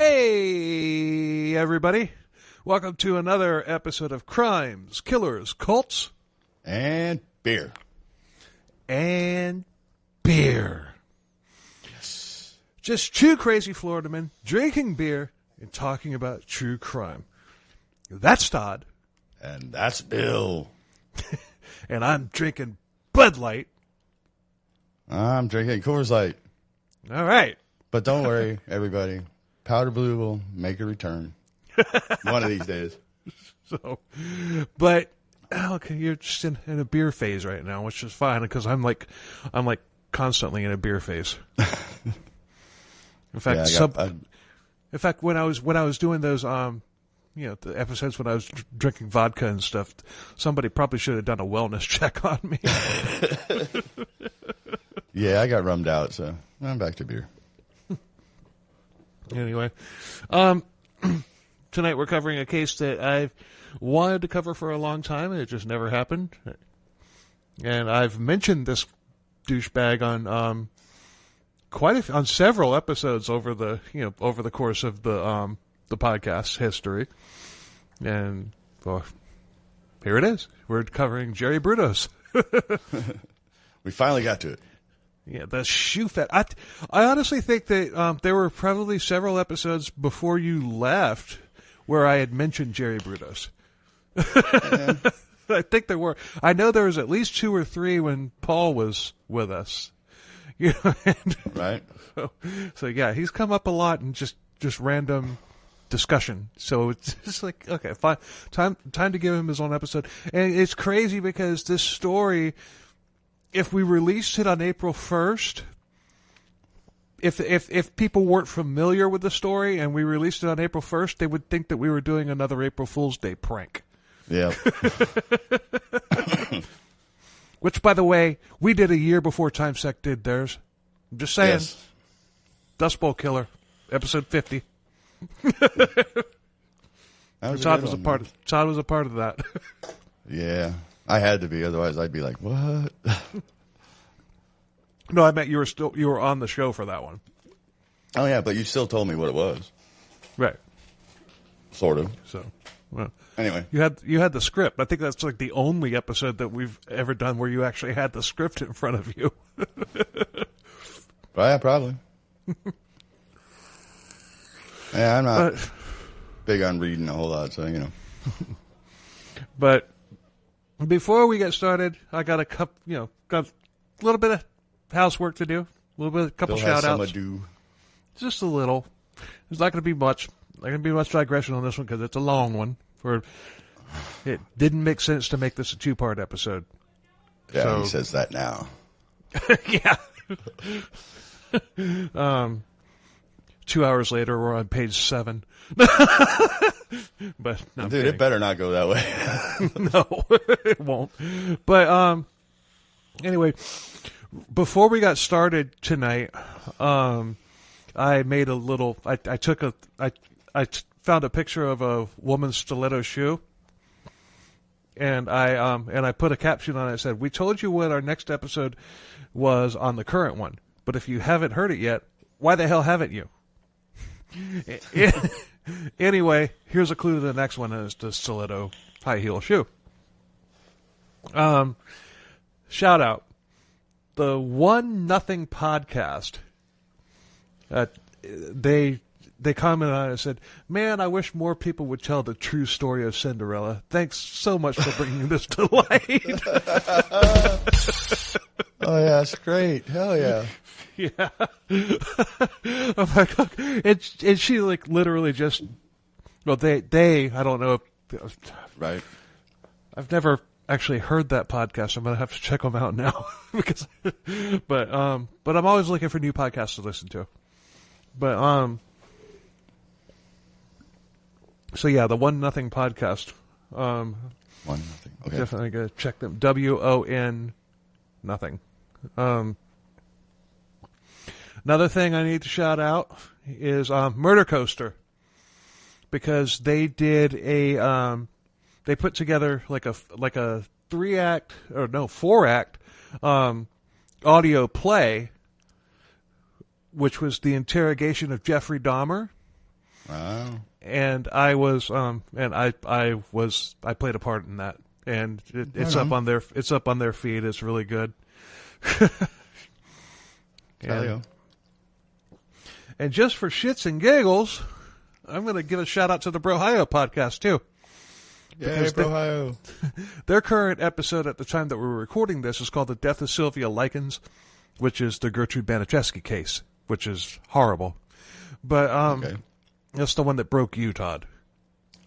Hey, everybody. Welcome to another episode of Crimes, Killers, Cults, and Beer. And beer. Yes. Just two crazy Florida men drinking beer and talking about true crime. That's Todd. And that's Bill. And I'm drinking Bud Light. I'm drinking Coors Light. All right. But don't worry, everybody. Powder Blue will make a return. One of these days. But okay, you're just in a beer phase right now, which is fine because I'm like constantly in a beer phase. In fact, in fact, when I was doing those the episodes when I was drinking vodka and stuff, somebody probably should have done a wellness check on me. Yeah, I got rummed out, so I'm back to beer. Anyway, tonight we're covering a case that I've wanted to cover for a long time, and it just never happened. And I've mentioned this douchebag on on several episodes over the course of the podcast history. And well, here it is. We're covering Jerry Brudos. We finally got to it. Yeah, the shoe fet. I honestly think that there were probably several episodes before you left where I had mentioned Jerry Brudos. I think there were. I know there was at least 2 or 3 when Paul was with us. Right. So yeah, he's come up a lot in just random discussion. So it's just like, okay, fine. Time to give him his own episode. And it's crazy because this story, if we released it on April 1st, if people weren't familiar with the story and we released it on April 1st, they would think that we were doing another April Fool's Day prank. Yeah. Which, by the way, we did a year before TimeSec did theirs. I'm just saying. Yes. Dust Bowl Killer, episode 50. Todd was a part of that. Yeah. I had to be, otherwise I'd be like, what? No, I meant you were on the show for that one. Oh yeah, but you still told me what it was. Right. Sort of. So, well, anyway. You had the script. I think that's like the only episode that we've ever done where you actually had the script in front of you. Yeah, probably. Yeah, I'm not big on reading a whole lot, so, But before we get started, I got got a little bit of housework to do. A couple shout outs. Just a little. There's not going to be much. Not going to be much digression on this one because it's a long one. It didn't make sense to make this a 2-part episode. Yeah, so, he says that now. Yeah. 2 hours later, we're on page 7. But no, dude, it better not go that way. No, it won't. But anyway, before we got started tonight, I made a little. I found a picture of a woman's stiletto shoe, and I put a caption on it that said, "We told you what our next episode was on the current one, but if you haven't heard it yet, why the hell haven't you?" Anyway, here's a clue to the next one, is the stiletto high heel shoe. Shout out the 1-0 podcast. They commented on it and said, "Man, I wish more people would tell the true story of Cinderella. Thanks so much for bringing this to light." Oh yeah, it's great. Hell yeah. Yeah. I'm like, okay. And she like literally just, well, they, I don't know if, right. I've never actually heard that podcast. I'm going to have to check them out now but I'm always looking for new podcasts to listen to. But, so yeah, the 1-0 podcast, 1-0. Okay. definitely going to check them. WON nothing. Another thing I need to shout out is Murder Coaster, because they did they put together like a 4-act audio play, which was the interrogation of Jeffrey Dahmer, Wow. And I was I played a part in that, and it's up on their feed. It's really good. And just for shits and giggles, I'm going to give a shout out to the Brohio podcast too. Yeah, Brohio. Their current episode at the time that we're recording this is called "The Death of Sylvia Likens," which is the Gertrude Baniszewski case, which is horrible. But that's the one that broke you, Todd.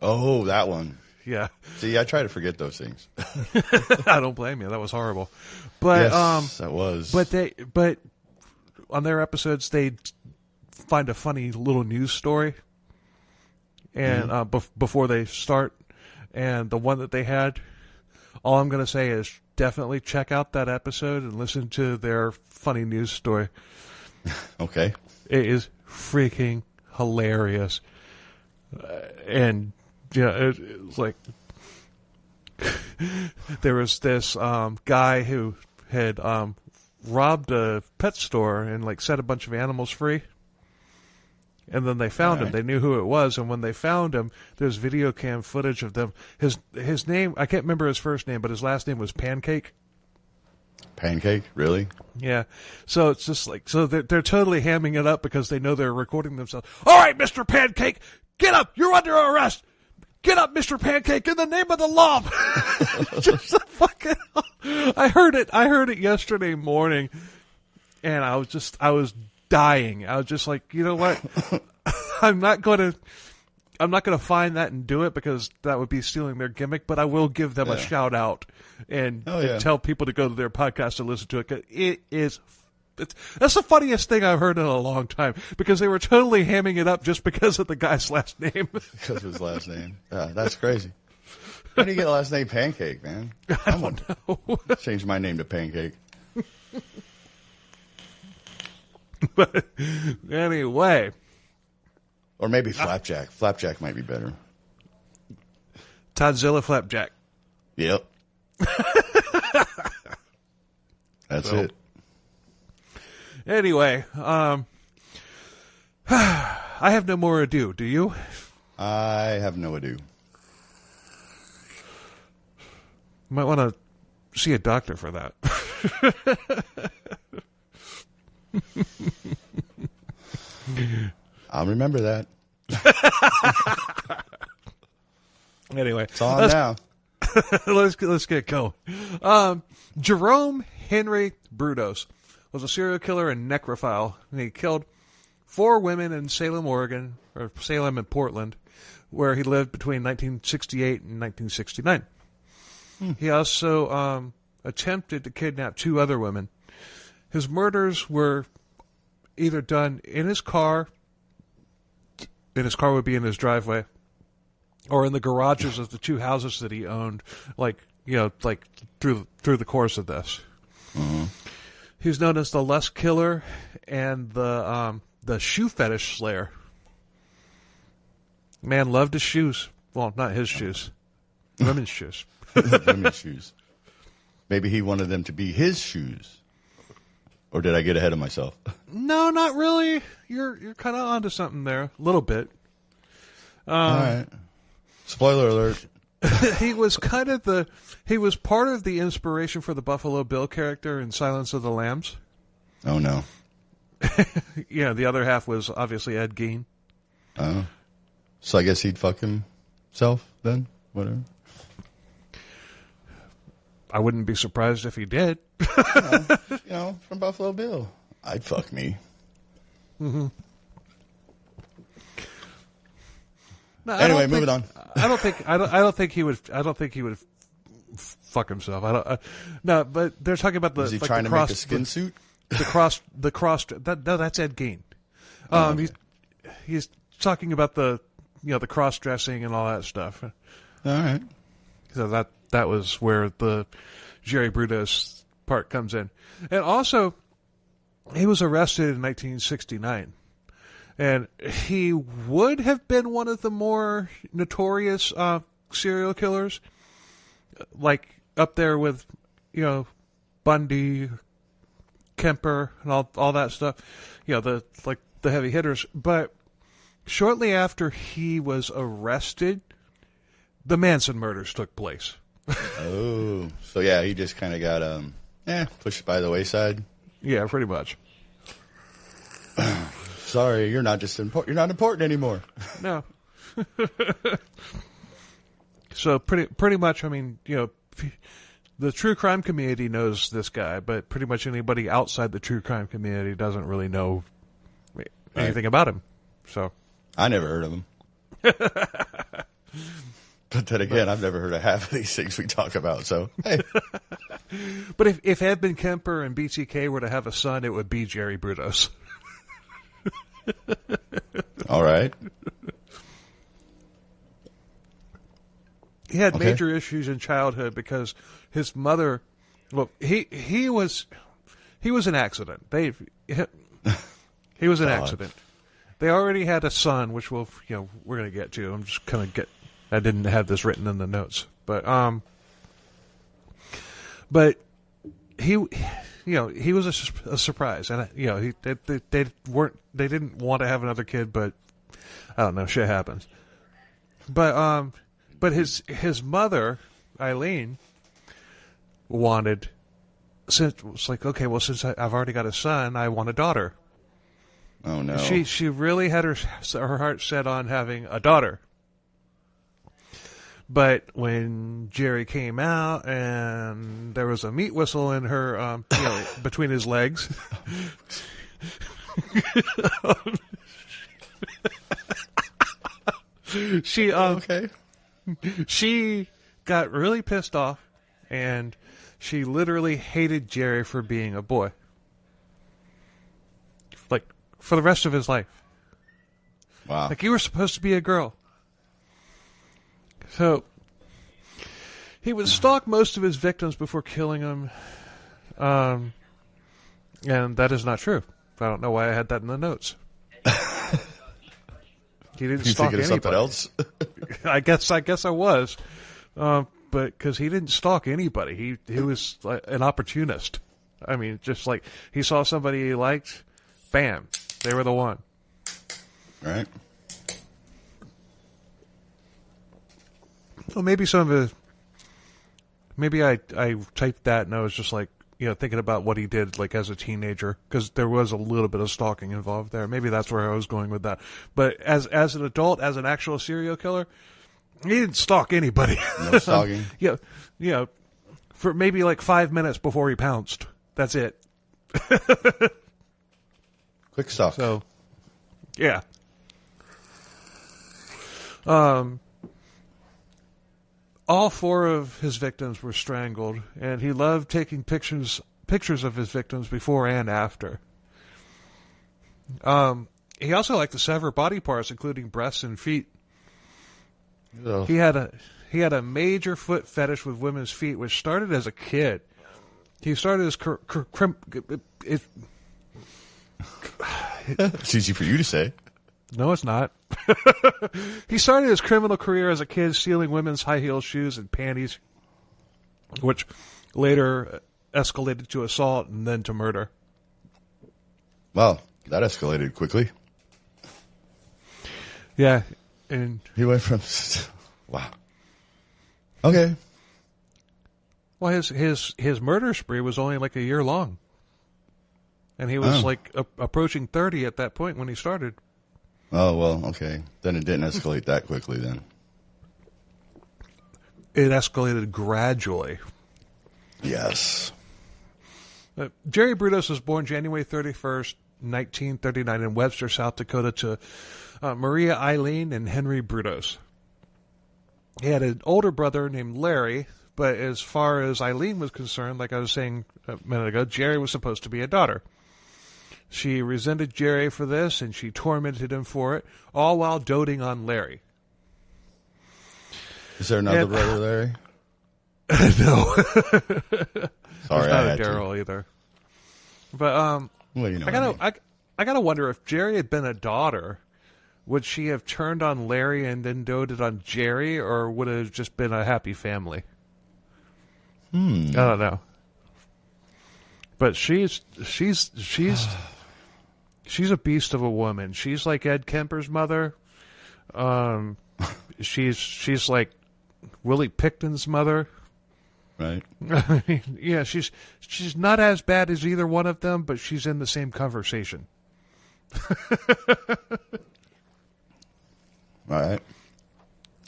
Oh, that one. Yeah. See, I try to forget those things. I don't blame you. That was horrible. But yes, that was. But on their episodes, they find a funny little news story, and before they start, and the one that they had, all I'm going to say is definitely check out that episode and listen to their funny news story. Okay. It is freaking hilarious, and it's like there was this guy who had robbed a pet store and like set a bunch of animals free. And then they found him. They knew who it was, and when they found him, there's video cam footage of them. His name, I can't remember his first name, but his last name was Pancake. Pancake? Really? Yeah. So it's just like, so they're totally hamming it up because they know they're recording themselves. All right, Mr. Pancake, get up! You're under arrest! Get up, Mr. Pancake, in the name of the law! Just fucking, I heard it yesterday morning, and I was dying. I was just like, you know what? I'm not going to find that and do it because that would be stealing their gimmick, but I will give them a shout out and tell people to go to their podcast and listen to it. 'Cause that's the funniest thing I've heard in a long time because they were totally hamming it up just because of the guy's last name. Because of his last name. Yeah, that's crazy. How do you get the last name Pancake, man? I don't know. Change my name to Pancake. But anyway. Or maybe Flapjack. Flapjack might be better. Todzilla Flapjack. Yep. That's it. Anyway, I have no more ado. Do you? I have no ado. Might want to see a doctor for that. I'll remember that. Anyway, it's on now. let's get going. Jerome Henry Brudos was a serial killer and necrophile, and he killed 4 women in Salem, Oregon, or Salem and Portland, where he lived between 1968 and 1969. He also attempted to kidnap 2 other women. His murders were either done in his car, and his car would be in his driveway, or in the garages of the 2 houses that he owned, like through the course of this. Mm-hmm. He's known as the Lust Killer and the Shoe Fetish Slayer. Man loved his shoes. Well, not his shoes. Women's shoes. Women's shoes. Maybe he wanted them to be his shoes. Or did I get ahead of myself? No, not really. You're kind of onto something there, a little bit. All right. Spoiler alert. He was part of the inspiration for the Buffalo Bill character in Silence of the Lambs. Oh no. Yeah, the other half was obviously Ed Gein. Oh. So I guess he'd fuck himself then? Whatever. I wouldn't be surprised if he did. From Buffalo Bill. I'd fuck me. Mm-hmm. No, anyway, moving on. I don't think he would fuck himself. No, but they're talking about the. Is he trying to make a skin suit? The cross. That's Ed Gein. Okay. He's talking about the cross dressing and all that stuff. All right. So that was where the Jerry Brudos part comes in, and also he was arrested in 1969. And he would have been one of the more notorious serial killers, like up there with, Bundy, Kemper, and all that stuff. The heavy hitters. But shortly after he was arrested, the Manson murders took place. Oh, so yeah, he just kind of got pushed by the wayside. Yeah, pretty much. Sorry, you're not important anymore. No. So pretty much, I mean, the true crime community knows this guy, but pretty much anybody outside the true crime community doesn't really know anything about him. So I never heard of him. But then again, I've never heard of half of these things we talk about. So hey. But if Edmund Kemper and BTK were to have a son, it would be Jerry Brudos. All right. He had major issues in childhood because his mother, well, he was an accident. He was an accident. They already had a son, which we're going to get to. I'm just going to I didn't have this written in the notes, but he was a surprise, and they didn't want to have another kid, but I don't know, shit happens. But his mother, Eileen, was like, okay, well, since I've already got a son, I want a daughter. Oh no. She really had her heart set on having a daughter. But when Jerry came out and there was a meat whistle in her, between his legs, she got really pissed off, and she literally hated Jerry for being a boy, like for the rest of his life. Wow! Like, you were supposed to be a girl. So, he would stalk most of his victims before killing them, and that is not true. I don't know why I had that in the notes. He didn't stalk anybody. Something else? I guess I was, but because he didn't stalk anybody, he was like an opportunist. I mean, just like he saw somebody he liked, bam, they were the one. Right. Well, maybe maybe I typed that and I was just like, thinking about what he did like as a teenager, because there was a little bit of stalking involved there. Maybe that's where I was going with that. But as an adult, as an actual serial killer, he didn't stalk anybody. No stalking. For maybe like 5 minutes before he pounced. That's it. Quick stalk. So, yeah. All 4 of his victims were strangled, and he loved taking pictures of his victims before and after. He also liked to sever body parts, including breasts and feet. Oh. He had a major foot fetish with women's feet, which started as a kid. He started his It's easy for you to say. No, it's not. He started his criminal career as a kid stealing women's high-heel shoes and panties, which later escalated to assault and then to murder. Well, that escalated quickly. Yeah, and he went from wow. Okay. Well, his murder spree was only like a year long, and he was like approaching 30 at that point when he started. Oh, well, okay. Then it didn't escalate that quickly then. It escalated gradually. Yes. Jerry Brudos was born January 31st, 1939 in Webster, South Dakota to Maria Eileen and Henry Brudos. He had an older brother named Larry, but as far as Eileen was concerned, like I was saying a minute ago, Jerry was supposed to be a daughter. She resented Jerry for this, and she tormented him for it, all while doting on Larry. Is there another brother, Larry? No. Sorry, not a Daryl either. But well, I gotta wonder if Jerry had been a daughter, would she have turned on Larry and then doted on Jerry, or would it have just been a happy family? I don't know. But she's she's a beast of a woman. She's like Ed Kemper's mother. She's like Willie Picton's mother. Right. I mean, yeah, she's not as bad as either one of them, but she's in the same conversation. All right.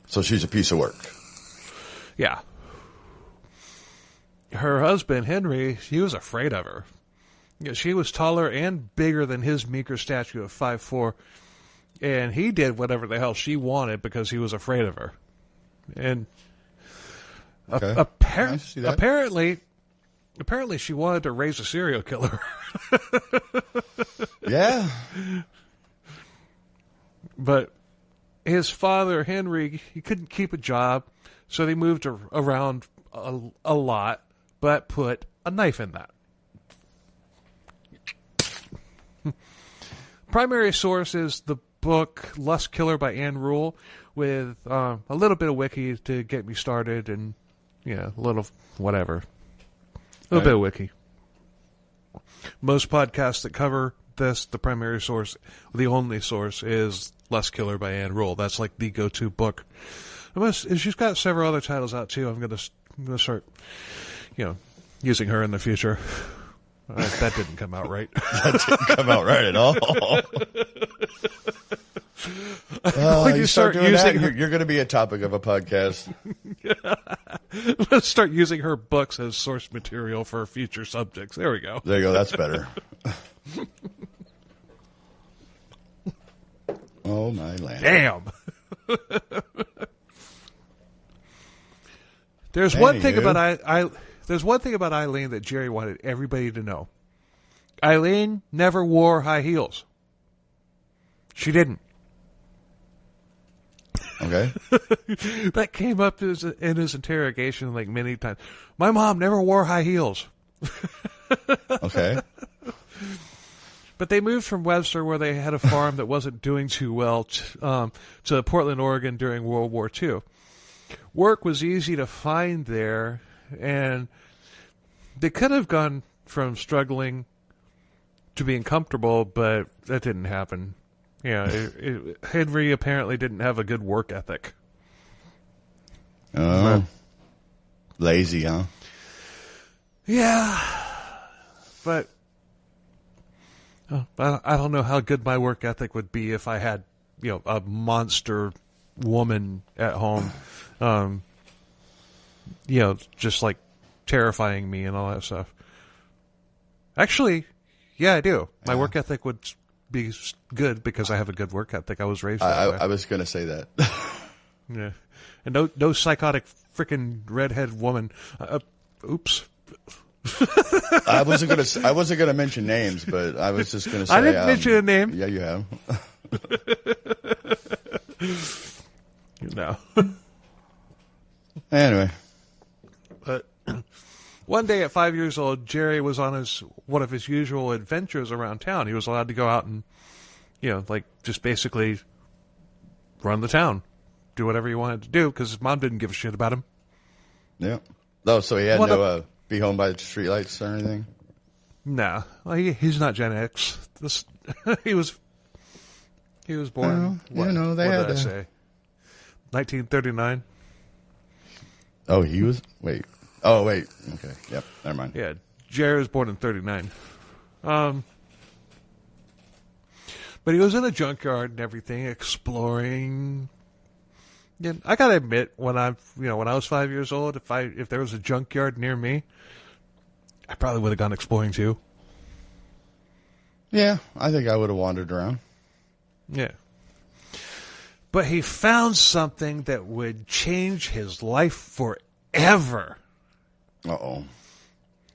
So she's a piece of work. Yeah. Her husband, Henry, he was afraid of her. Yeah, she was taller and bigger than his meager statue of 5'4", and he did whatever the hell she wanted because he was afraid of her. And Okay. apparently she wanted to raise a serial killer. Yeah. But his father, Henry, he couldn't keep a job, so they moved around a lot, but put a knife in that. Primary source is the book Lust Killer by Ann Rule, with a little bit of wiki to get me started, and a little whatever. A little bit of wiki. Most podcasts that cover this, the primary source, the only source, is Lust Killer by Ann Rule. That's like the go-to book. She's got several other titles out too. I'm gonna start, using her in the future. That didn't come out right. That didn't come out right at all. When you start doing using that, you're going to be a topic of a podcast. Let's start using her books as source material for future subjects. There we go. There you go. That's better. Oh, my land. Damn. There's one thing about There's one thing about Eileen that Jerry wanted everybody to know. Eileen never wore high heels. She didn't. Okay. That came up in his interrogation like many times. My mom never wore high heels. Okay. But they moved from Webster, where they had a farm that wasn't doing too well, to Portland, Oregon during World War II. Work was easy to find there, and they could have gone from struggling to being comfortable, but that didn't happen. Henry apparently didn't have a good work ethic. Oh. Lazy, huh? Yeah. But I don't know how good my work ethic would be if I had, a monster woman at home, just like terrifying me and all that stuff. Actually, yeah, I do. My work ethic would be good because I have a good work ethic. I was raised that way. I was going to say that. Yeah. And no psychotic freaking redhead woman. Oops. I wasn't gonna mention names, but I was just gonna say I didn't mention a name. Yeah, you have. No. Anyway, but one day at 5 years old, Jerry was on one of his usual adventures around town. He was allowed to go out and, just basically run the town, do whatever he wanted to do because his mom didn't give a shit about him. Yeah. Oh, so he had be home by the streetlights or anything? Nah, he's not Gen X. He was born. Well, what did I say? 1939. Oh, he was. Wait. Oh, wait. Okay. Yep. Never mind. Yeah, Jerry was born in 39. But he was in a junkyard and everything, exploring. Yeah, I gotta admit, when I was 5 years old, if there was a junkyard near me, I probably would have gone exploring too. Yeah, I think I would have wandered around. Yeah. But he found something that would change his life forever. Uh-oh.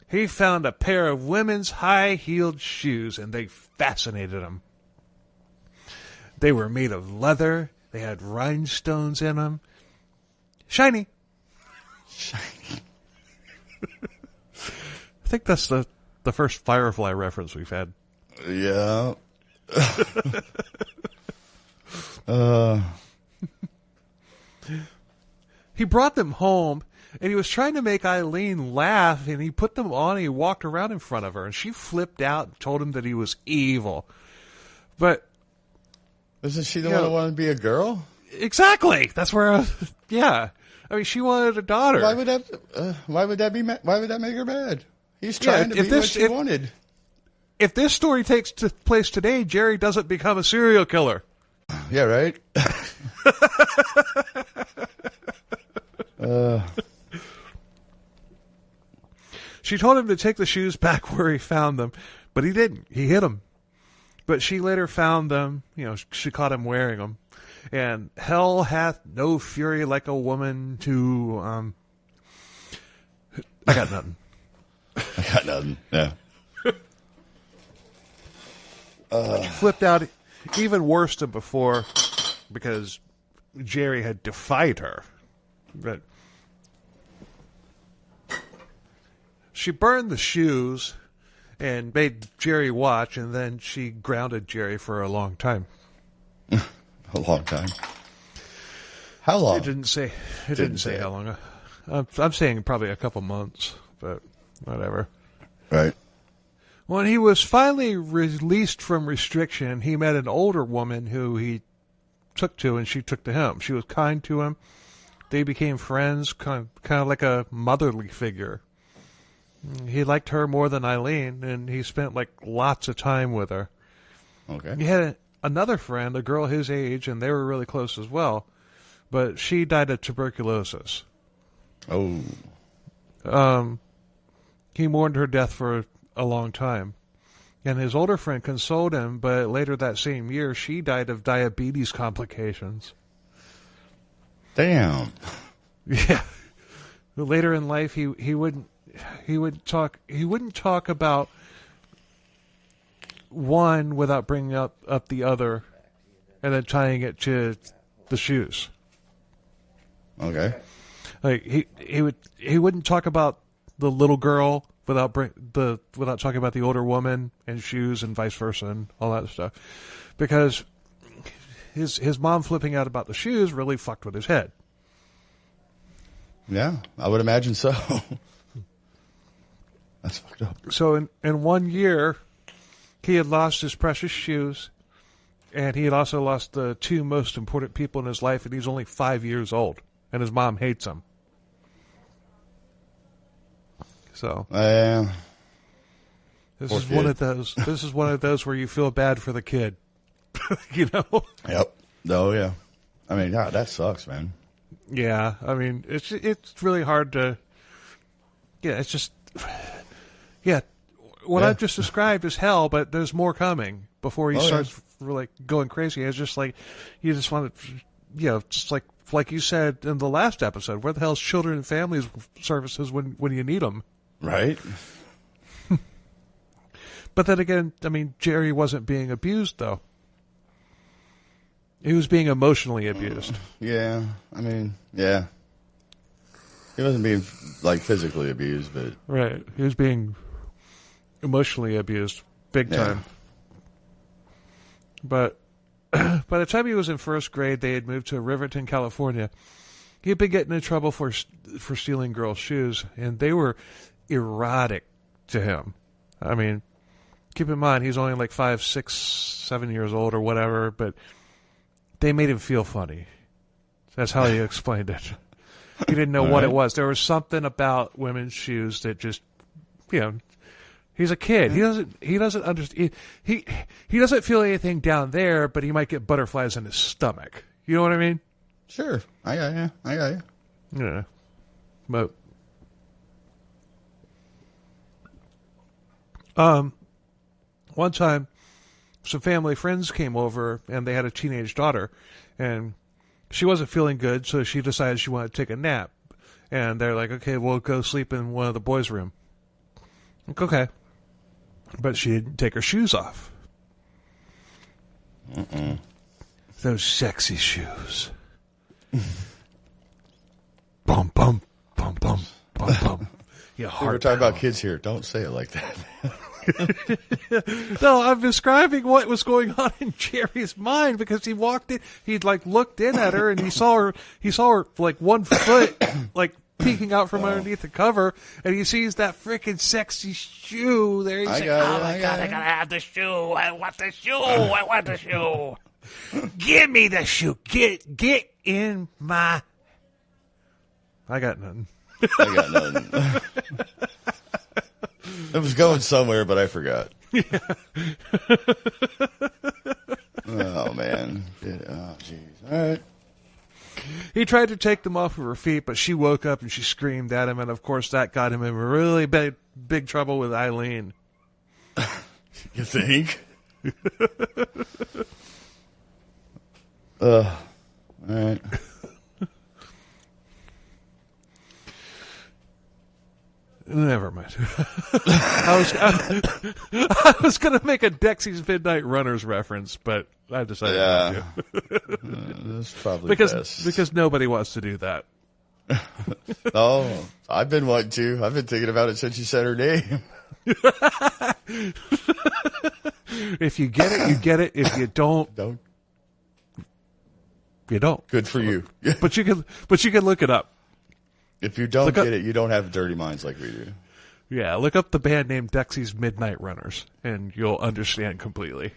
He found a pair of women's high-heeled shoes, and they fascinated him. They were made of leather. They had rhinestones in them. Shiny. Shiny. I think that's the first Firefly reference we've had. Yeah. He brought them home, and he was trying to make Eileen laugh, and he put them on, and he walked around in front of her, and she flipped out and told him that he was evil. But isn't she the one who wanted to be a girl? Exactly. That's where. Yeah. I mean, she wanted a daughter. Why would that? Why would that make her mad? He's trying to be what she wanted. If this story takes place today, Jerry doesn't become a serial killer. Yeah, right. She told him to take the shoes back where he found them, but he didn't. He hid them. But she later found them. She caught him wearing them. And hell hath no fury like a woman to. I got nothing. Yeah. Flipped out even worse than before because Jerry had defied her. But she burned the shoes and made Jerry watch, and then she grounded Jerry for a long time. A long time. How long? It didn't say how long. I'm saying probably a couple months, but whatever. Right. When he was finally released from restriction, he met an older woman who he took to, and she took to him. She was kind to him. They became friends, kind of like a motherly figure. He liked her more than Eileen, and he spent lots of time with her. Okay. He had another friend, a girl his age, and they were really close as well. But she died of tuberculosis. Oh. He mourned her death for a long time. And his older friend consoled him, but later that same year, she died of diabetes complications. Damn. Yeah. Later in life, he wouldn't talk about one without bringing up the other, and then tying it to the shoes. Okay. He wouldn't talk about the little girl without talking about the older woman and shoes and vice versa and all that stuff, because his mom flipping out about the shoes really fucked with his head. Yeah, I would imagine so. That's fucked up. So in 1 year, he had lost his precious shoes, and he had also lost the two most important people in his life, and he's only 5 years old, and his mom hates him. So this is one of those. This is one of those where you feel bad for the kid. Yep. Oh yeah. I mean, yeah, that sucks, man. Yeah. I mean, it's really hard to. Yeah. It's just. Yeah. What I've just described is hell, but there's more coming before he starts going crazy. It's just like you just want to, just like you said in the last episode. Where the hell's children and families services when you need them? Right. But then again, I mean, Jerry wasn't being abused, though. He was being emotionally abused. Yeah. I mean, yeah. He wasn't being, physically abused, but... Right. He was being emotionally abused big time. But by the time he was in first grade, they had moved to Riverton, California. He had been getting in trouble for stealing girls' shoes, and they were erotic to him. I mean, keep in mind, he's only 5, 6, 7 years old or whatever, but they made him feel funny. That's how he explained it. He didn't know what it was. There was something about women's shoes that just, he's a kid. He doesn't understand. He doesn't feel anything down there, but he might get butterflies in his stomach. You know what I mean? Sure. I got you. Yeah. But one time some family friends came over and they had a teenage daughter, and she wasn't feeling good, so she decided she wanted to take a nap. And they're like, okay, we'll go sleep in one of the boys' room. Okay. But she didn't take her shoes off. Those sexy shoes. Bum, bum, bum, bum, bum, bum. Yeah, we're talking about kids here. Don't say it like that. No, I'm describing what was going on in Jerry's mind, because he walked in, he'd looked in at her, and he saw her 1 foot peeking out from underneath the cover, and he sees that freaking sexy shoe there. He's like, "Oh my god, I gotta have the shoe! I want the shoe! I want the shoe! Give me the shoe! Get in my." I got nothing. It was going somewhere, but I forgot. Yeah. Oh man! Oh jeez! All right. He tried to take them off of her feet, but she woke up and she screamed at him, and of course that got him in really big trouble with Eileen. You think? All right. Never mind. I was going to make a Dexy's Midnight Runners reference, but I decided not to. That's probably best. Because nobody wants to do that. Oh, I've been wanting to. I've been thinking about it since you said her name. If you get it, you get it. If you don't, you don't. Good for you. But you can look it up. If you don't get it, you don't have dirty minds like we do. Yeah, look up the band name Dexy's Midnight Runners, and you'll understand completely.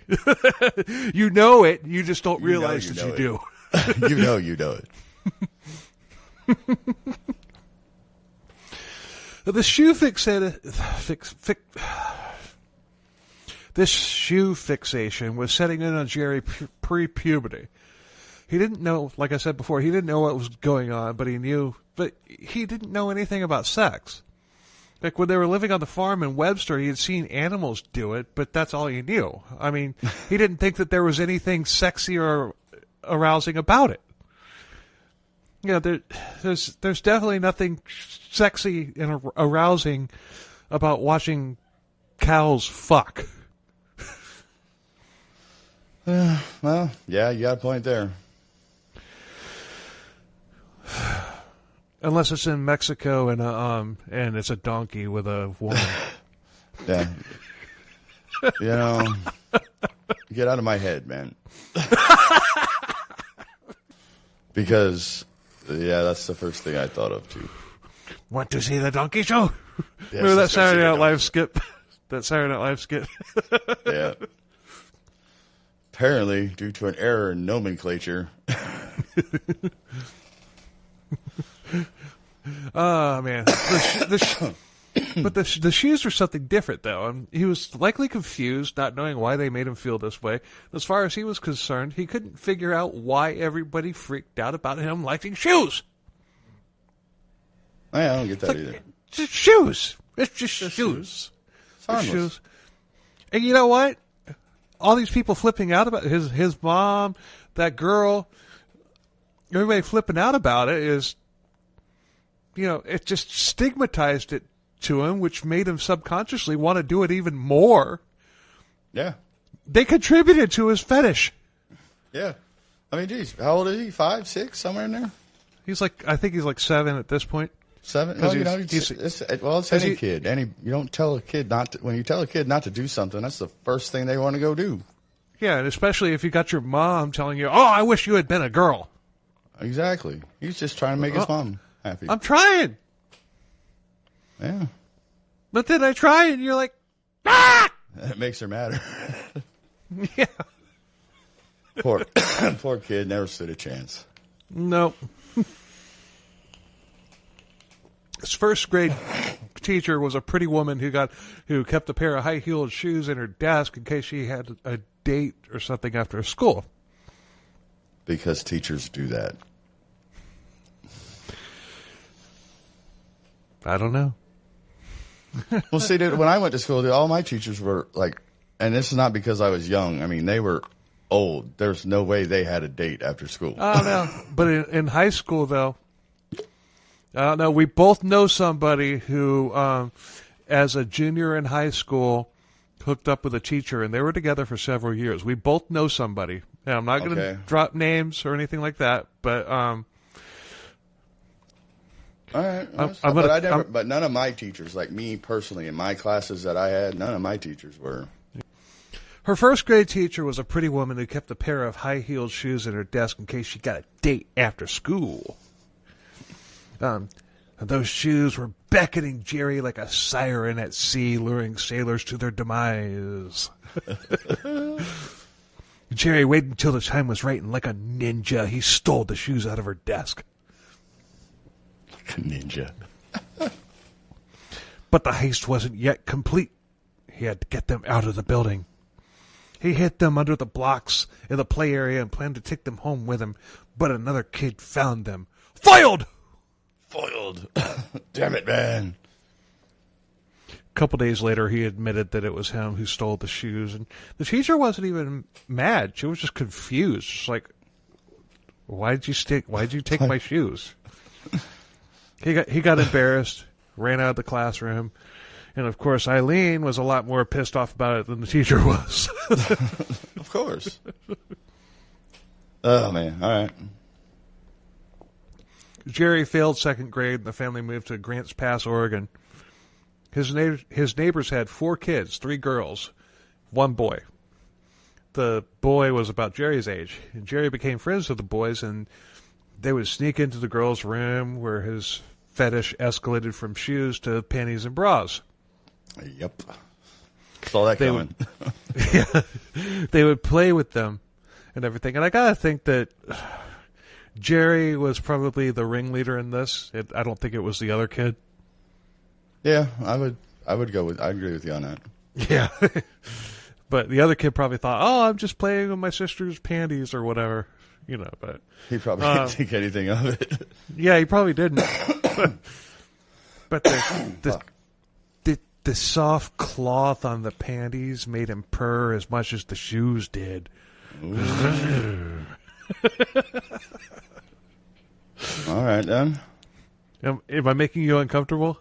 You know it, you just don't realize that you do. You know it. This shoe fixation was setting in on Jerry pre-puberty. He didn't know, like I said before, he didn't know what was going on, but he didn't know anything about sex. Like when they were living on the farm in Webster, he had seen animals do it, but that's all he knew. I mean, he didn't think that there was anything sexy or arousing about it. You know, there's definitely nothing sexy and arousing about watching cows fuck. Well, yeah, you got a point there. Unless it's in Mexico and it's a donkey with a woman. Yeah. You know, get out of my head, man. Because, yeah, that's the first thing I thought of, too. Want to see the donkey show? Yes, remember that Saturday Night Live skit? That Saturday Night Live skit? Yeah. Apparently, due to an error in nomenclature. Oh, man. But the shoes were something different, though. He was likely confused, not knowing why they made him feel this way. As far as he was concerned, he couldn't figure out why everybody freaked out about him liking shoes. I don't get that either. It's just shoes. It's just shoes. It's shoes. And you know what? All these people flipping out about his mom, that girl, everybody flipping out about it is, you know, it just stigmatized it to him, which made him subconsciously want to do it even more. Yeah. They contributed to his fetish. Yeah. I mean, geez, how old is he? 5, 6, somewhere in there? I think he's like 7 at this point. 7? No, you know, it's any kid. You don't tell a kid when you tell a kid not to do something, that's the first thing they want to go do. Yeah, and especially if you got your mom telling you, "Oh, I wish you had been a girl." Exactly. He's just trying to make his mom happy. I'm trying. Yeah. But then I try and you're like, ah! It makes her madder. Yeah. Poor kid, never stood a chance. No. His first grade teacher was a pretty woman who kept a pair of high-heeled shoes in her desk in case she had a date or something after school. Because teachers do that. I don't know. Well, see, dude, when I went to school, all my teachers were like, and this is not because I was young. I mean, they were old. There's no way they had a date after school. Oh, no. But in high school, though, I don't know. We both know somebody who, as a junior in high school, hooked up with a teacher, and they were together for several years. We both know somebody. Now, I'm not going to drop names or anything like that, but all right. But none of my teachers, like me personally, in my classes that I had, none of my teachers were. Her first grade teacher was a pretty woman who kept a pair of high-heeled shoes in her desk in case she got a date after school. And those shoes were beckoning Jerry like a siren at sea, luring sailors to their demise. Jerry waited until the time was right, and like a ninja, he stole the shoes out of her desk. Like a ninja. But the heist wasn't yet complete. He had to get them out of the building. He hid them under the blocks in the play area and planned to take them home with him, but another kid found them. Foiled! Foiled. Damn it, man. A couple days later, he admitted that it was him who stole the shoes, and the teacher wasn't even mad. She was just confused. She's like, why'd you take my shoes? He got embarrassed, ran out of the classroom, and of course Eileen was a lot more pissed off about it than the teacher was. Of course. Oh man, all right. Jerry failed second grade, and the family moved to Grants Pass, Oregon. His neighbors had 4 kids, 3 girls, 1 boy. The boy was about Jerry's age, and Jerry became friends with the boys, and they would sneak into the girls' room where his fetish escalated from shoes to panties and bras. Yep. Saw that coming. They would play with them and everything. And I gotta think that Jerry was probably the ringleader in this. I don't think it was the other kid. Yeah, I would go with. I agree with you on that. Yeah. But the other kid probably thought, "Oh, I'm just playing with my sister's panties or whatever," But he probably didn't think anything of it. Yeah, he probably didn't. But the soft cloth on the panties made him purr as much as the shoes did. All right, then. Am I making you uncomfortable?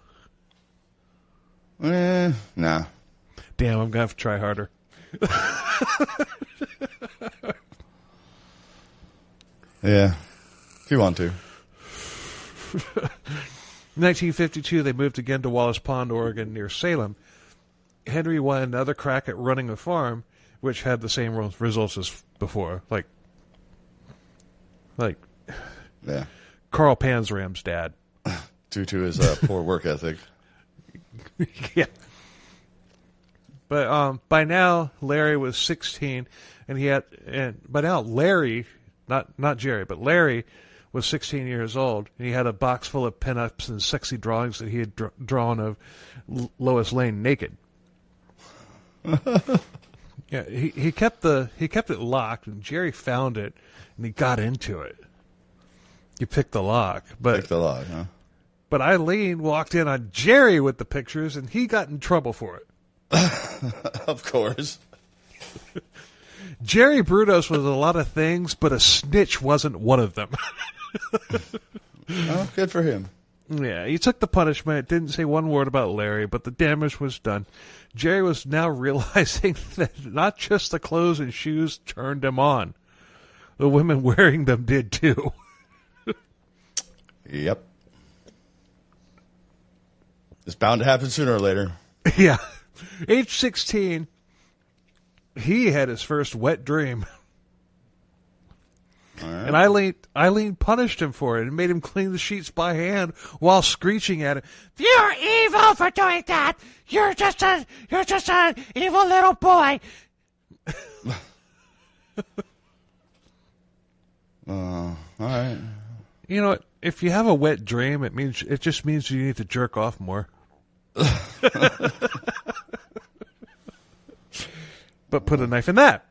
Nah. Damn, I'm going to have to try harder. Yeah, if you want to. In 1952, they moved again to Wallace Pond, Oregon, near Salem. Henry won another crack at running a farm, which had the same results as before. Like yeah, Carl Panzram's dad. Due to his poor work ethic. Yeah. But by now, Larry was 16, and by now Larry, not Jerry, but Larry was 16 years old, and he had a box full of pinups and sexy drawings that he had drawn of Lois Lane naked. Yeah, he kept it locked, and Jerry found it, and he got into it. He picked the lock, huh? But Eileen walked in on Jerry with the pictures, and he got in trouble for it. Of course. Jerry Brudos was a lot of things, but a snitch wasn't one of them. Oh, good for him. Yeah, he took the punishment, didn't say one word about Larry, but the damage was done. Jerry was now realizing that not just the clothes and shoes turned him on. The women wearing them did too. Yep. It's bound to happen sooner or later. Yeah. Age 16, he had his first wet dream. All right. And Eileen punished him for it and made him clean the sheets by hand while screeching at him, "You're evil for doing that! You're just an evil little boy!" All right. You know what? If you have a wet dream, it just means you need to jerk off more. But put a knife in that.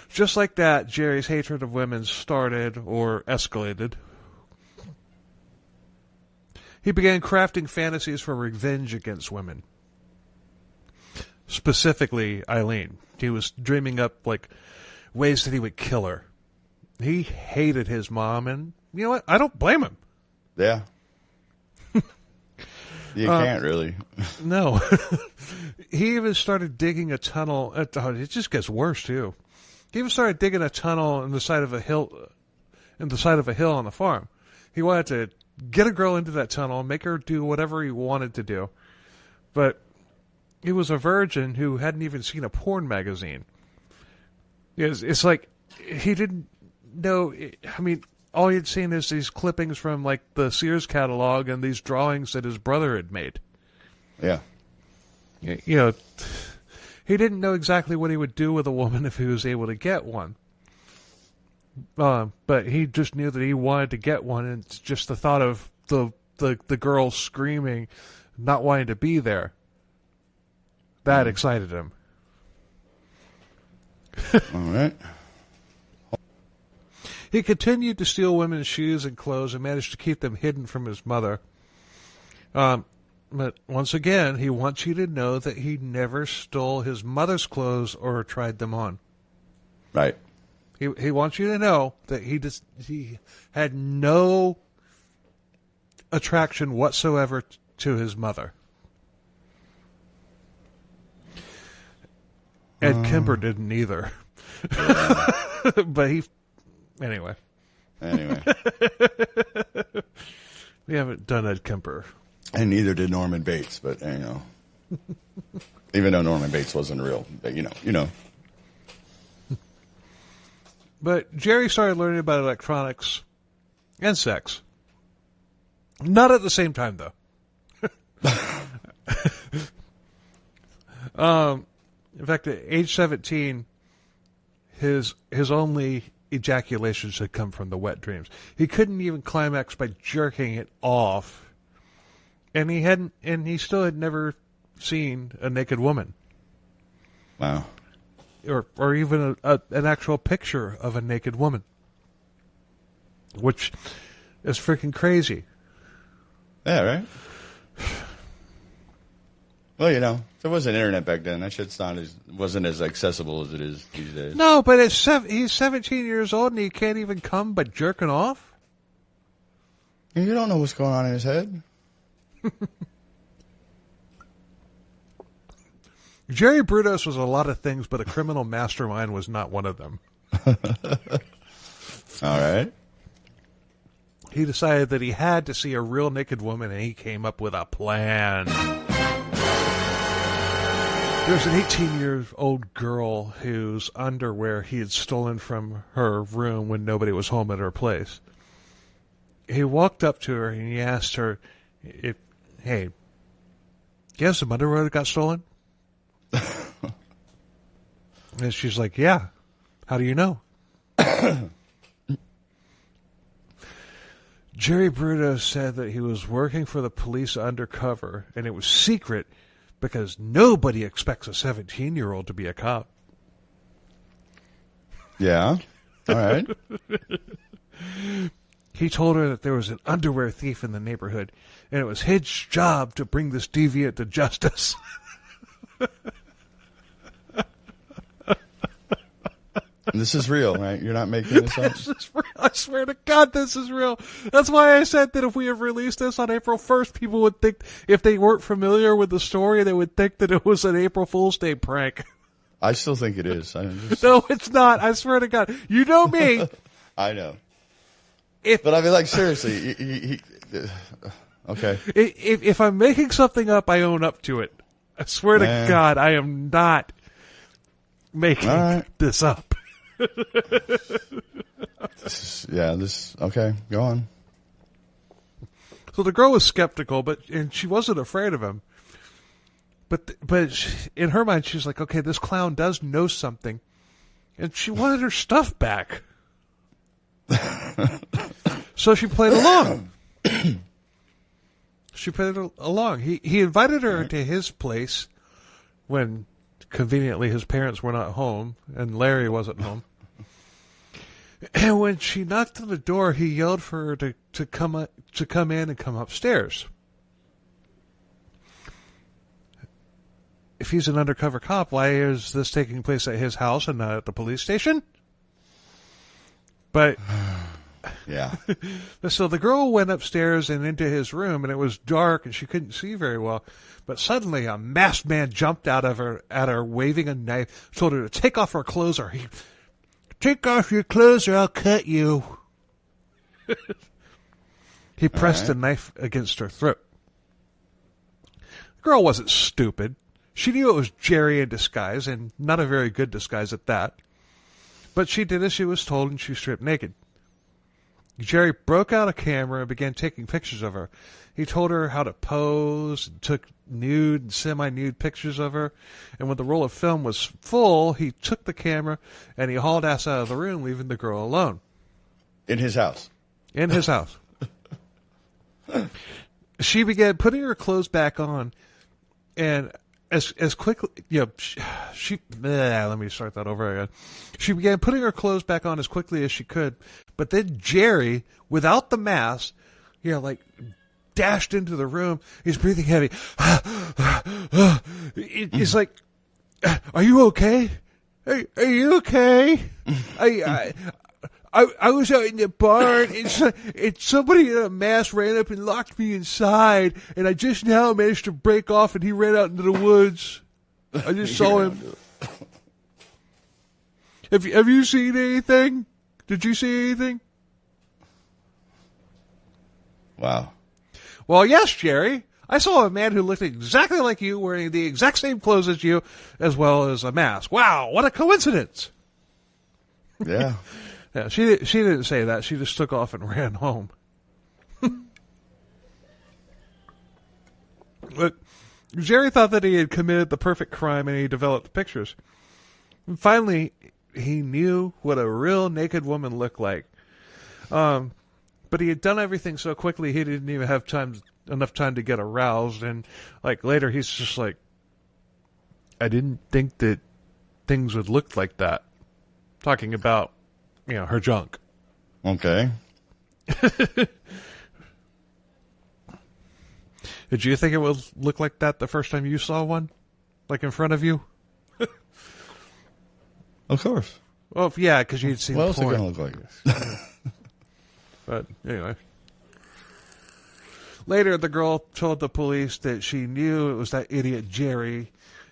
Just like that, Jerry's hatred of women started or escalated. He began crafting fantasies for revenge against women. Specifically, Eileen. He was dreaming up ways that he would kill her. He hated his mom, and you know what? I don't blame him. Yeah. You can't really. No. He even started digging a tunnel. It just gets worse too. He even started digging a tunnel in the side of a hill on the farm. He wanted to get a girl into that tunnel, make her do whatever he wanted to do. But he was a virgin who hadn't even seen a porn magazine. It's like he didn't know. I mean, all he'd seen is these clippings from like the Sears catalog and these drawings that his brother had made. Yeah. You know, he didn't know exactly what he would do with a woman if he was able to get one. But he just knew that he wanted to get one, and it's just the thought of the girl screaming, not wanting to be there, that excited him. All right. He continued to steal women's shoes and clothes and managed to keep them hidden from his mother. But once again, he wants you to know that he never stole his mother's clothes or tried them on. Right. He wants you to know that he had no attraction whatsoever to his mother. Ed Kemper didn't either. Yeah. But anyway. We haven't done Ed Kemper. And neither did Norman Bates, but even though Norman Bates wasn't real, but you know. But Jerry started learning about electronics and sex. Not at the same time, though. In fact, at age 17, his only ejaculations had come from the wet dreams. He couldn't even climax by jerking it off. And he still had never seen a naked woman. Wow. Or even an actual picture of a naked woman. Which is freaking crazy. Yeah, right? Well, there wasn't internet back then. That shit's wasn't as accessible as it is these days. No, but he's 17 years old and he can't even come but jerking off? You don't know what's going on in his head. Jerry Brudos was a lot of things, but a criminal mastermind was not one of them. All right. He decided that he had to see a real naked woman, and he came up with a plan. There's an 18-year-old girl whose underwear he had stolen from her room when nobody was home at her place. He walked up to her and he asked her, "Hey, you have some underwear that got stolen?" And she's like, "Yeah. How do you know?" Jerry Brudos said that he was working for the police undercover, and it was secret because nobody expects a 17-year-old to be a cop. Yeah. All right. He told her that there was an underwear thief in the neighborhood, and it was his job to bring this deviant to justice. This is real, right? You're not making this up? This is real. I swear to God, this is real. That's why I said that if we have released this on April 1st, people would think, if they weren't familiar with the story, they would think that it was an April Fool's Day prank. I still think it is. No, it's not. I swear to God. You know me. I know. But I mean, like, seriously, okay. If I'm making something up, I own up to it. I swear to God, I am not making this up. Okay, go on. So the girl was skeptical, and she wasn't afraid of him. But in her mind, she's like, okay, this clown does know something. And she wanted her stuff back. So she played along. He invited her to his place when conveniently his parents were not home and Larry wasn't home. And when she knocked on the door, he yelled for her to come in and come upstairs. If he's an undercover cop, why is this taking place at his house and not at the police station? But yeah. So the girl went upstairs and into his room, and it was dark and she couldn't see very well. But suddenly a masked man jumped out of her at her, waving a knife, told her to take off her clothes or take off your clothes or I'll cut you. He pressed the knife against her throat. The girl wasn't stupid. She knew it was Jerry in disguise, and not a very good disguise at that. But she did as she was told, and she stripped naked. Jerry broke out a camera and began taking pictures of her. He told her how to pose, and took nude and semi-nude pictures of her. And when the roll of film was full, he took the camera and he hauled ass out of the room, leaving the girl alone. In his house. In his house. She began putting her clothes back on, and as quickly, let me start that over again. She began putting her clothes back on as quickly as she could, but then Jerry, without the mask, dashed into the room. He's breathing heavy. He's like, "Are you okay? Are you okay? I was out in the barn, and somebody in a mask ran up and locked me inside, and I just now managed to break off, and he ran out into the woods. I just saw him." Have you seen anything? Did you see anything? Wow. Well, yes, Jerry. I saw a man who looked exactly like you, wearing the exact same clothes as you, as well as a mask. Wow, what a coincidence. Yeah. Yeah, she didn't say that. She just took off and ran home. But Jerry thought that he had committed the perfect crime, and he developed the pictures. And finally, he knew what a real naked woman looked like. But he had done everything so quickly he didn't even have enough time to get aroused. And later, he's just like, "I didn't think that things would look like that." Talking about, her junk. Okay. Did you think it would look like that the first time you saw one? Like in front of you? Of course. Well, yeah, because you'd seen what else porn. it going to look like? But anyway. Later, the girl told the police that she knew it was that idiot Jerry,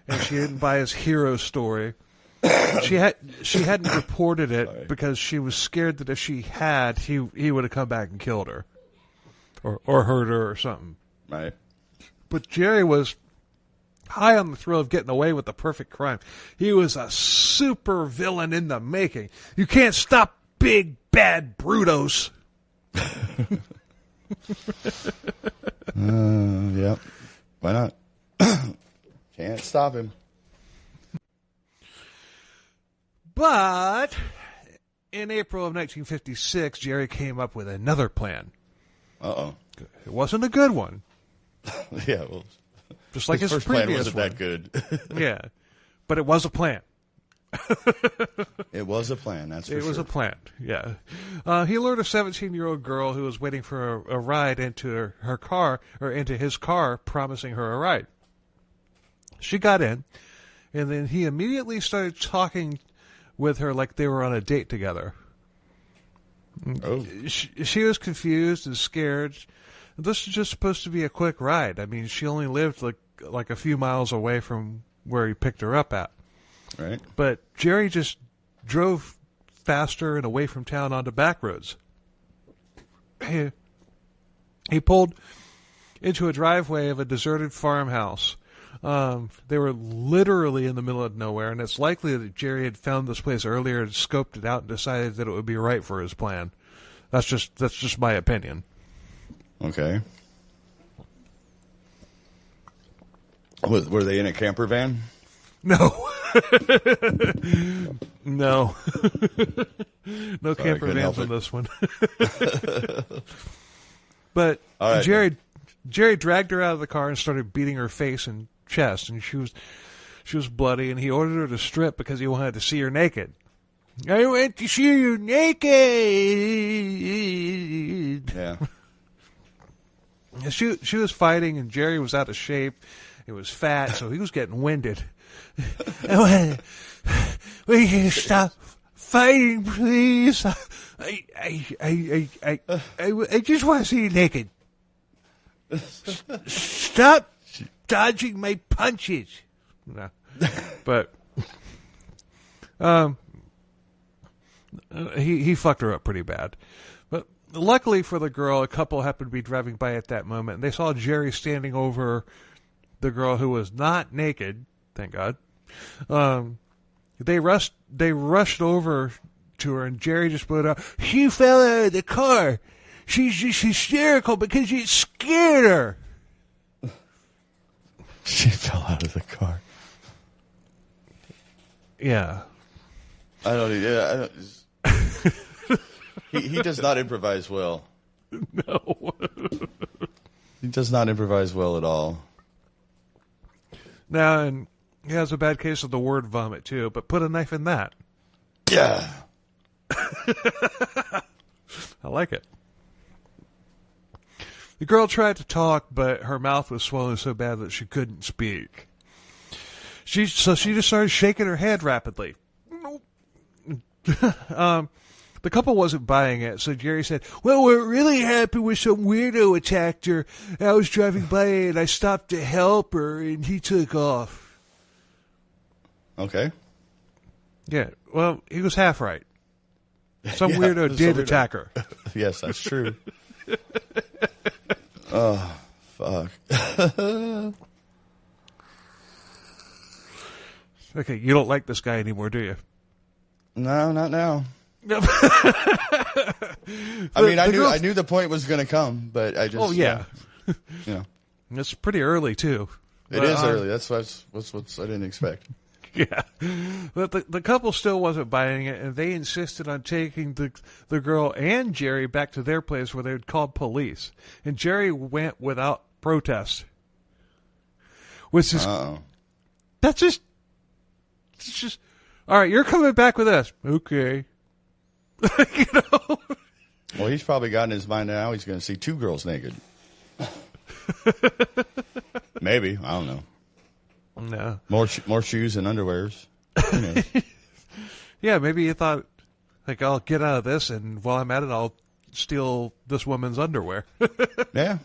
and she didn't buy his hero story. She hadn't reported it because she was scared that if she had, he would have come back and killed her, or hurt her or something. Right. But Jerry was high on the thrill of getting away with the perfect crime. He was a super villain in the making. You can't stop big bad Brudos. Yep. Why not? Can't stop him. But in April of 1956, Jerry came up with another plan. Uh-oh. It wasn't a good one. Yeah, well, just like his first previous plan wasn't one. that good. Yeah, but it was a plan. It was a plan, that's for sure. It was a plan, yeah. He lured a 17-year-old girl who was waiting for a ride into her car, or into his car, promising her a ride. She got in, and then he immediately started talking with her like they were on a date together. Oh. She was confused and scared. This was just supposed to be a quick ride. I mean, she only lived like a few miles away from where he picked her up at. Right. But Jerry just drove faster and away from town onto back roads. He pulled into a driveway of a deserted farmhouse. They were literally in the middle of nowhere, and it's likely that Jerry had found this place earlier and scoped it out and decided that it would be right for his plan. That's just my opinion. Okay. Were they in a camper van? No. No. No camper vans on this one. But right, Jerry dragged her out of the car and started beating her face and chest, and she was bloody, and he ordered her to strip because he wanted to see her naked. I want to see you naked. Yeah. She was fighting, and Jerry was out of shape. He was fat, so he was getting winded. We can stop fighting, please. I just want to see you naked. Stop dodging my punches. No. But he fucked her up pretty bad. But luckily for the girl, a couple happened to be driving by at that moment, and they saw Jerry standing over the girl who was not naked. Thank God. They rushed over to her, and Jerry just put out, "She fell out of the car. She's just hysterical because it scared her." She fell out of the car. Yeah. I don't. He does not improvise well. No. He does not improvise well at all. Now, and he has a bad case of the word vomit too, but put a knife in that. Yeah. I like it. The girl tried to talk, but her mouth was swollen so bad that she couldn't speak. So she just started shaking her head rapidly. The couple wasn't buying it, so Jerry said, "Well, what really happened was some weirdo attacked her. I was driving by and I stopped to help her, and he took off." Okay. Yeah, well, he was half right. Some weirdo did attack her. Yes, that's true. Oh, fuck. Okay, you don't like this guy anymore, do you? No, not now. No. I knew the point was going to come, but I just. Oh yeah. It's pretty early too. It is early. That's what I didn't expect. Yeah, but the couple still wasn't buying it, and they insisted on taking the girl and Jerry back to their place where they would call police. And Jerry went without protest, which is that's just it's just all right. You're coming back with us, okay? You know. Well, he's probably got in his mind now he's going to see two girls naked. Maybe, I don't know. No. More shoes and underwears. Who knows? Yeah, maybe you thought, like, I'll get out of this, and while I'm at it, I'll steal this woman's underwear. Yeah,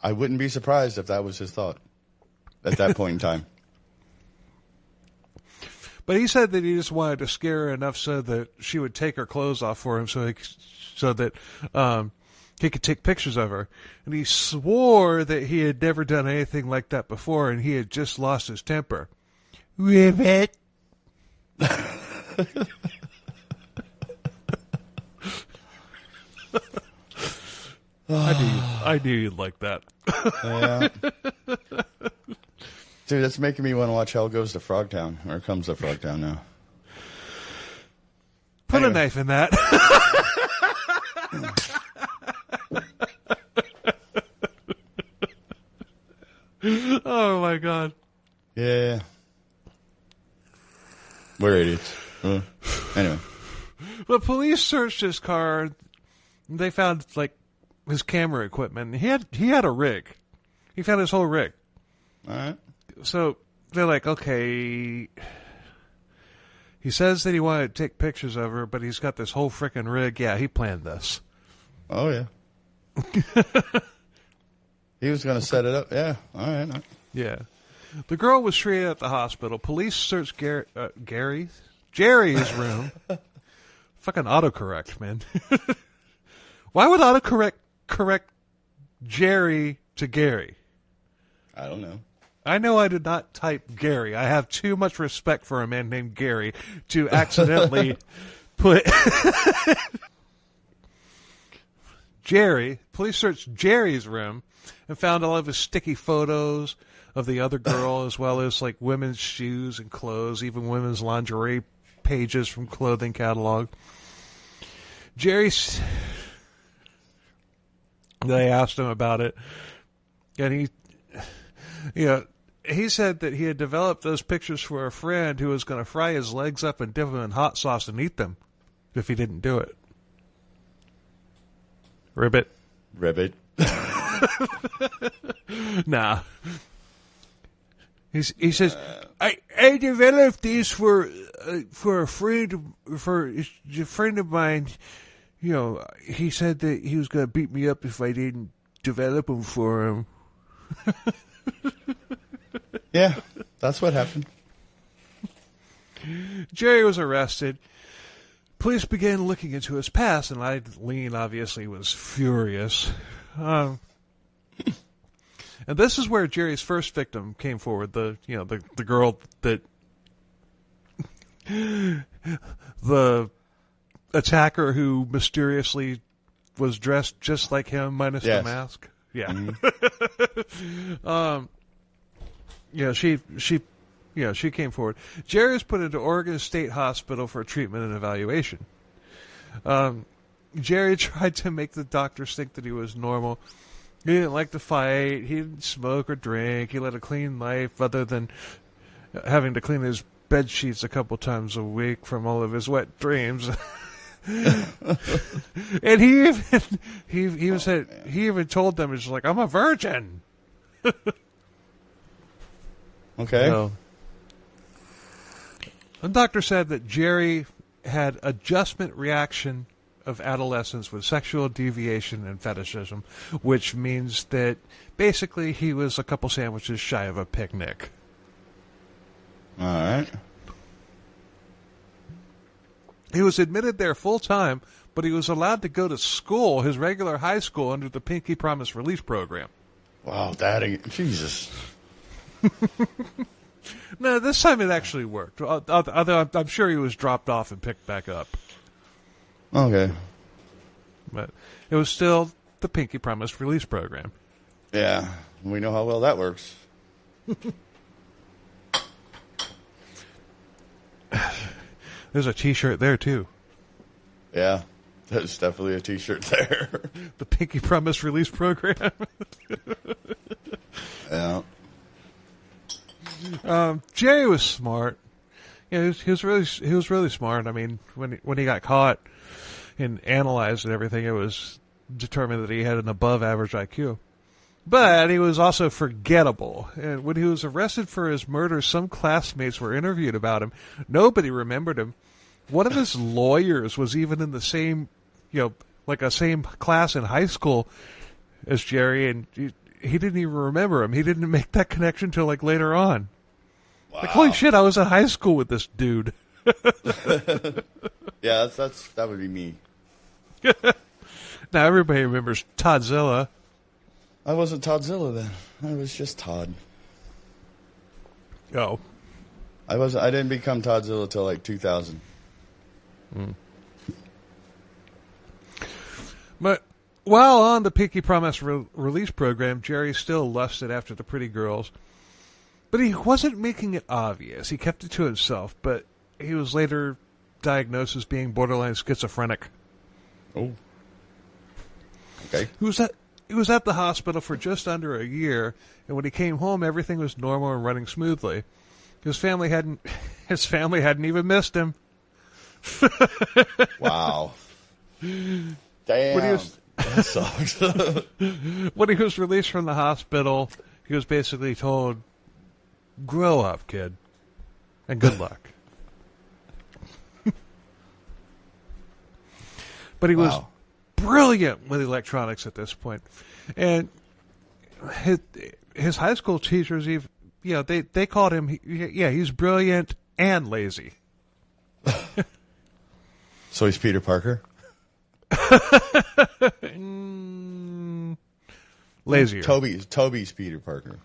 I wouldn't be surprised if that was his thought at that point in time. But he said that he just wanted to scare her enough so that she would take her clothes off for him, so that he could take pictures of her. And he swore that he had never done anything like that before, and he had just lost his temper. Ribbit. I knew you'd like that. Yeah. Dude, that's making me want to watch Hell Goes to Frogtown. Or Comes to Frogtown now. Put a knife in that. Oh my God. Yeah. We're idiots. Anyway. The police searched his car. And they found like his camera equipment. He had a rig. He found his whole rig. All right. So they're like, okay. He says that he wanted to take pictures of her, but he's got this whole frickin' rig. Yeah, he planned this. Oh yeah. He was going to set it up. Yeah. All right. Yeah. The girl was treated at the hospital. Police searched Jerry's room. Fucking autocorrect, man. Why would autocorrect correct Jerry to Gary? I don't know. I know I did not type Gary. I have too much respect for a man named Gary to accidentally put Jerry. Police searched Jerry's room and found all of his sticky photos of the other girl, as well as like women's shoes and clothes, even women's lingerie pages from clothing catalog. They asked him about it, and he said that he had developed those pictures for a friend who was going to fry his legs up and dip them in hot sauce and eat them if he didn't do it. Ribbit. Nah. He says, I developed these for a friend of mine. You know, he said that he was going to beat me up if I didn't develop them for him. Yeah, that's what happened. Jerry was arrested. Police began looking into his past, and Eileen obviously was furious. And this is where Jerry's first victim came forward. The girl that the attacker who mysteriously was dressed just like him minus the mask. Yeah. Mm-hmm. She came forward. Jerry was put into Oregon State Hospital for treatment and evaluation. Jerry tried to make the doctors think that he was normal. He didn't like to fight. He didn't smoke or drink. He led a clean life other than having to clean his bed sheets a couple times a week from all of his wet dreams. And he even told them, "It's like, I'm a virgin." Okay. So, the doctor said that Jerry had adjustment reaction of adolescence with sexual deviation and fetishism, which means that basically he was a couple sandwiches shy of a picnic. All right. He was admitted there full time, but he was allowed to go to school, his regular high school, under the Pinky Promise Release Program. Wow, Jesus. No, this time it actually worked. Although I'm sure he was dropped off and picked back up. Okay. But it was still the Pinky Promise Release Program. Yeah, we know how well that works. There's a T-shirt there, too. Yeah, there's definitely a T-shirt there. The Pinky Promise Release Program. Yeah. Jerry was smart. Yeah, he was really smart. I mean, when he got caught and analyzed and everything, it was determined that he had an above average IQ. But he was also forgettable. And when he was arrested for his murder, some classmates were interviewed about him. Nobody remembered him. One of his lawyers was even in the same, like a same class in high school as Jerry, and he didn't even remember him. He didn't make that connection until like later on. Wow. Like, holy shit, I was in high school with this dude. Yeah, that would be me. Now everybody remembers Toddzilla. I wasn't Toddzilla then. I was just Todd. Oh. I didn't become Toddzilla till like 2000. But while on the Pinky Promise release program, Jerry still lusted after the pretty girls. But he wasn't making it obvious. He kept it to himself, but he was later diagnosed as being borderline schizophrenic. Oh. Okay. He was at the hospital for just under a year, and when he came home, everything was normal and running smoothly. His family hadn't even missed him. Wow. Damn. That sucks. When he was released from the hospital, he was basically told, "Grow up, kid, and good luck." But he was brilliant with electronics at this point. And his high school teachers, they called him, he's brilliant and lazy. So he's Peter Parker? Lazier. Toby's Peter Parker.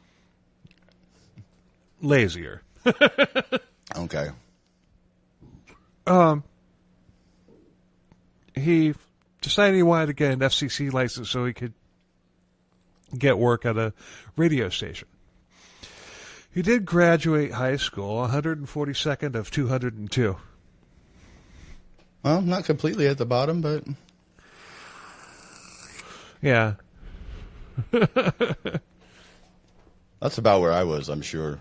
Lazier. Okay. He decided he wanted to get an FCC license so he could get work at a radio station. He did graduate high school, 142nd of 202. Well, not completely at the bottom, but... Yeah. That's about where I was, I'm sure.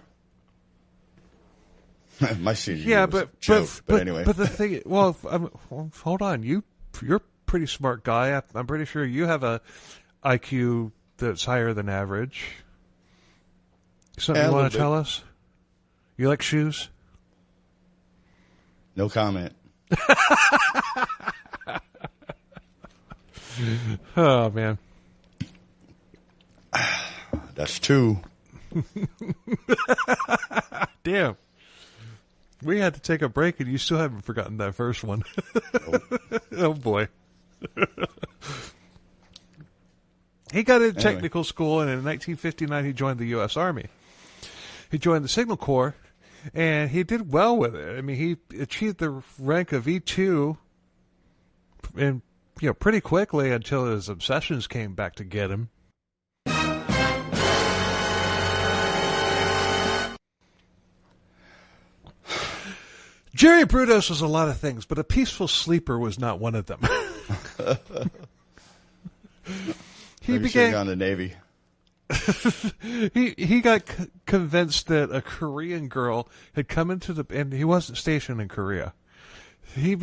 My senior year was a joke, but anyway. But the thing, hold on. You're a pretty smart guy. I'm pretty sure you have a IQ that's higher than average. Something you want to tell us? You like shoes? No comment. Oh, man. That's two. Damn. We had to take a break, and you still haven't forgotten that first one. Nope. Oh, boy. He got into technical school, and in 1959 he joined the U.S. Army. He joined the Signal Corps, and he did well with it. I mean, he achieved the rank of E2 and pretty quickly until his obsessions came back to get him. Jerry Brudos was a lot of things, but a peaceful sleeper was not one of them. He began gone to Navy. he got convinced that a Korean girl had come into and he wasn't stationed in Korea. He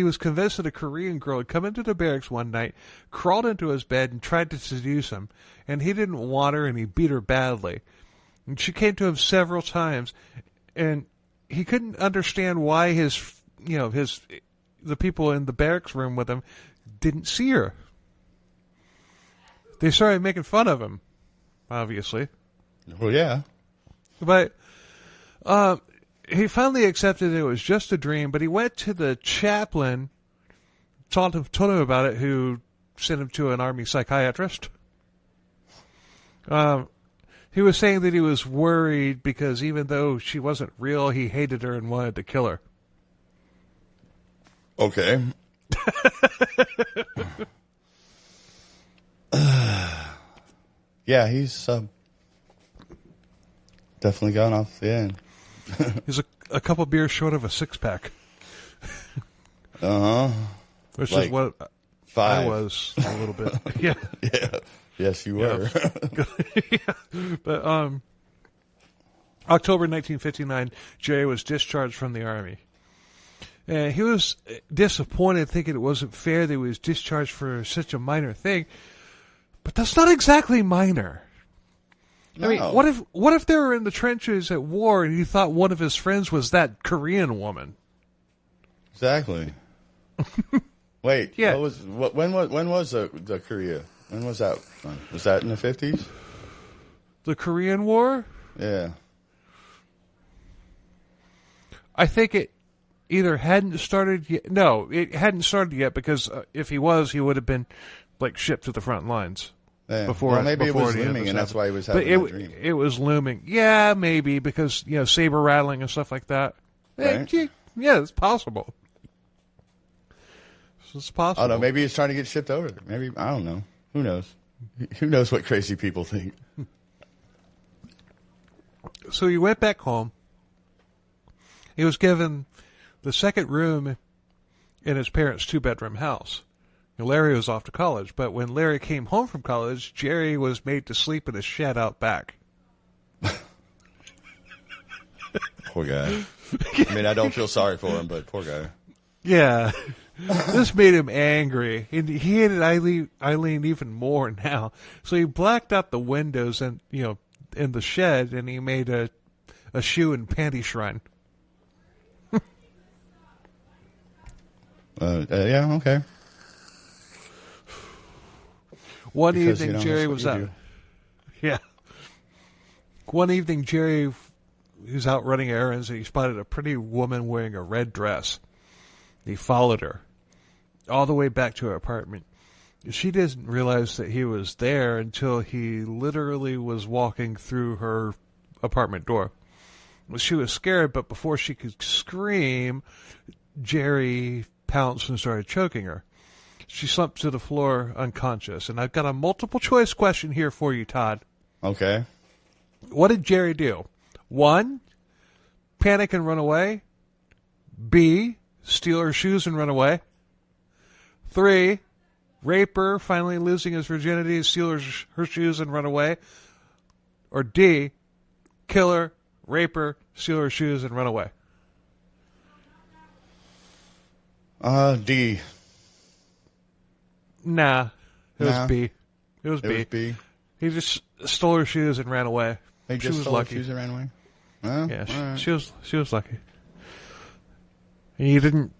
was convinced that a Korean girl had come into the barracks one night, crawled into his bed, and tried to seduce him. And he didn't want her, and he beat her badly. And she came to him several times, and he couldn't understand why the people in the barracks room with him didn't see her. They started making fun of him, obviously. Well, yeah. But he finally accepted it was just a dream, but he went to the chaplain, told him about it, who sent him to an army psychiatrist. He was saying that he was worried because even though she wasn't real, he hated her and wanted to kill her. Okay. Yeah, he's definitely gone off the end. He's a couple beers short of a six-pack. Which like is what 5. I was a little bit. Yeah. Yeah. Yes, you were. Yeah. But October 1959, Jerry was discharged from the Army. And he was disappointed, thinking it wasn't fair that he was discharged for such a minor thing. But that's not exactly minor. No. I mean, what if they were in the trenches at war and he thought one of his friends was that Korean woman? Exactly. Wait, yeah. When was the Korea? When was that? Was that in the 50s? The Korean War? Yeah. I think it either hadn't started yet. No, it hadn't started yet because if he was, he would have been shipped to the front lines. Yeah. Before, well, maybe before it was looming, and that's why he was having that dream. It was looming. Yeah, maybe because saber rattling and stuff like that. Right. Yeah, it's possible. It's possible. I don't know. Maybe he's trying to get shipped over there. Maybe, I don't know. Who knows? Who knows what crazy people think? So he went back home. He was given the second room in his parents' 2-bedroom house. Larry was off to college, but when Larry came home from college, Jerry was made to sleep in a shed out back. Poor guy. I mean, I don't feel sorry for him, but poor guy. Yeah. This made him angry. And he hated Eileen even more now. So he blacked out the windows and in the shed, and he made a shoe and panty shrine. Yeah, okay. One evening, Jerry was out. Yeah. One evening, Jerry was out running errands, and he spotted a pretty woman wearing a red dress. He followed her all the way back to her apartment. She didn't realize that he was there until he literally was walking through her apartment door. She was scared, but before she could scream, Jerry pounced and started choking her. She slumped to the floor unconscious. And I've got a multiple choice question here for you, Todd. Okay. What did Jerry do? 1, panic and run away. B, steal her shoes and run away. 3, rape her, finally losing his virginity, steal her shoes and run away. Or D, kill her, rape her, steal her shoes and run away. D. Nah, it was B. It was B. He just stole her shoes and ran away. He just stole her shoes and ran away? Well, yeah, she was lucky. You didn't...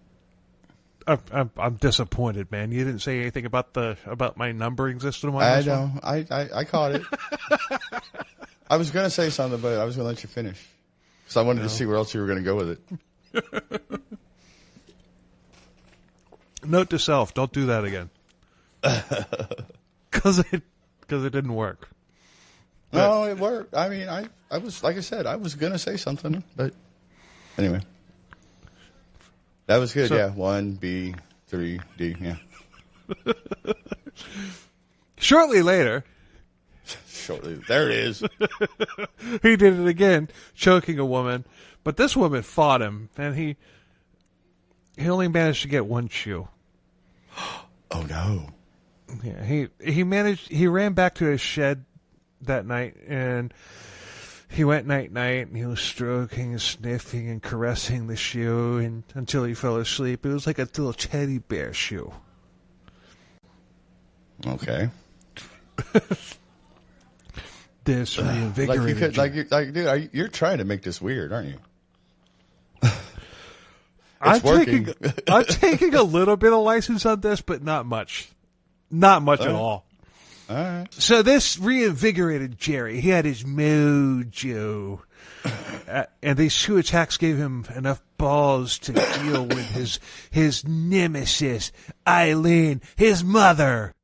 I'm disappointed, man. You didn't say anything about my numbering system on this know. one. I caught it. I was going to say something, but I was going to let you finish. Because I wanted to see where else you were going to go with it. Note to self, don't do that again. Because it didn't work. No, it worked. I mean, I was, like I said, I was going to say something, but anyway. That was good, yeah. 1, B, 3D, yeah. Shortly later, there it is. he did it again, choking a woman. But this woman fought him, and he only managed to get one shoe. Oh no! Yeah, he ran back to his shed that night, and he went night-night, and he was stroking and sniffing and caressing the shoe until he fell asleep. It was like a little teddy bear shoe. Okay. This reinvigorated. Dude, you're trying to make this weird, aren't you? I'm taking a little bit of license on this, but not much. Not much at all. All right. So this reinvigorated Jerry. He had his mojo. And these shoe attacks gave him enough balls to deal with his nemesis, Eileen, his mother.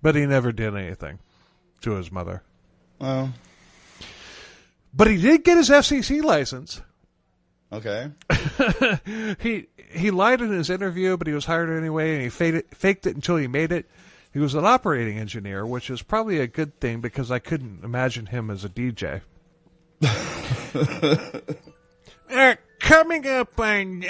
But he never did anything to his mother. Well. But he did get his FCC license. Okay. He lied in his interview, but he was hired anyway, and he faked it until he made it. He was an operating engineer, which is probably a good thing because I couldn't imagine him as a DJ. Coming up on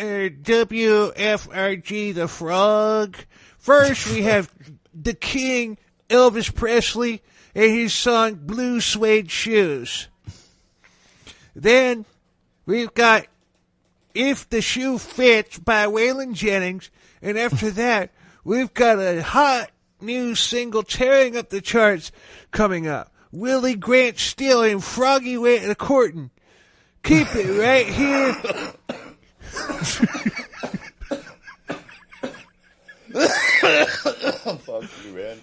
WFRG The Frog, first we have the King, Elvis Presley, and his song Blue Suede Shoes. Then we've got If the Shoe Fits by Waylon Jennings. And after that, we've got a hot new single tearing up the charts coming up. Willie Grant Steele and Froggy Way at the Courtin'. Keep it right here. I'm fucking you, man.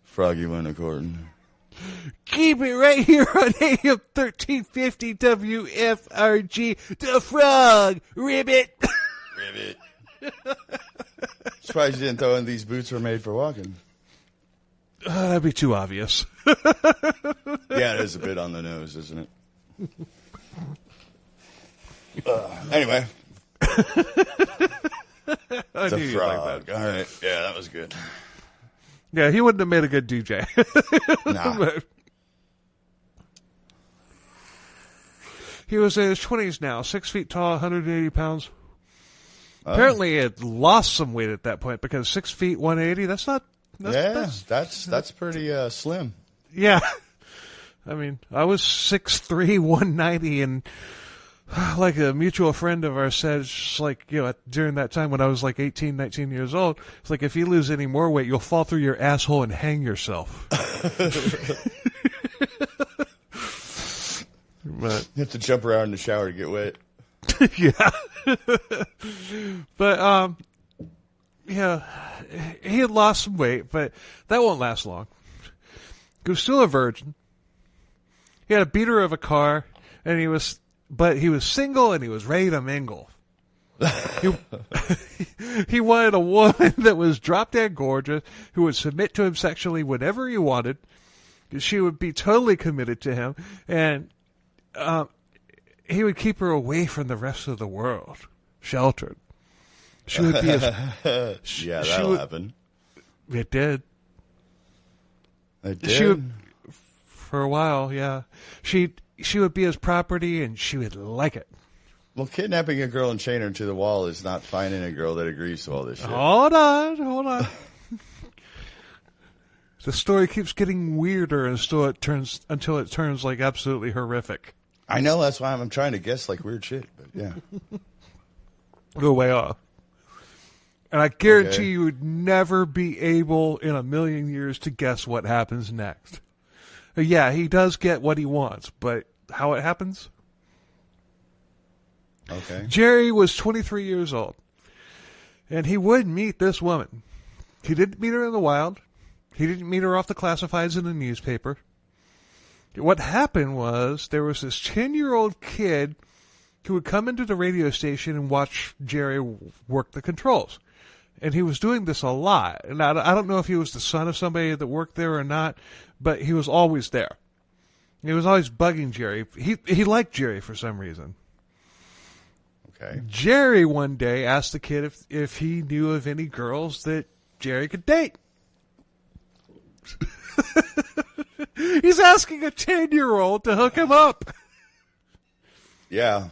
Froggy went according. Keep it right here on AM 1350 WFRG. The Frog, Ribbit. Ribbit. Surprised you didn't throw in these boots were made for walking. That'd be too obvious. Yeah, it is a bit on the nose, isn't it? Anyway. The Frog. Like all right. Yeah, that was good. Yeah, he wouldn't have made a good DJ. Nah. But he was in his 20s now, 6 feet tall, 180 pounds. Apparently, he had lost some weight at that point because 6 feet, 180, that's pretty slim. Yeah. I mean, I was 6'3", 190, and like a mutual friend of ours said, it's just like, you know, during that time when I was like 18, 19 years old, it's like if you lose any more weight, you'll fall through your asshole and hang yourself. But you have to jump around in the shower to get wet. Yeah. But, yeah, he had lost some weight, but that won't last long. He was still a virgin. He had a beater of a car, and he was single and he was ready to mingle. He wanted a woman that was drop dead gorgeous, who would submit to him sexually whenever he wanted. She would be totally committed to him, and he would keep her away from the rest of the world, sheltered. She would be yeah, that'll happen. It did. It did? For a while, yeah. She would be his property, and she would like it. Well, kidnapping a girl and chaining her to the wall is not finding a girl that agrees to all this shit. Hold on. The story keeps getting weirder until it turns like absolutely horrific. I know, that's why I'm trying to guess like weird shit, but yeah. Go way off. And I guarantee you would never be able in a million years to guess what happens next. Yeah, he does get what he wants, but how it happens? Okay. Jerry was 23 years old, and he would meet this woman. He didn't meet her in the wild. He didn't meet her off the classifieds in the newspaper. What happened was there was this 10-year-old kid who would come into the radio station and watch Jerry work the controls. And he was doing this a lot. And I don't know if he was the son of somebody that worked there or not, but he was always there. He was always bugging Jerry. He liked Jerry for some reason. Okay. Jerry one day asked the kid if he knew of any girls that Jerry could date. He's asking a 10-year-old to hook him up. Yeah.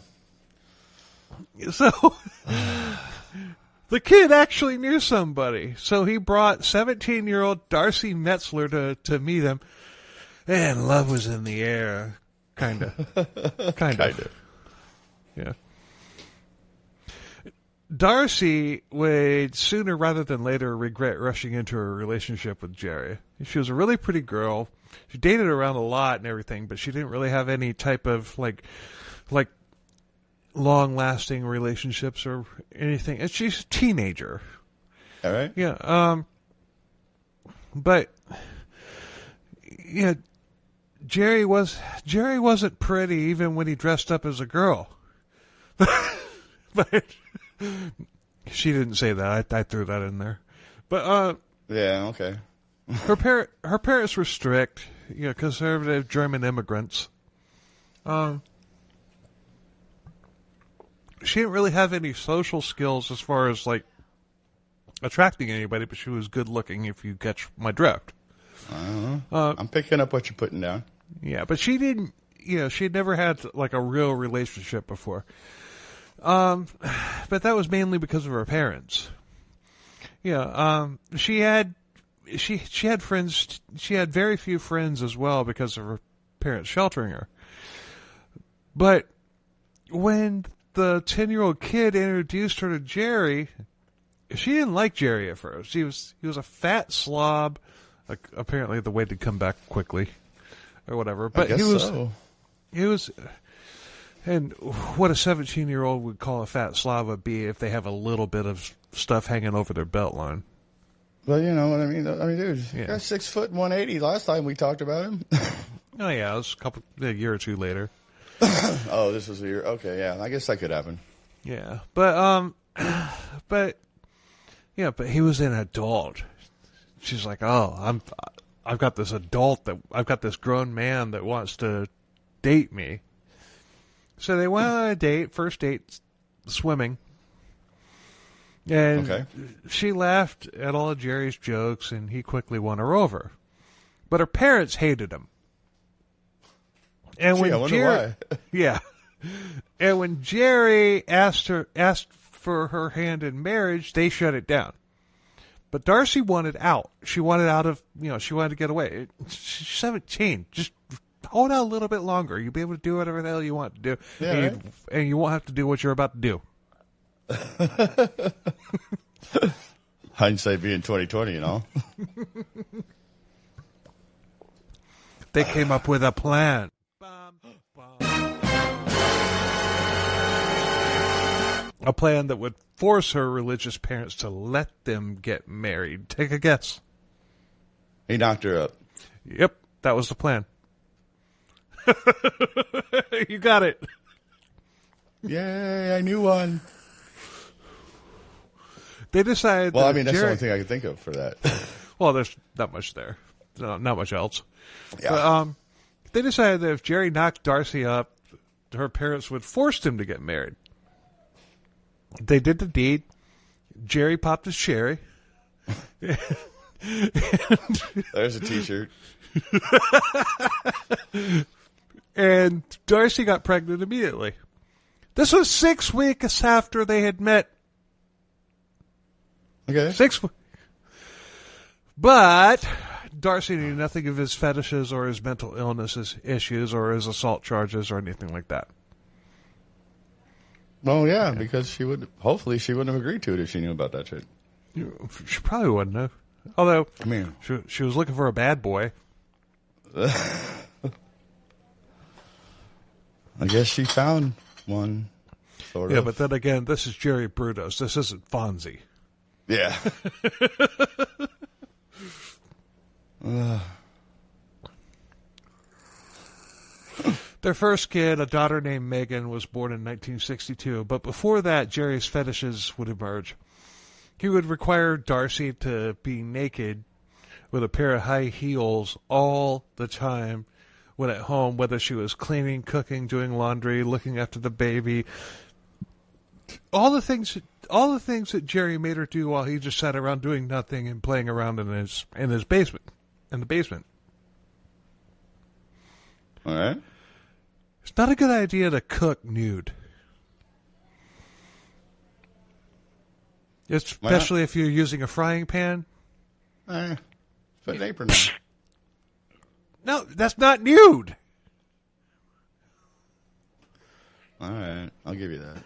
So the kid actually knew somebody. So he brought 17-year-old Darcy Metzler to meet him. And love was in the air. Kind of. Yeah. Darcy would sooner rather than later regret rushing into a relationship with Jerry. She was a really pretty girl. She dated around a lot and everything, but she didn't really have any type of like long-lasting relationships or anything. And she's a teenager. All right. Yeah. But yeah, Jerry wasn't pretty even when he dressed up as a girl. But she didn't say that. I threw that in there. But yeah, okay. her parents were strict, conservative German immigrants. She didn't really have any social skills as far as like attracting anybody, but she was good looking. If you catch my drift. I'm picking up what you're putting down. Yeah, but she didn't. She'd never had like a real relationship before. But that was mainly because of her parents. Yeah, she had friends. She had very few friends as well because of her parents sheltering her. But when the 10-year-old kid introduced her to Jerry, she didn't like Jerry at first. He was a fat slob. Like, apparently the weight had come back quickly, or whatever. But he was. And what a 17-year-old would call a fat slob would be if they have a little bit of stuff hanging over their belt line. Well, you know what I mean. Dude, yeah. Got 6 foot 180 last time we talked about him. Oh yeah, it was a year or two later. Oh, this was a year. Okay, yeah, I guess that could happen. Yeah, but he was an adult. She's like, oh, I've got this grown man that wants to date me. So they went on a date, first date, swimming. And she laughed at all of Jerry's jokes, and he quickly won her over. But her parents hated him. And I wonder why. Yeah. And when Jerry asked for her hand in marriage, they shut it down. But Darcy wanted out. She wanted out of, she wanted to get away. She's 17. Just hold out a little bit longer. You'll be able to do whatever the hell you want to do. Yeah, and you won't have to do what you're about to do. Hindsight being 20/20 and all. They came up with a plan. A plan that would force her religious parents to let them get married. Take a guess. He knocked her up. Yep, that was the plan. You got it. Yay, I knew one. They decided. Well, I mean, that's the only thing I could think of for that. Well, there's not much there. Not much else. Yeah. But, they decided that if Jerry knocked Darcy up, her parents would force him to get married. They did the deed. Jerry popped his cherry. There's a T-shirt. And Darcy got pregnant immediately. This was 6 weeks after they had met. Okay. 6 weeks. But Darcy knew nothing of his fetishes or his mental illness issues or his assault charges or anything like that. Well, yeah, because hopefully she wouldn't have agreed to it if she knew about that shit. She probably wouldn't have. Although, I mean, she was looking for a bad boy. I guess she found one, sort of. Yeah, but then again, this is Jerry Brudos. This isn't Fonzie. Yeah. Their first kid, a daughter named Megan, was born in 1962. But before that, Jerry's fetishes would emerge. he would require Darcy to be naked with a pair of high heels all the time when at home, whether she was cleaning, cooking, doing laundry, looking after the baby. All the things that Jerry made her do while he just sat around doing nothing and playing around in his basement, in the basement. All right. It's not a good idea to cook nude. Especially if you're using a frying pan. Put an apron on. No, that's not nude. All right, I'll give you that.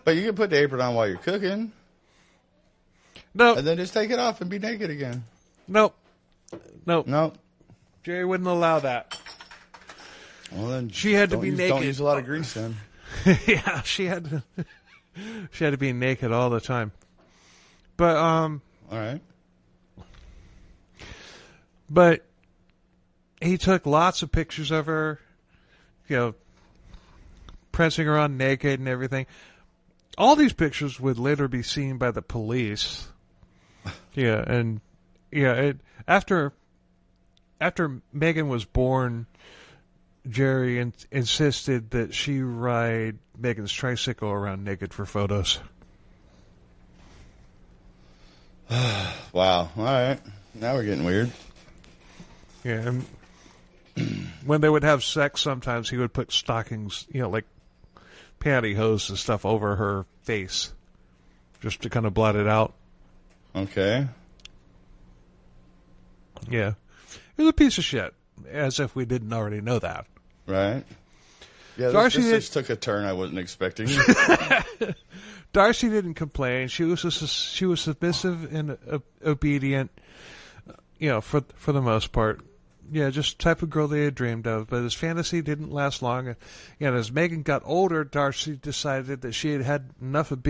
But you can put the apron on while you're cooking. No. And then just take it off and be naked again. Nope. Jerry wouldn't allow that. Well, then she had to be naked. Don't use a lot of grease then. Yeah, she had to be naked all the time. But all right. But he took lots of pictures of her, prancing around naked and everything. All these pictures would later be seen by the police. After Megan was born, Jerry insisted that she ride Megan's tricycle around naked for photos. Wow. All right. Now we're getting weird. Yeah. And when they would have sex, sometimes he would put stockings, like pantyhose and stuff over her face just to kind of blot it out. Okay. Yeah. It was a piece of shit, as if we didn't already know that. Right. Yeah, Darcy this took a turn I wasn't expecting. Darcy didn't complain. She was submissive and obedient, for the most part. Yeah, just the type of girl they had dreamed of. But his fantasy didn't last long. And as Megan got older, Darcy decided that she had had enough of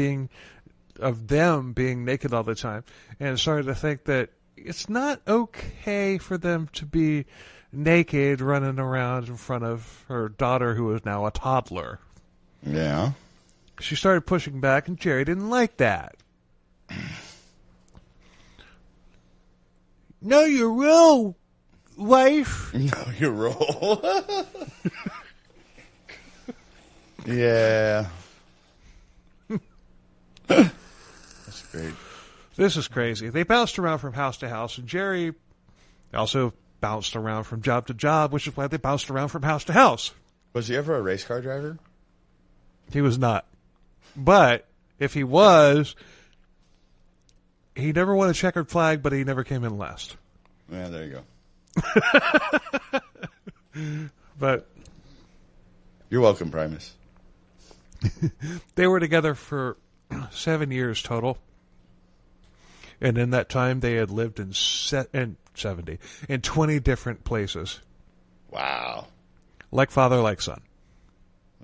them being naked all the time, and started to think that it's not okay for them to be naked running around in front of her daughter, who is now a toddler. Yeah. She started pushing back, and Jerry didn't like that. Know your role, wife. Know your role. Yeah. That's great. This is crazy. They bounced around from house to house, and Jerry also bounced around from job to job, which is why they bounced around from house to house. Was he ever a race car driver? He was not. But if he was, he never won a checkered flag, but he never came in last. Yeah, there you go. But you're welcome, Primus. They were together for 7 years total. And in that time, they had lived in 20 different places. Wow. Like father, like son.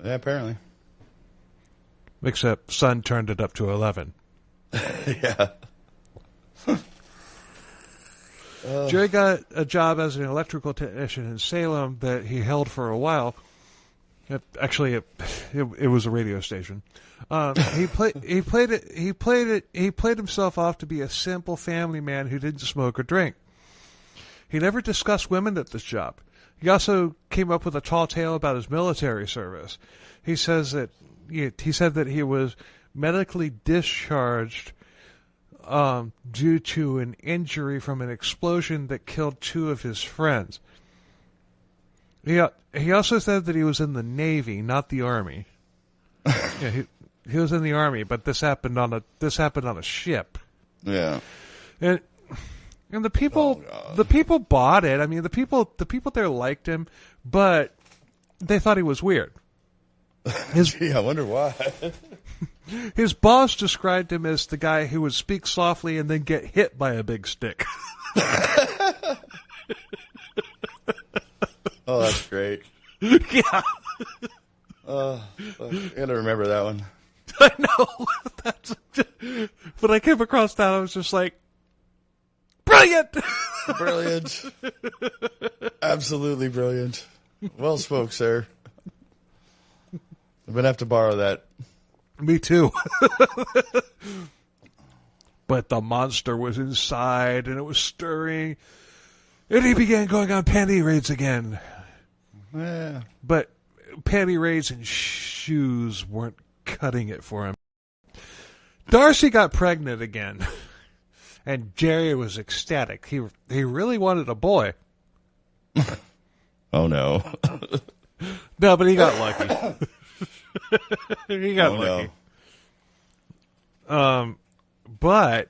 Yeah, apparently. Except son turned it up to 11. Yeah. Jerry got a job as an electrical technician in Salem that he held for a while. It was a radio station. He played himself off to be a simple family man who didn't smoke or drink. He never discussed women at this job. He also came up with a tall tale about his military service. He said that he was medically discharged due to an injury from an explosion that killed 2 of his friends. He also said that he was in the Navy, not the Army. Yeah, he was in the Army, but this happened on a ship. Yeah. And the people bought it. I mean, the people there liked him, but they thought he was weird. Gee, I wonder why. His boss described him as the guy who would speak softly and then get hit by a big stick. Oh, that's great. Yeah. I gotta remember that one. I know. When I came across that, I was just like, brilliant! Brilliant. Absolutely brilliant. Well spoke, sir. I'm going to have to borrow that. Me too. But the monster was inside, and it was stirring, and he began going on panty raids again. Yeah. But panty raids and shoes weren't cutting it for him. Darcy got pregnant again, and Jerry was ecstatic. He really wanted a boy. Oh, no. No, but he got lucky. He got lucky. No. But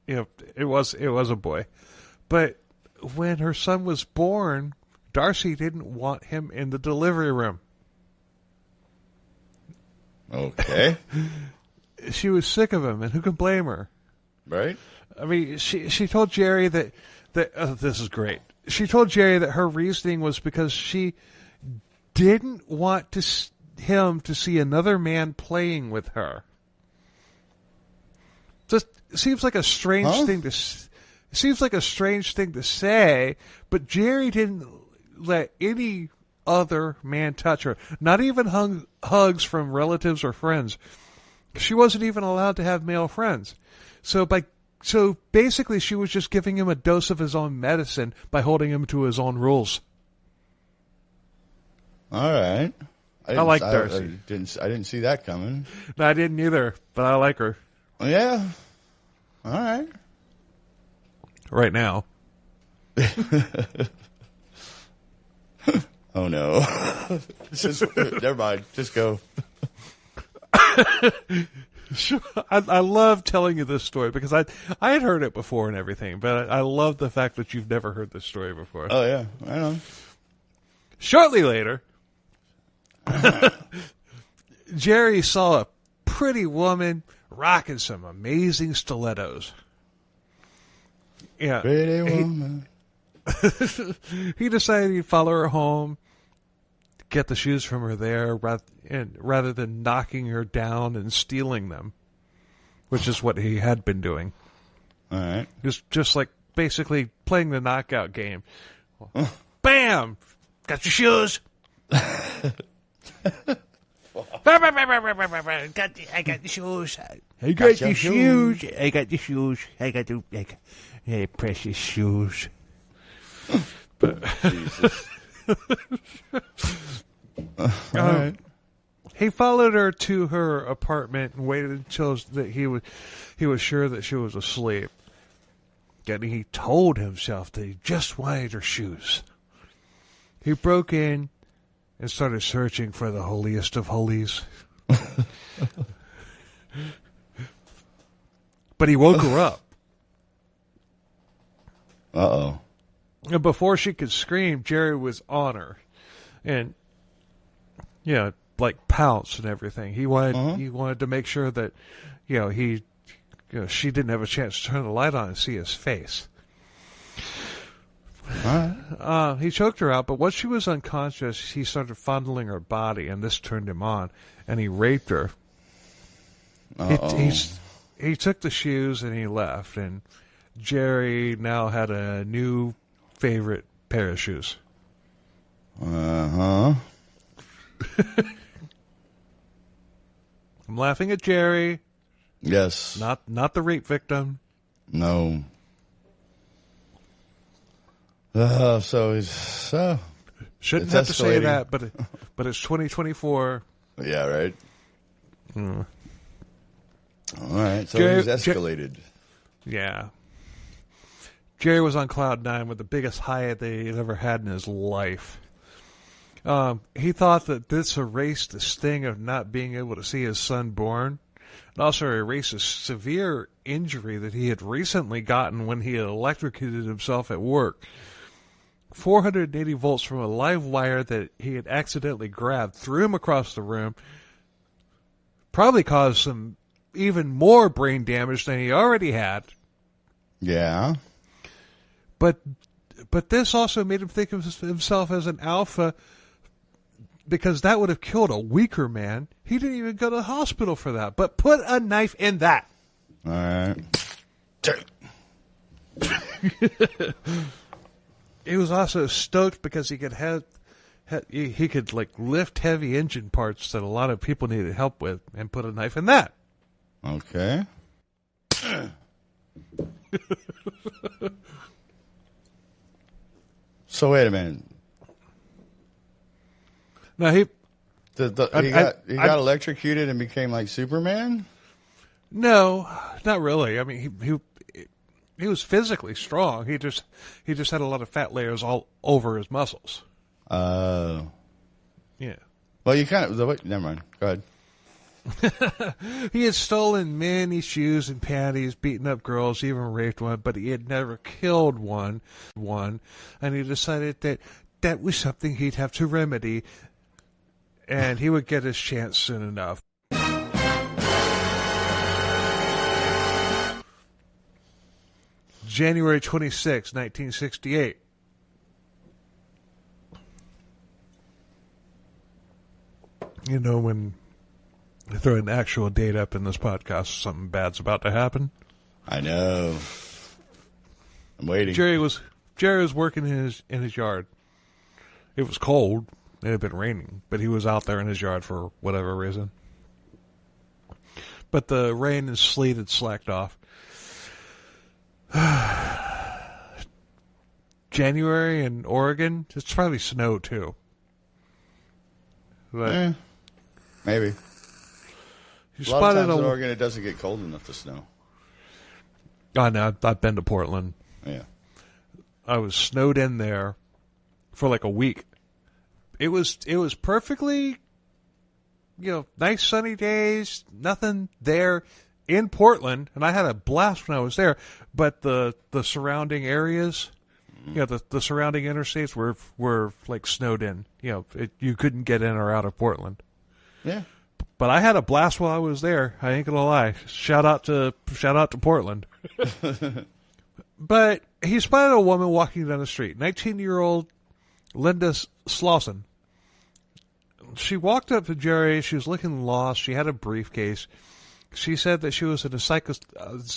it was a boy. But when her son was born, Darcy didn't want him in the delivery room. Okay. She was sick of him, and who can blame her? Right? I mean, she told Jerry that this is great. She told Jerry that her reasoning was because she didn't want him to see another man playing with her. Just seems like a strange thing to. Seems like a strange thing to say, but Jerry didn't let any other man touch her. Not even hugs from relatives or friends. She wasn't even allowed to have male friends. So basically she was just giving him a dose of his own medicine by holding him to his own rules. All right. I like Darcy. I didn't see that coming. No, I didn't either, but I like her. Yeah. All right. Right now. Oh, no. Never mind. Just go. Sure. I love telling you this story because I had heard it before and everything, but I love the fact that you've never heard this story before. Oh, yeah. I know. Shortly later, Jerry saw a pretty woman rocking some amazing stilettos. Yeah. Pretty woman. He decided he'd follow her home, get the shoes from her there, rather than knocking her down and stealing them, which is what he had been doing. All right. Just like basically playing the knockout game. Bam! Got your shoes. I got the shoes. I got the shoes. I got the shoes. I got the precious shoes. But Jesus. All right. He followed her to her apartment and waited until that he was sure that she was asleep. And he told himself that he just wanted her shoes. He broke in and started searching for the holiest of holies. But he woke her up. Uh-oh. And before she could scream, Jerry was on her. And, yeah, like pounce and everything. He wanted to make sure that, she didn't have a chance to turn the light on and see his face. He choked her out, but once she was unconscious, he started fondling her body, and this turned him on, and he raped her. He took the shoes and he left, and Jerry now had a new favorite pair of shoes. Uh-huh. I'm laughing at Jerry. Yes. Not the rape victim. No. So he's shouldn't have to say that, but it's 2024. Yeah, right. All right, so he's escalated. Yeah. Jerry was on cloud nine with the biggest high that he had ever had in his life. He thought that this erased the sting of not being able to see his son born, and also erased a severe injury that he had recently gotten when he had electrocuted himself at work. 480 volts from a live wire that he had accidentally grabbed threw him across the room. Probably caused some even more brain damage than he already had. Yeah. But this also made him think of himself as an alpha, because that would have killed a weaker man. He didn't even go to the hospital for that, but put a knife in that. All right. He was also stoked because he could like lift heavy engine parts that a lot of people needed help with, and put a knife in that. Okay. So wait a minute. No, he got electrocuted and became like Superman? No, not really. I mean, he was physically strong. He just had a lot of fat layers all over his muscles. Yeah. Well, you kind of. Never mind. Go ahead. He had stolen many shoes and panties, beaten up girls, even raped one, but he had never killed one. And he decided that was something he'd have to remedy, and he would get his chance soon enough. January 26, 1968. You know, when I throw an actual date up in this podcast, something bad's about to happen. I know. I'm waiting. Jerry was working in his yard. It was cold. It had been raining, but he was out there in his yard for whatever reason. But the rain and sleet had slacked off. January in Oregon, it's probably snow too. But maybe. A lot of times in Oregon, it doesn't get cold enough to snow. I know. I've been to Portland. Yeah. I was snowed in there for like a week. It was perfectly, nice sunny days, nothing there in Portland, and I had a blast when I was there. But the surrounding areas, the surrounding interstates were like snowed in. You couldn't get in or out of Portland. Yeah. But I had a blast while I was there. I ain't gonna lie. Shout out to Portland. But he spotted a woman walking down the street, 19-year-old Linda Slauson. She walked up to Jerry. She was looking lost. She had a briefcase. She said that she was an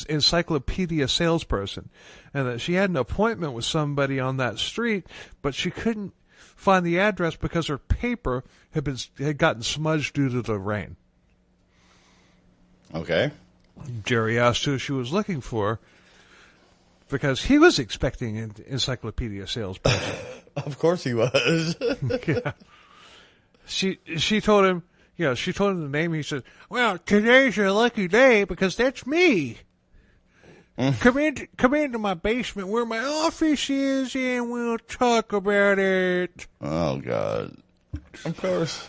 encyclopedia salesperson and that she had an appointment with somebody on that street, but she couldn't find the address because her paper had gotten smudged due to the rain. Okay. Jerry asked who she was looking for because he was expecting an encyclopedia salesperson. Of course he was. Yeah. She told him, she told him the name. He said, "Well, today's your lucky day because that's me. Come into my basement where my office is, and we'll talk about it." Oh God! Of course.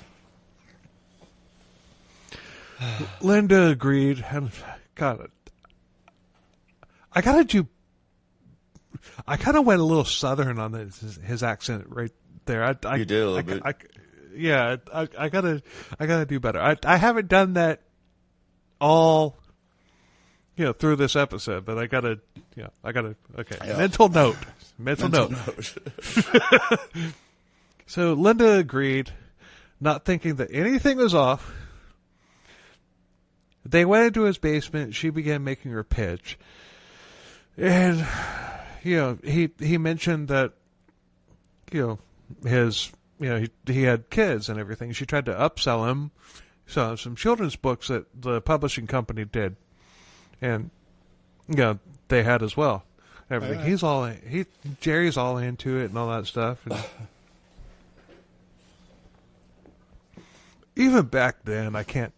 Linda agreed, and God, I kind of went a little southern on his accent right there. You did a little bit. I gotta do better. I haven't done that all, through this episode, but I gotta. Okay. Yeah. Mental note. So Linda agreed, not thinking that anything was off. They went into his basement. She began making her pitch, and he mentioned that he had kids and everything. She tried to upsell him some children's books that the publishing company did, and they had as well. Everything. Jerry's all into it and all that stuff. And even back then, I can't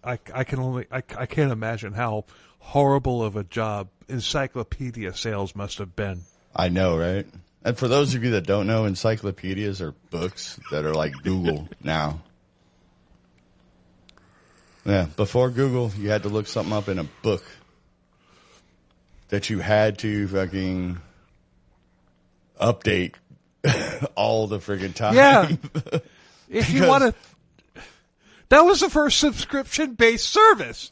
imagine how horrible of a job encyclopedia sales must have been. I know, right? And for those of you that don't know, encyclopedias are books that are like Google now. Yeah, before Google, you had to look something up in a book that you had to fucking update all the friggin' time. Yeah. If you want to... That was the first subscription-based service.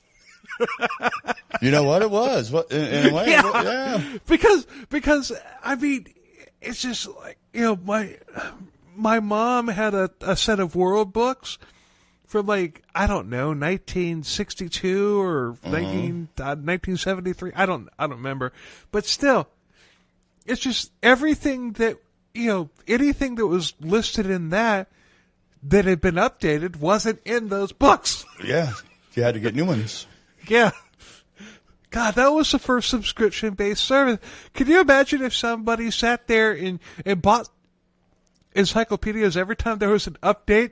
You know what it was? In a way, yeah. Because I mean, it's just like, my mom had a set of world books from like, I don't know, 1962 or 1973. I don't remember. But still, it's just everything that, anything that was listed in that had been updated wasn't in those books. Yeah. You had to get new ones. Yeah. God, that was the first subscription-based service. Can you imagine if somebody sat there and bought encyclopedias every time there was an update?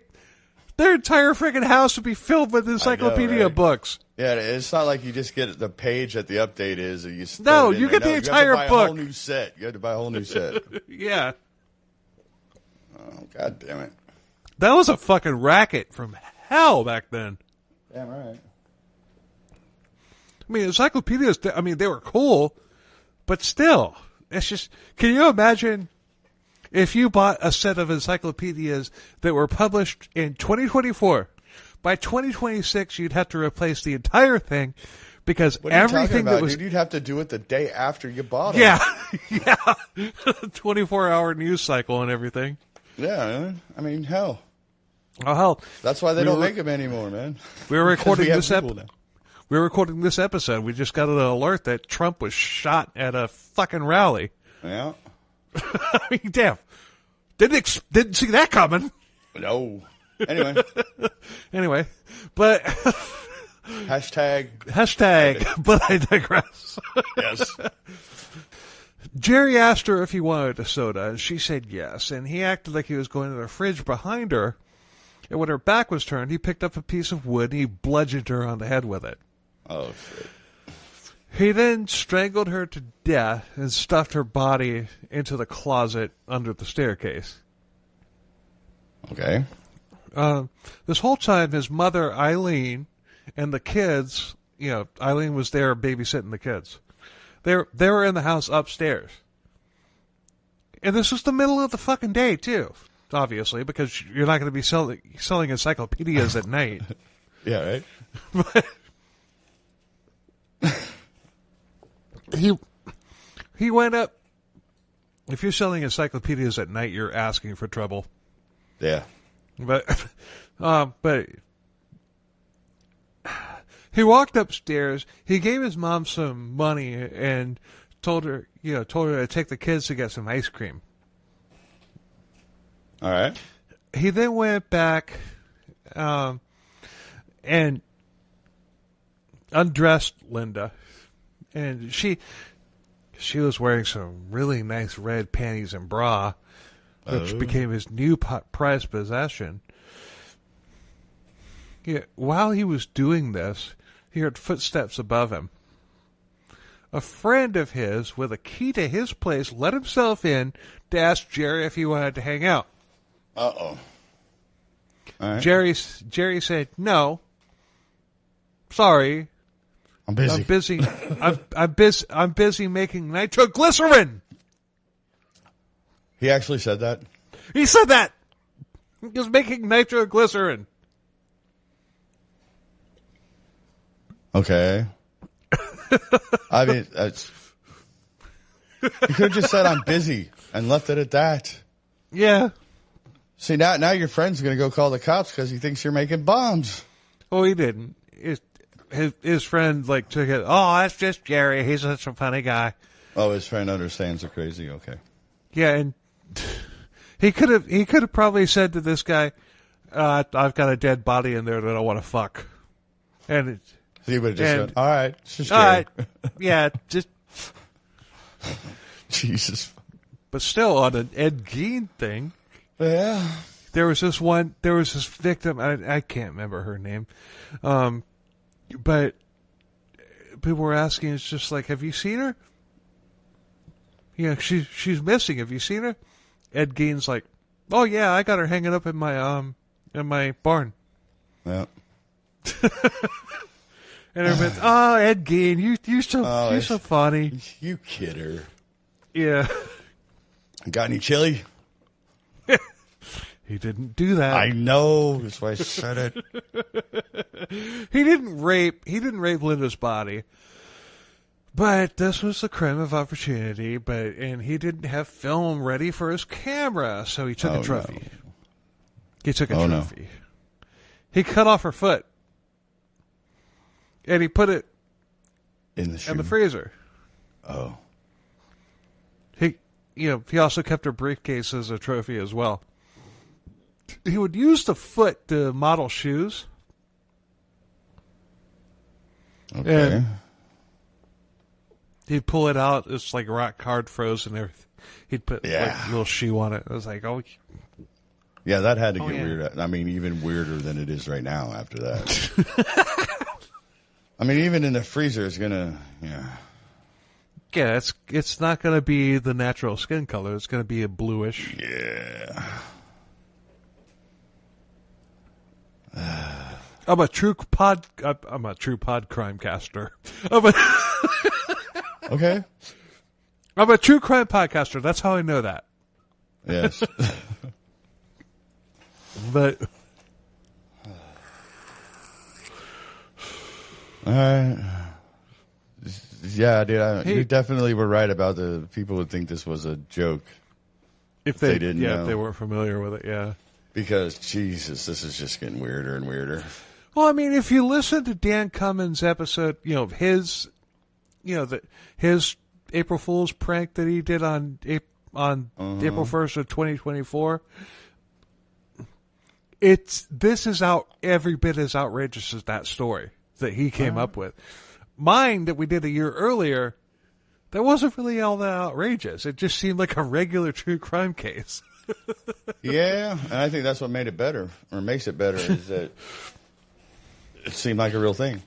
Their entire freaking house would be filled with encyclopedia books. Yeah, it's not like you just get the page that the update is. And you get the entire book. You have to buy a whole new set. You have to buy a whole new set. Yeah. Oh, God damn it. That was a fucking racket from hell back then. Damn right. I mean, encyclopedias, they were cool, but still, it's just, can you imagine if you bought a set of encyclopedias that were published in 2024, by 2026 you'd have to replace the entire thing because everything that was... Dude, you'd have to do it the day after you bought them. Yeah, yeah. 24-hour news cycle and everything. Yeah, I mean, hell. Oh, hell. That's why they don't make them anymore, man. We were recording this episode. We were recording this episode. We just got an alert that Trump was shot at a fucking rally. Yeah. I mean, damn. Didn't see that coming. No. Anyway. Anyway. But. Hashtag. But I digress. Yes. Jerry asked her if he wanted a soda, and she said yes. And he acted like he was going to the fridge behind her. And when her back was turned, he picked up a piece of wood and he bludgeoned her on the head with it. Oh, shit. He then strangled her to death and stuffed her body into the closet under the staircase. Okay. This whole time, his mother, Eileen, and the kids, Eileen was there babysitting the kids. They were in the house upstairs. And this was the middle of the fucking day, too, obviously, because you're not going to be selling encyclopedias at night. Yeah, right? But he went up. If you're selling encyclopedias at night, you're asking for trouble. Yeah. But he walked upstairs. He gave his mom some money and told her to take the kids to get some ice cream. All right. He then went back and undressed Linda. And she was wearing some really nice red panties and bra, which became his new prized possession. Yeah, while he was doing this, he heard footsteps above him. A friend of his, with a key to his place, let himself in to ask Jerry if he wanted to hang out. Uh-oh. All right. Jerry said, "No. Sorry. I'm busy. I'm busy making nitroglycerin." He actually said that? He said that. He was making nitroglycerin. Okay. I mean, you could have just said I'm busy and left it at that. Yeah. See, now your friend's going to go call the cops because he thinks you're making bombs. Oh, he didn't. His friend took it. Oh, that's just Jerry. He's such a funny guy. Oh, his friend understands the crazy. Okay. Yeah, and he could have probably said to this guy, "I've got a dead body in there that I want to fuck," and he would have just said, "All right, it's just all Jerry." right, yeah, just Jesus. But still, on an Ed Gein thing, yeah, there was this victim. I can't remember her name, but people were asking. It's just like, have you seen her? Yeah, she's missing. Have you seen her? Ed Gein's like, oh yeah, I got her hanging up in my barn. Yeah. And everybody's, oh, Ed Gein, you're so funny. You kid her. Yeah. Got any chili? He didn't do that. I know. That's why I said it. He didn't rape Linda's body. But this was the crime of opportunity, and he didn't have film ready for his camera, so he took a trophy. No. He took a trophy. No. He cut off her foot. And he put it in the freezer. Oh. He also kept her briefcase as a trophy as well. He would use the foot to model shoes. Okay. He'd pull it out. It's like rock hard frozen. Everything. He'd put like a little shoe on it. I was like, oh. Yeah, that had to get weird. I mean, even weirder than it is right now after that. I mean, even in the freezer, it's gonna, Yeah, it's not gonna be the natural skin color. It's gonna be a bluish. Yeah. I'm a true crime caster. Okay. I'm a true crime podcaster. That's how I know that. Yes. But all right. Yeah, dude. You definitely were right about the people would think this was a joke if they didn't know. If they weren't familiar with it, yeah. Because Jesus, this is just getting weirder and weirder. Well, I mean, if you listen to Dan Cummins' episode, his April Fool's prank that he did on April 1st of 2024. This is every bit as outrageous as that story that he came up with. Mine that we did a year earlier, that wasn't really all that outrageous. It just seemed like a regular true crime case. Yeah, and I think that's what made it better, or makes it better, is that it seemed like a real thing.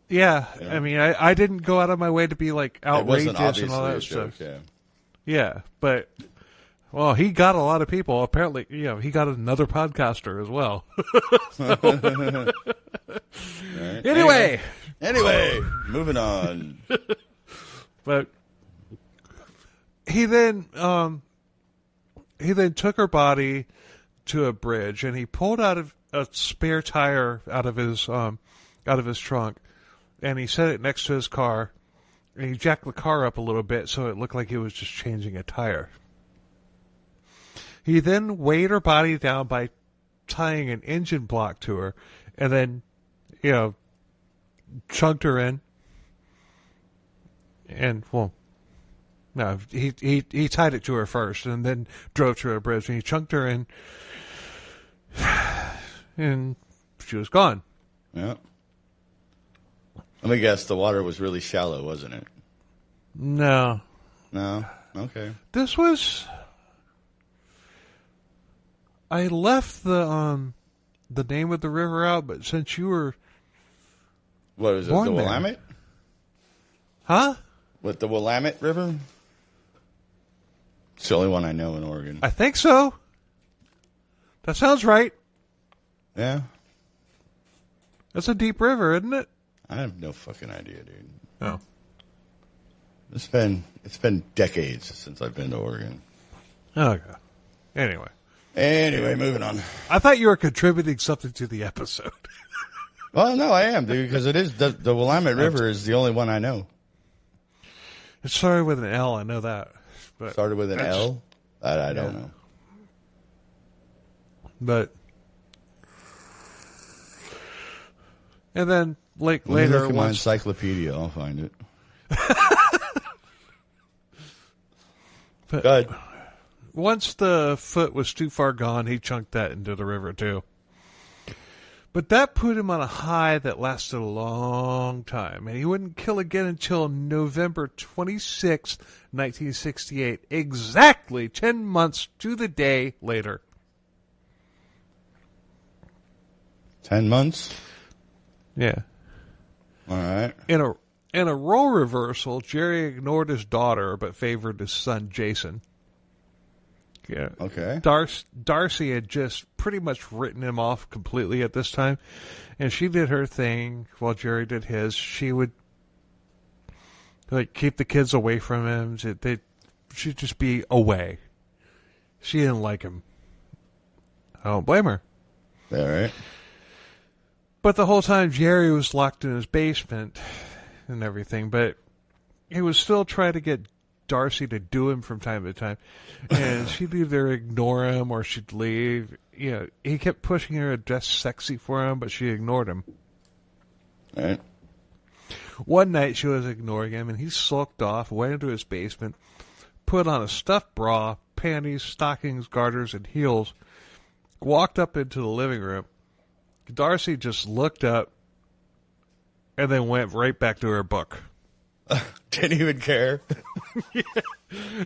Yeah, I mean, I didn't go out of my way to be like outrageous and all that joke, stuff. Yeah, but well, he got a lot of people. Apparently, he got another podcaster as well. Right. Anyway, moving on. But he then took her body to a bridge, and he pulled out a spare tire out of his trunk, and he set it next to his car, and he jacked the car up a little bit so it looked like he was just changing a tire. He then weighed her body down by tying an engine block to her, and then, chunked her in. And, well, no, he tied it to her first, and then drove to a bridge, and he chunked her in, and she was gone. Yeah. Let me guess, the water was really shallow, wasn't it? No. No? Okay. This was... I left the name of the river out, but since you were... What is it, the Willamette? Huh? What, the Willamette River? It's the only one I know in Oregon. I think so. That sounds right. Yeah? That's a deep river, isn't it? I have no fucking idea, dude. Oh. It's been decades since I've been to Oregon. Okay. Anyway, moving on. I thought you were contributing something to the episode. Well, no, I am, dude, because it is the Willamette River is the only one I know. It started with an L, I know that. But started with an L? I don't know. But and then later, look at my encyclopedia, I'll find it. But go ahead. Once the foot was too far gone, he chunked that into the river too. But that put him on a high that lasted a long time, and he wouldn't kill again until November 26, 1968, exactly 10 months to the day later. 10 months? Yeah. All right. In a role reversal, Jerry ignored his daughter but favored his son, Jason. Yeah. Okay. Darcy had just pretty much written him off completely at this time, and she did her thing while Jerry did his. She would keep the kids away from him. She'd just be away. She didn't like him. I don't blame her. All right. But the whole time Jerry was locked in his basement and everything, but he was still trying to get Darcy to do him from time to time, and she'd either ignore him or she'd leave. He kept pushing her to dress sexy for him, but she ignored him. All right. One night she was ignoring him, and he sulked off, went into his basement, put on a stuffed bra, panties, stockings, garters, and heels, walked up into the living room. Darcy just looked up and then went right back to her book. Didn't even care.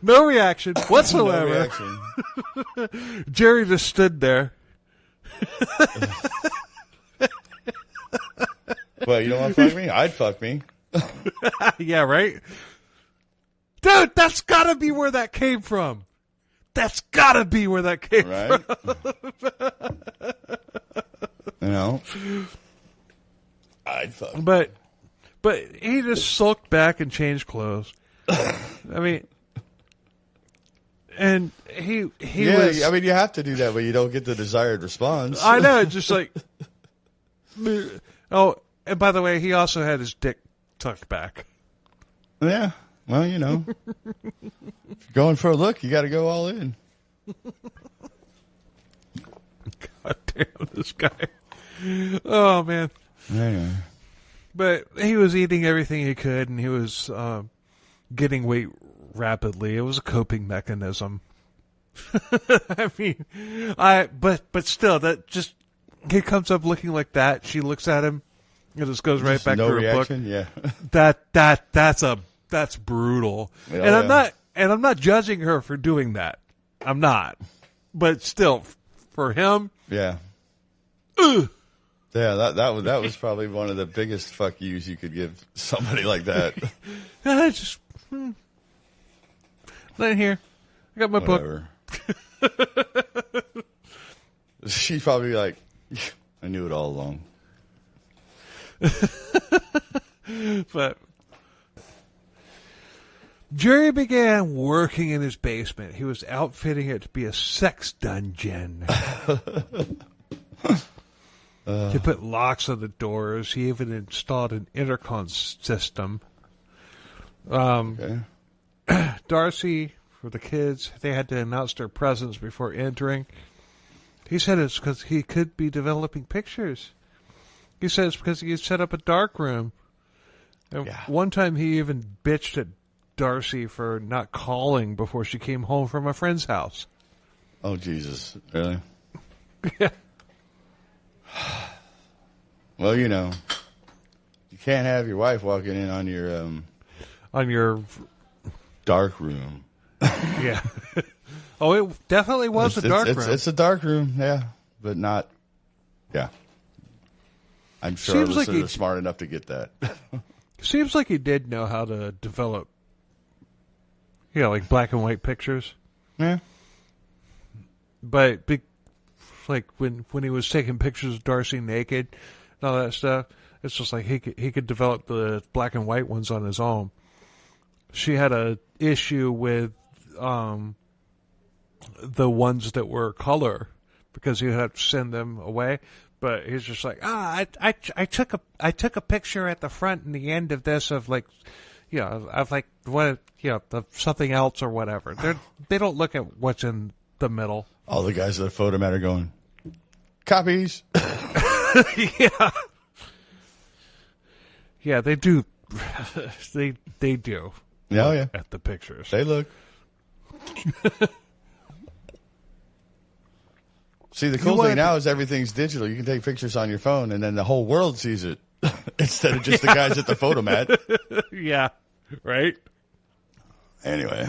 No reaction whatsoever. No reaction. Jerry just stood there. Well, you don't want to fuck me? I'd fuck me. Yeah, right? Dude, that's gotta be where that came from. That's gotta be where that came from. You know? I'd fuck. But he just sulked back and changed clothes. I mean, and he was. I mean, you have to do that when you don't get the desired response. I know, just like. Oh, and by the way, he also had his dick tucked back. Yeah. Well, you know. If you're going for a look, you got to go all in. God damn, this guy. Oh, man. Anyway. But he was eating everything he could, and he was getting weight rapidly. It was a coping mechanism. I mean, but still, that just, he comes up looking like that. She looks at him. It just goes right back no to her reaction? book. Yeah. That's brutal. Oh, and I'm not judging her for doing that. I'm not. But still, for him, Yeah. ugh. Yeah, that was probably one of the biggest fuck yous you could give somebody like that. I just not here. I got my Whatever. Book. She's probably like, I knew it all along. But Jerry began working in his basement. He was outfitting it to be a sex dungeon. He put locks on the doors. He even installed an intercom system. Okay. Darcy, for the kids, they had to announce their presence before entering. He said it's because he could be developing pictures. He said it's because he set up a dark room. And one time he even bitched at Darcy for not calling before she came home from a friend's house. Oh, Jesus. Really? Yeah. Well, you know, you can't have your wife walking in on your dark room. Yeah. Oh, it definitely was a dark room. It's a dark room, yeah, but not. Yeah, I'm sure Seems our like listeners are smart enough to get that. Seems like he did know how to develop, like black and white pictures. Yeah, but like when he was taking pictures of Darcy naked and all that stuff, it's just like he could develop the black and white ones on his own. She had a issue with the ones that were color because he had to send them away. But he's just like, I took a picture at the front and the end of this of like, of like what, of something else or whatever. They don't look at what's in the middle. All the guys at the photomat are going, copies. Yeah. Yeah, they do. They do. Oh, yeah. At the pictures. They look. See, the cool thing now is everything's digital. You can take pictures on your phone, and then the whole world sees it instead of just the guys at the photomat. Yeah, right? Anyway.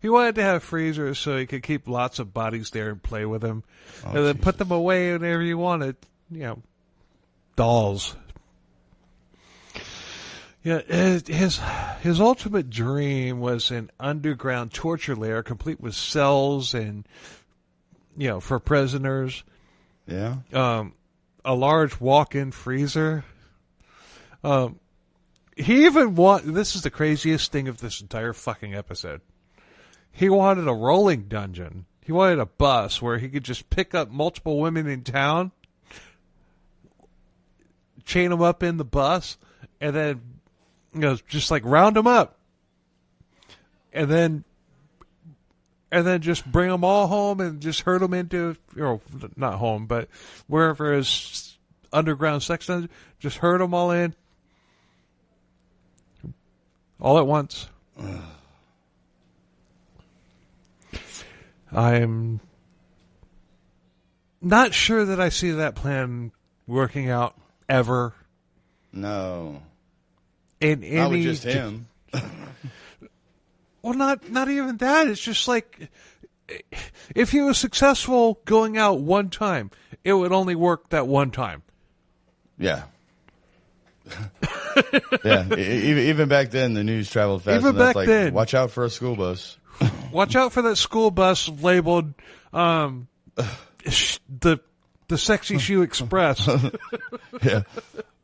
He wanted to have freezers so he could keep lots of bodies there and play with them. And then put them away whenever you wanted. Dolls. Yeah, his ultimate dream was an underground torture lair complete with cells and, for prisoners. Yeah. A large walk-in freezer. He even this is the craziest thing of this entire fucking episode. He wanted a rolling dungeon. He wanted a bus where he could just pick up multiple women in town, chain them up in the bus, and then, just like round them up. And then just bring them all home and just herd them into, not home, but wherever his underground sex dungeon, just herd them all in. All at once. I'm not sure that I see that plan working out ever. No. in any... Not with just him. Well, not even that. It's just like, if he was successful going out one time, it would only work that one time. Yeah. Yeah. Even back then, the news traveled fast Even enough. back then. Watch out for a school bus. Watch out for that school bus labeled the Sexy Shoe Express. Yeah.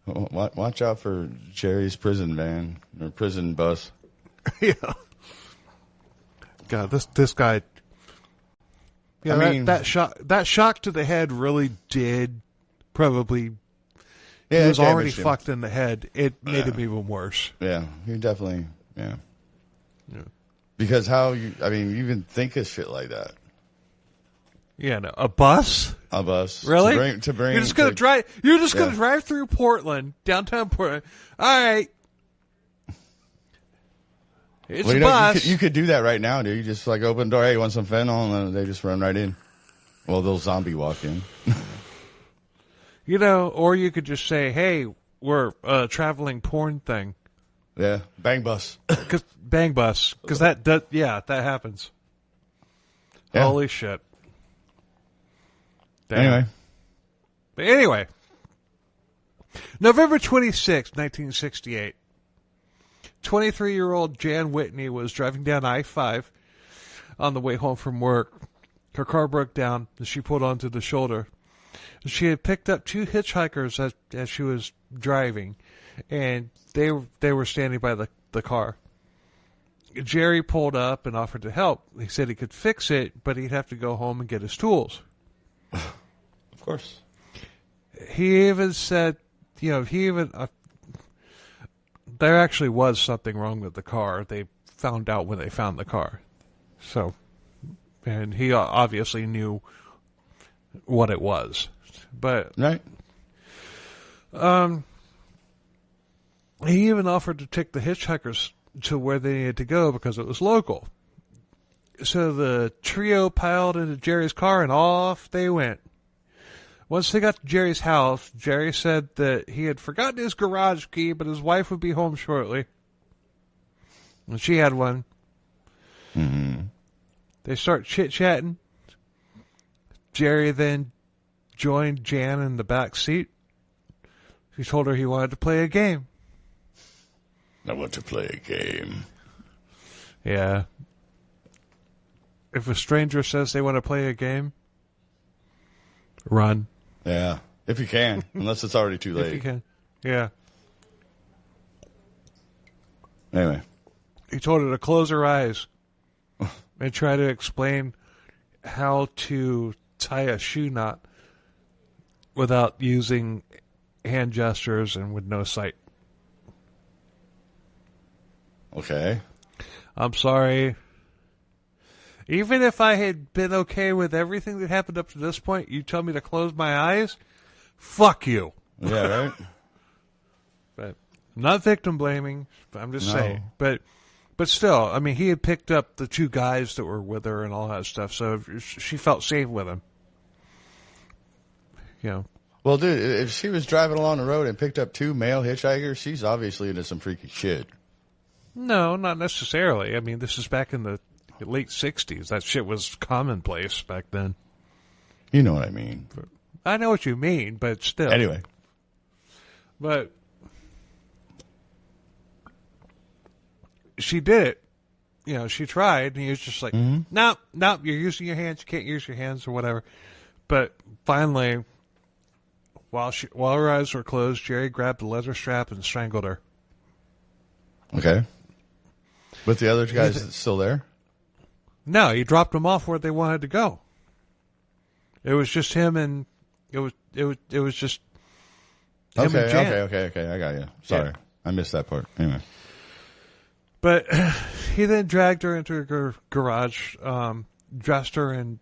Watch out for Jerry's prison van or prison bus. Yeah. God, this guy. Yeah, I mean, that shock to the head really did probably. Yeah, he was already him. fucked in the head. It made him even worse. Yeah, he definitely. Yeah. Yeah. Because you even think of shit like that. Yeah, no, a bus. A bus, Really? To bring. You're just gonna drive. You're just gonna drive through Portland, downtown Portland. All right. It's a bus. You could do that right now, dude. You just like open the door. Hey, you want some fentanyl? And then they just run right in. Well, they'll zombie walk in. Or you could just say, "Hey, we're a traveling porn thing." Yeah, bang bus. Bang bus, because that happens. Yeah. Holy shit. Damn. Anyway, November 26, 1968. 23-year-old Jan Whitney was driving down I-5 on the way home from work. Her car broke down and she pulled onto the shoulder. She had picked up two hitchhikers as she was driving, and they were standing by the car. Jerry pulled up and offered to help. He said he could fix it, but he'd have to go home and get his tools. Of course. He even said, there actually was something wrong with the car. They found out when they found the car. So, and he obviously knew what it was. But, right. He even offered to take the hitchhikers to where they needed to go because it was local. So the trio piled into Jerry's car and off they went. Once they got to Jerry's house, Jerry said that he had forgotten his garage key, but his wife would be home shortly. And she had one. Mm-hmm. They start chit-chatting. Jerry then joined Jan in the back seat. He told her he wanted to play a game. I want to play a game. Yeah. If a stranger says they want to play a game, run. Yeah, if you can, unless it's already too late. If you can. Yeah. Anyway. He told her to close her eyes and try to explain how to tie a shoe knot without using hand gestures and with no sight. Okay. I'm sorry. Even if I had been okay with everything that happened up to this point, you tell me to close my eyes? Fuck you. Yeah, right? But I'm not victim blaming. I'm just saying. But still, I mean, he had picked up the two guys that were with her and all that stuff, so she felt safe with him. Well, dude, if she was driving along the road and picked up two male hitchhikers, she's obviously into some freaky shit. No, not necessarily. I mean, this is back in the late 60s. That shit was commonplace back then. You know what I mean. I know what you mean, but still. Anyway. But she did it. She tried, and he was just like, no, you're using your hands. You can't use your hands or whatever. But finally, while her eyes were closed, Jerry grabbed the leather strap and strangled her. Okay. But the other guys still there? No, he dropped them off where they wanted to go. It was just him and it was just him and Jan. Okay. I got you. Sorry, I missed that part. Anyway, but he then dragged her into her garage, dressed her in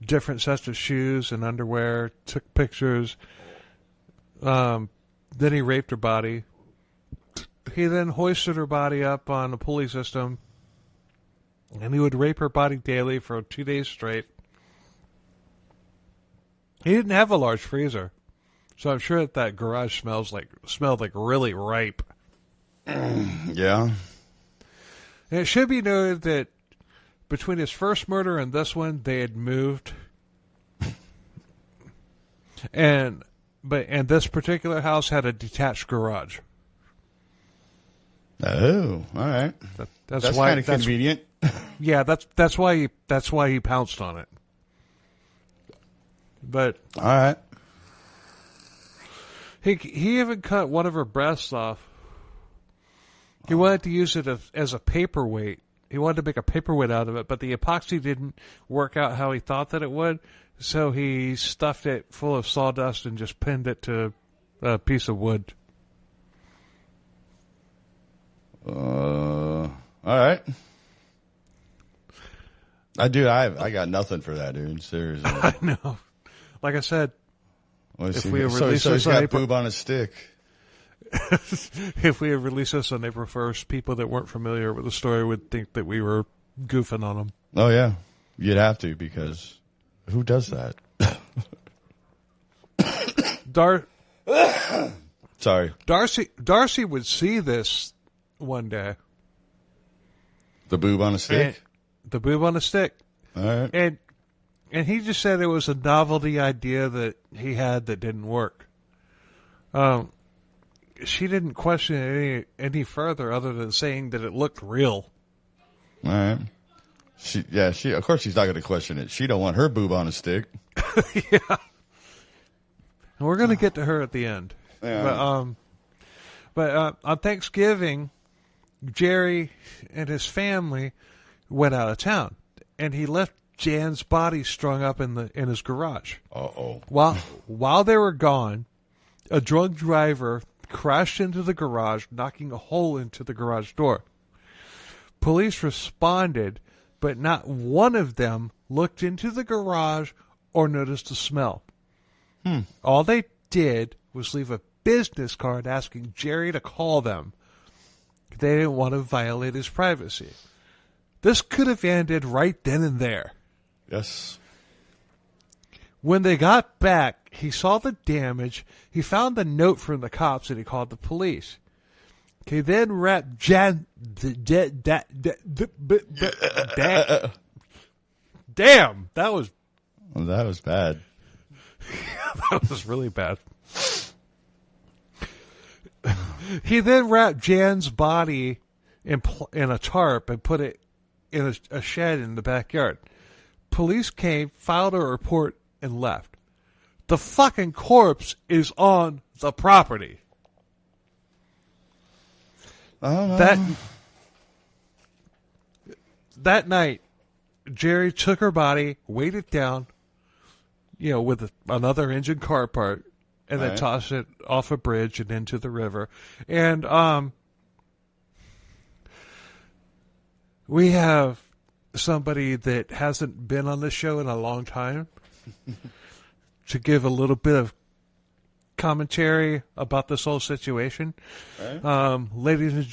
different sets of shoes and underwear, took pictures. Then he raped her body. He then hoisted her body up on a pulley system. And he would rape her body daily for 2 days straight. He didn't have a large freezer, so I'm sure that garage smelled like really ripe. Yeah. And it should be noted that between his first murder and this one, they had moved. And this particular house had a detached garage. Oh, all right. That's kind of convenient. Yeah, that's why he pounced on it. But all right. He even cut one of her breasts off. He wanted to use it as a paperweight. He wanted to make a paperweight out of it, but the epoxy didn't work out how he thought that it would. So he stuffed it full of sawdust and just pinned it to a piece of wood. All right. I got nothing for that, dude. Seriously. I know. Like I said, if we so release he's this got on April, boob on a stick. if we release this on April 1st, people that weren't familiar with the story would think that we were goofing on them. Oh yeah, you'd have to, because who does that? Sorry. Darcy would see this one day. The boob on a stick? The boob on a stick. All right. And he just said it was a novelty idea that he had that didn't work. She didn't question it any further other than saying that it looked real. All right. She of course she's not going to question it. She don't want her boob on a stick. Yeah. And we're going to get to her at the end. Yeah. But on Thanksgiving, Jerry and his family went out of town, and he left Jan's body strung up in his garage. Uh-oh. While they were gone, a drunk driver crashed into the garage, knocking a hole into the garage door. Police responded, but not one of them looked into the garage or noticed a smell. All they did was leave a business card asking Jerry to call them. They didn't want to violate his privacy. This could have ended right then and there. Yes. When they got back, he saw the damage. He found the note from the cops and he called the police. He then wrapped Damn, that was... Well, that was bad. That was really bad. He then wrapped Jan's body in a tarp and put it in a shed in the backyard. Police came, filed a report, and left. The fucking corpse is on the property. I don't know. That night, Jerry took her body, weighed it down, with another engine car part, and then tossed it off a bridge and into the river. And we have somebody that hasn't been on the show in a long time to give a little bit of commentary about this whole situation. Right. Ladies and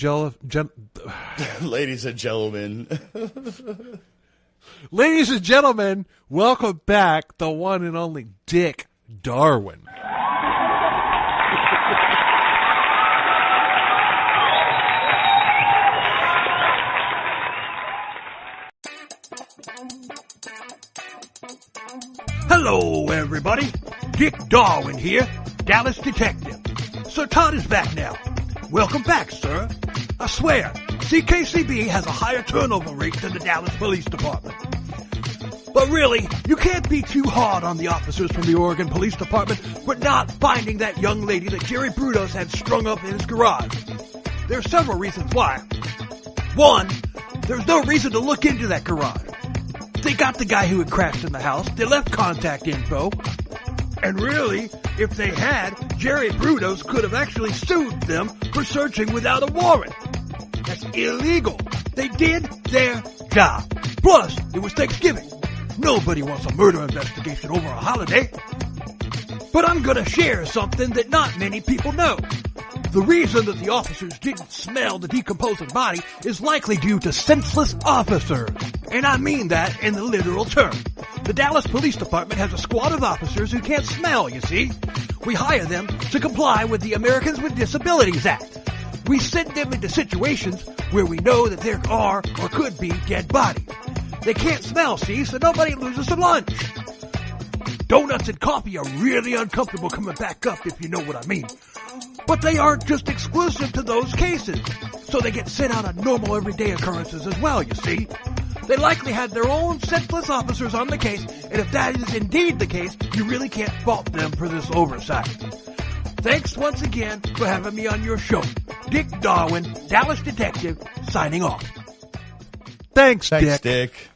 ladies and gentlemen. Ladies and gentlemen, welcome back the one and only Dick Darwin. Hello, everybody. Dick Darwin here, Dallas detective. Sir Todd is back now. Welcome back, sir. I swear, CKCB has a higher turnover rate than the Dallas Police Department. But really, you can't be too hard on the officers from the Oregon Police Department for not finding that young lady that Jerry Brudos had strung up in his garage. There are several reasons why. One, there's no reason to look into that garage. They got the guy who had crashed in the house. They left contact info. And really, if they had, Jerry Brudos could have actually sued them for searching without a warrant. That's illegal. They did their job. Plus, it was Thanksgiving. Nobody wants a murder investigation over a holiday. But I'm gonna share something that not many people know. The reason that the officers didn't smell the decomposing body is likely due to senseless officers. And I mean that in the literal term. The Dallas Police Department has a squad of officers who can't smell, you see. We hire them to comply with the Americans with Disabilities Act. We send them into situations where we know that there are or could be dead bodies. They can't smell, see, so nobody loses their lunch. Donuts and coffee are really uncomfortable coming back up, if you know what I mean. But they aren't just exclusive to those cases, so they get sent out on normal everyday occurrences as well, you see. They likely had their own senseless officers on the case, and if that is indeed the case, you really can't fault them for this oversight. Thanks once again for having me on your show. Dick Darwin, Dallas Detective, signing off. Thanks, Thanks, Dick.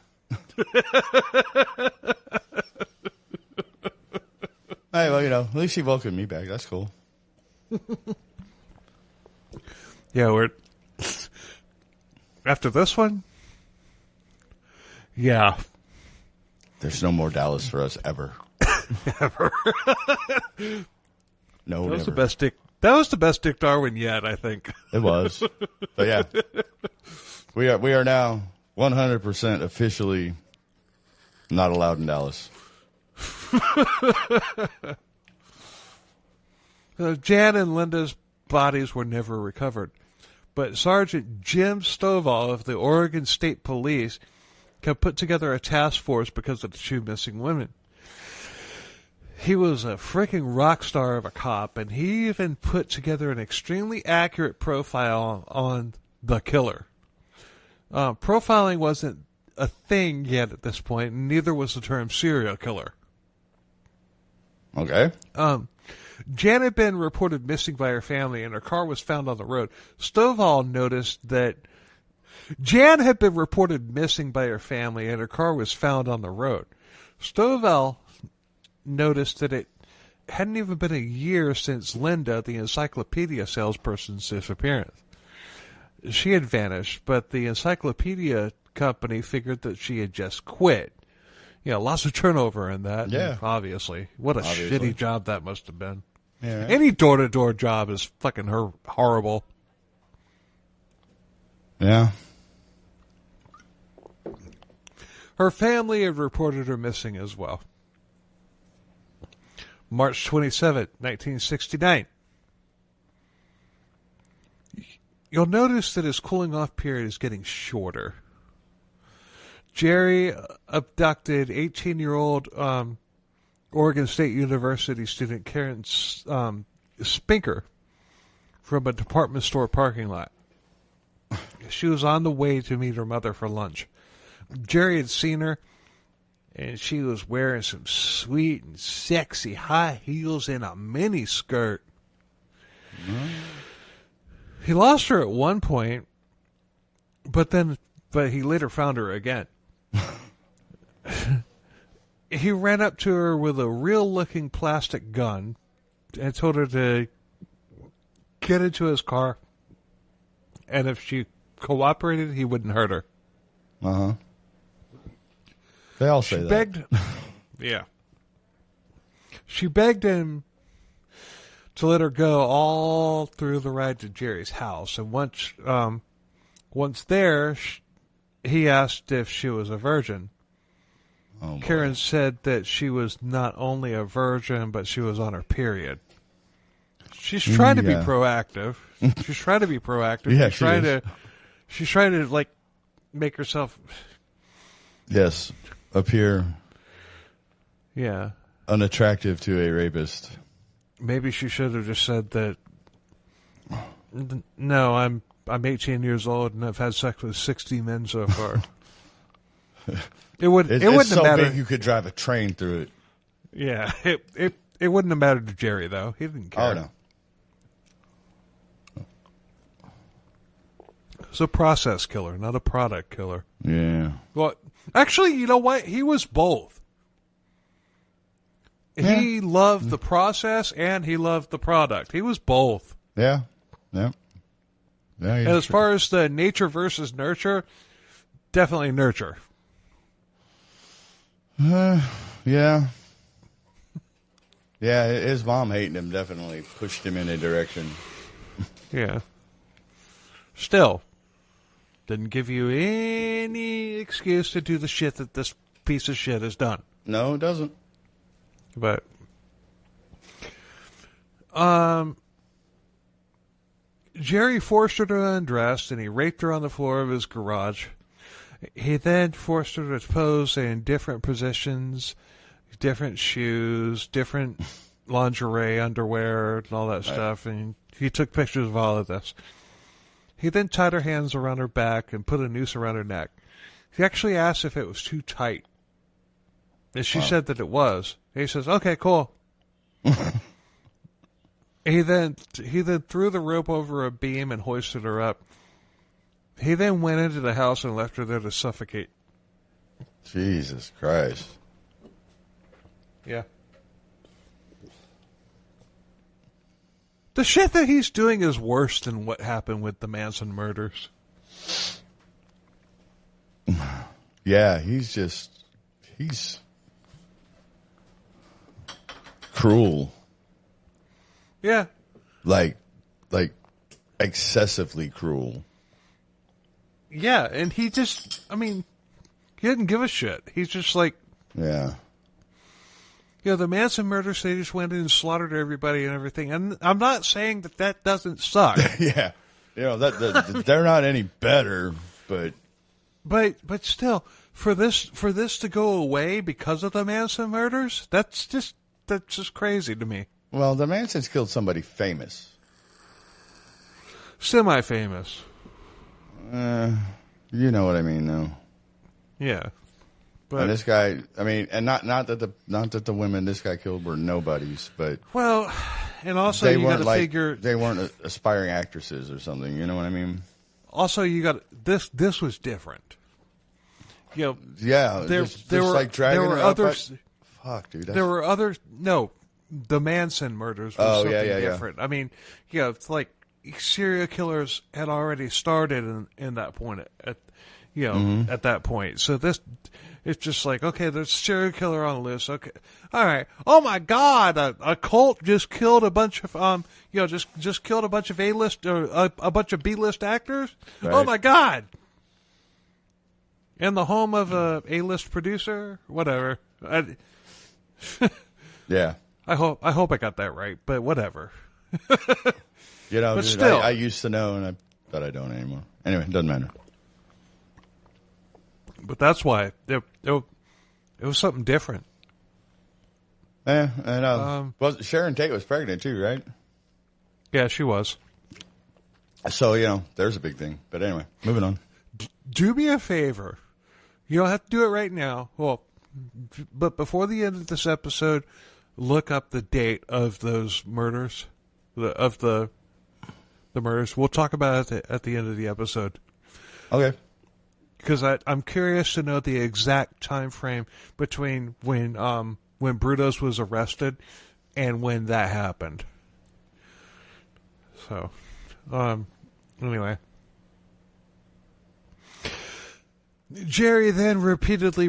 Hey, well, at least he welcomed me back. That's cool. Yeah, we're after this one. Yeah, There's no more Dallas for us ever. ever. No, That was never. the best Dick. That was the best Dick Darwin yet, I think. It was. But yeah, we are now 100% officially not allowed in Dallas. Jan and Linda's bodies were never recovered, but Sergeant Jim Stovall of the Oregon State Police had put together a task force because of the two missing women. He was a freaking rock star of a cop, and he even put together an extremely accurate profile on the killer. Profiling wasn't a thing yet at this point, and neither was the term serial killer. Okay. Jan had been reported missing by her family, and her car was found on the road. Stovall noticed that Jan had been reported missing by her family, and her car was found on the road. Stovall noticed that it hadn't even been a year since Linda, the encyclopedia salesperson's disappearance. She had vanished, but the encyclopedia company figured that she had just quit. Lots of turnover in that. Yeah. Obviously. What a shitty job that must have been. Yeah. Right. Any door-to-door job is fucking horrible. Yeah. Her family had reported her missing as well. March 27, 1969. You'll notice that his cooling-off period is getting shorter. Jerry abducted 18-year-old Oregon State University student Karen Spinker from a department store parking lot. She was on the way to meet her mother for lunch. Jerry had seen her, and she was wearing some sweet and sexy high heels and a mini skirt. He lost her at one point, but he later found her again. He ran up to her with a real-looking plastic gun and told her to get into his car, and if she cooperated, he wouldn't hurt her. Uh-huh. They all say that. Yeah. She begged him to let her go all through the ride to Jerry's house, and once there, he asked if she was a virgin. Oh, Karen said that she was not only a virgin, but she was on her period. She's trying to be proactive. She's trying to be proactive. Yeah, she's trying to like make herself. Yes, appear. Yeah. Unattractive to a rapist. Maybe she should have just said that. No, I'm 18 years old and I've had sex with 60 men so far. It wouldn't It's so have mattered. big you could drive a train through it. Yeah, it wouldn't have mattered to Jerry though. He didn't care. Oh no. It's a process killer, not a product killer. Yeah. Well, actually, you know what? He was both. Yeah. He loved the process and he loved the product. He was both. Yeah. Yeah. Yeah. And as far as the nature versus nurture, definitely nurture. Yeah. Yeah, his mom hating him definitely pushed him in a direction. Yeah. Still, didn't give you any excuse to do the shit that this piece of shit has done. No, it doesn't. But, Jerry forced her to undress, and he raped her on the floor of his garage. He then forced her to pose in different positions, different shoes, different lingerie, underwear, and all that stuff, and he took pictures of all of this. He then tied her hands around her back and put a noose around her neck. He actually asked if it was too tight. And she said that it was. And he says, okay, cool. He then threw the rope over a beam and hoisted her up. He then went into the house and left her there to suffocate. Jesus Christ. Yeah. The shit that he's doing is worse than what happened with the Manson murders. Yeah, he's cruel. Yeah. Like excessively cruel. Yeah, and he just, he didn't give a shit. He's just like, yeah. The Manson murders, they just went in and slaughtered everybody and everything. And I'm not saying that doesn't suck. Yeah. They're not any better, but still, for this to go away because of the Manson murders, that's just crazy to me. Well, the Mansons killed somebody famous. Semi-famous. You know what I mean, though. Yeah. But and this guy, and not that the women this guy killed were nobodies, but well, and also you got to figure they weren't aspiring actresses or something. You know what I mean? Also, you got this was different. Yeah, there were others. Fuck, dude. There were others. No, the Manson murders was something different. Yeah. It's like serial killers had already started in that point at that point. So this, it's just like, okay, there's a serial killer on the list. Okay, all right. Oh my God, a cult just killed a bunch of just killed a bunch of A-list or a bunch of B-list actors. Right. Oh my God. In the home of a A-list producer, whatever. Yeah. I hope I got that right, but whatever. But dude, still, I used to know, but I don't anymore. Anyway, it doesn't matter. But that's why it was something different. Yeah, and Sharon Tate was pregnant too, right? Yeah, she was. So there's a big thing. But anyway, moving on. Do me a favor. You don't have to do it right now. Well, but before the end of this episode, look up the date of those murders, the murders. We'll talk about it at the end of the episode. Okay. Because I'm curious to know the exact time frame between when Brudos was arrested and when that happened. So, anyway. Jerry then repeatedly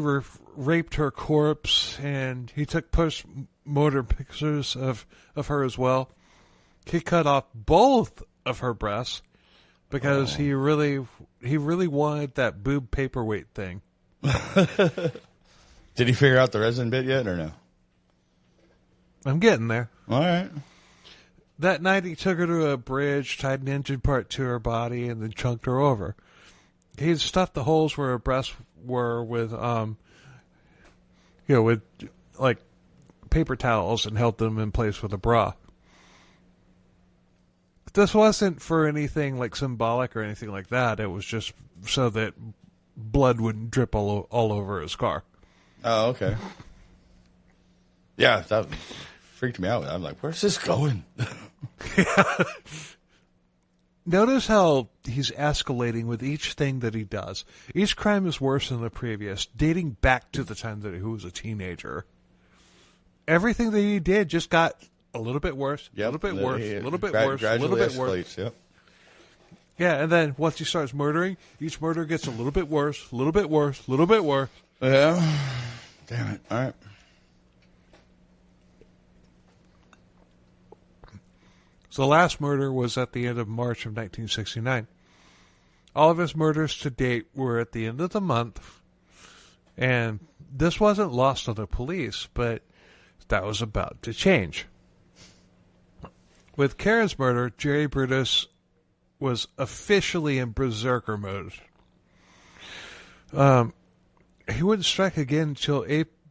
raped her corpse, and he took post-mortem pictures of her as well. He cut off both of her breasts because he really wanted that boob paperweight thing. Did he figure out the resin bit yet or no? I'm getting there. All right. That night he took her to a bridge, tied an engine part to her body, and then chunked her over. He had stuffed the holes where her breasts were with like paper towels and held them in place with a bra. This wasn't for anything like symbolic or anything like that. It was just so that blood wouldn't drip all over his car. Oh, okay. Yeah, that freaked me out. I'm like, where's this going? Notice how he's escalating with each thing that he does. Each crime is worse than the previous, dating back to the time that he was a teenager. Everything that he did just got a little bit worse, a little bit worse, a little bit worse, a little bit worse. Yep. Yeah, and then once he starts murdering, each murder gets a little bit worse, a little bit worse, a little bit worse. Yeah. Damn it. All right. So the last murder was at the end of March of 1969. All of his murders to date were at the end of the month, and this wasn't lost on the police, but that was about to change. With Karen's murder, Jerry Brudos was officially in berserker mode. He wouldn't strike again until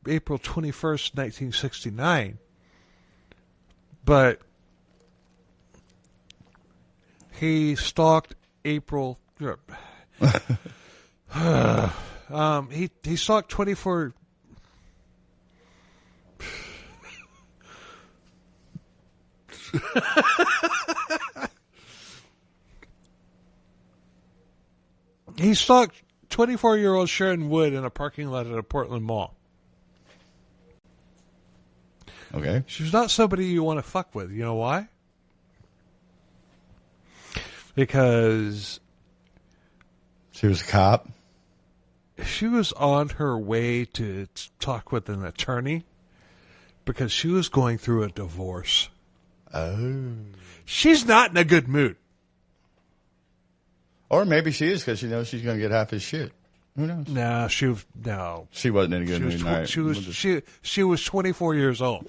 April 21st, 1969. But he stalked April. He stalked 24. He stalked 24-year-old Sharon Wood in a parking lot at a Portland mall. Okay. She's not somebody you want to fuck with. You know why? Because she was a cop. She was on her way to talk with an attorney because she was going through a divorce. Oh. She's not in a good mood. Or maybe she is because she knows she's going to get half his shit. Who knows? No. She wasn't in a good mood. Right. She was 24 years old.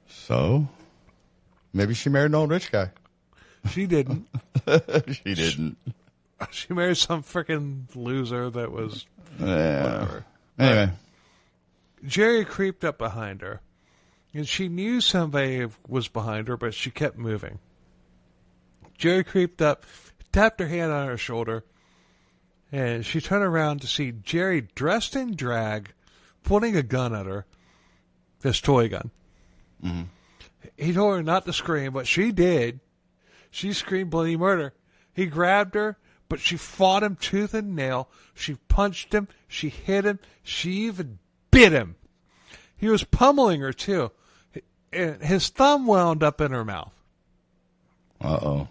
So, maybe she married an old rich guy. She didn't. She didn't. She married some freaking loser that was whatever. Anyway. Jerry creeped up behind her, and she knew somebody was behind her, but she kept moving. Jerry creeped up, tapped her hand on her shoulder, and she turned around to see Jerry dressed in drag, pointing a gun at her, this toy gun. Mm-hmm. He told her not to scream, but she did. She screamed bloody murder. He grabbed her, but she fought him tooth and nail. She punched him. She hit him. She even bit him. He was pummeling her, too. His thumb wound up in her mouth. Uh-oh.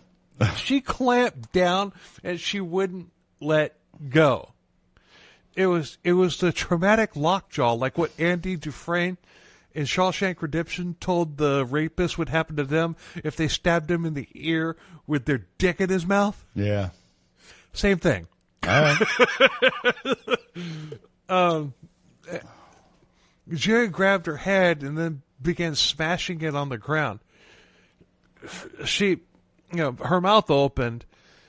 She clamped down, and she wouldn't let go. It was the traumatic lockjaw, like what Andy Dufresne in Shawshank Redemption told the rapist would happen to them if they stabbed him in the ear with their dick in his mouth. Yeah. Same thing. All right. Jerry grabbed her head and then began smashing it on the ground. She, her mouth opened,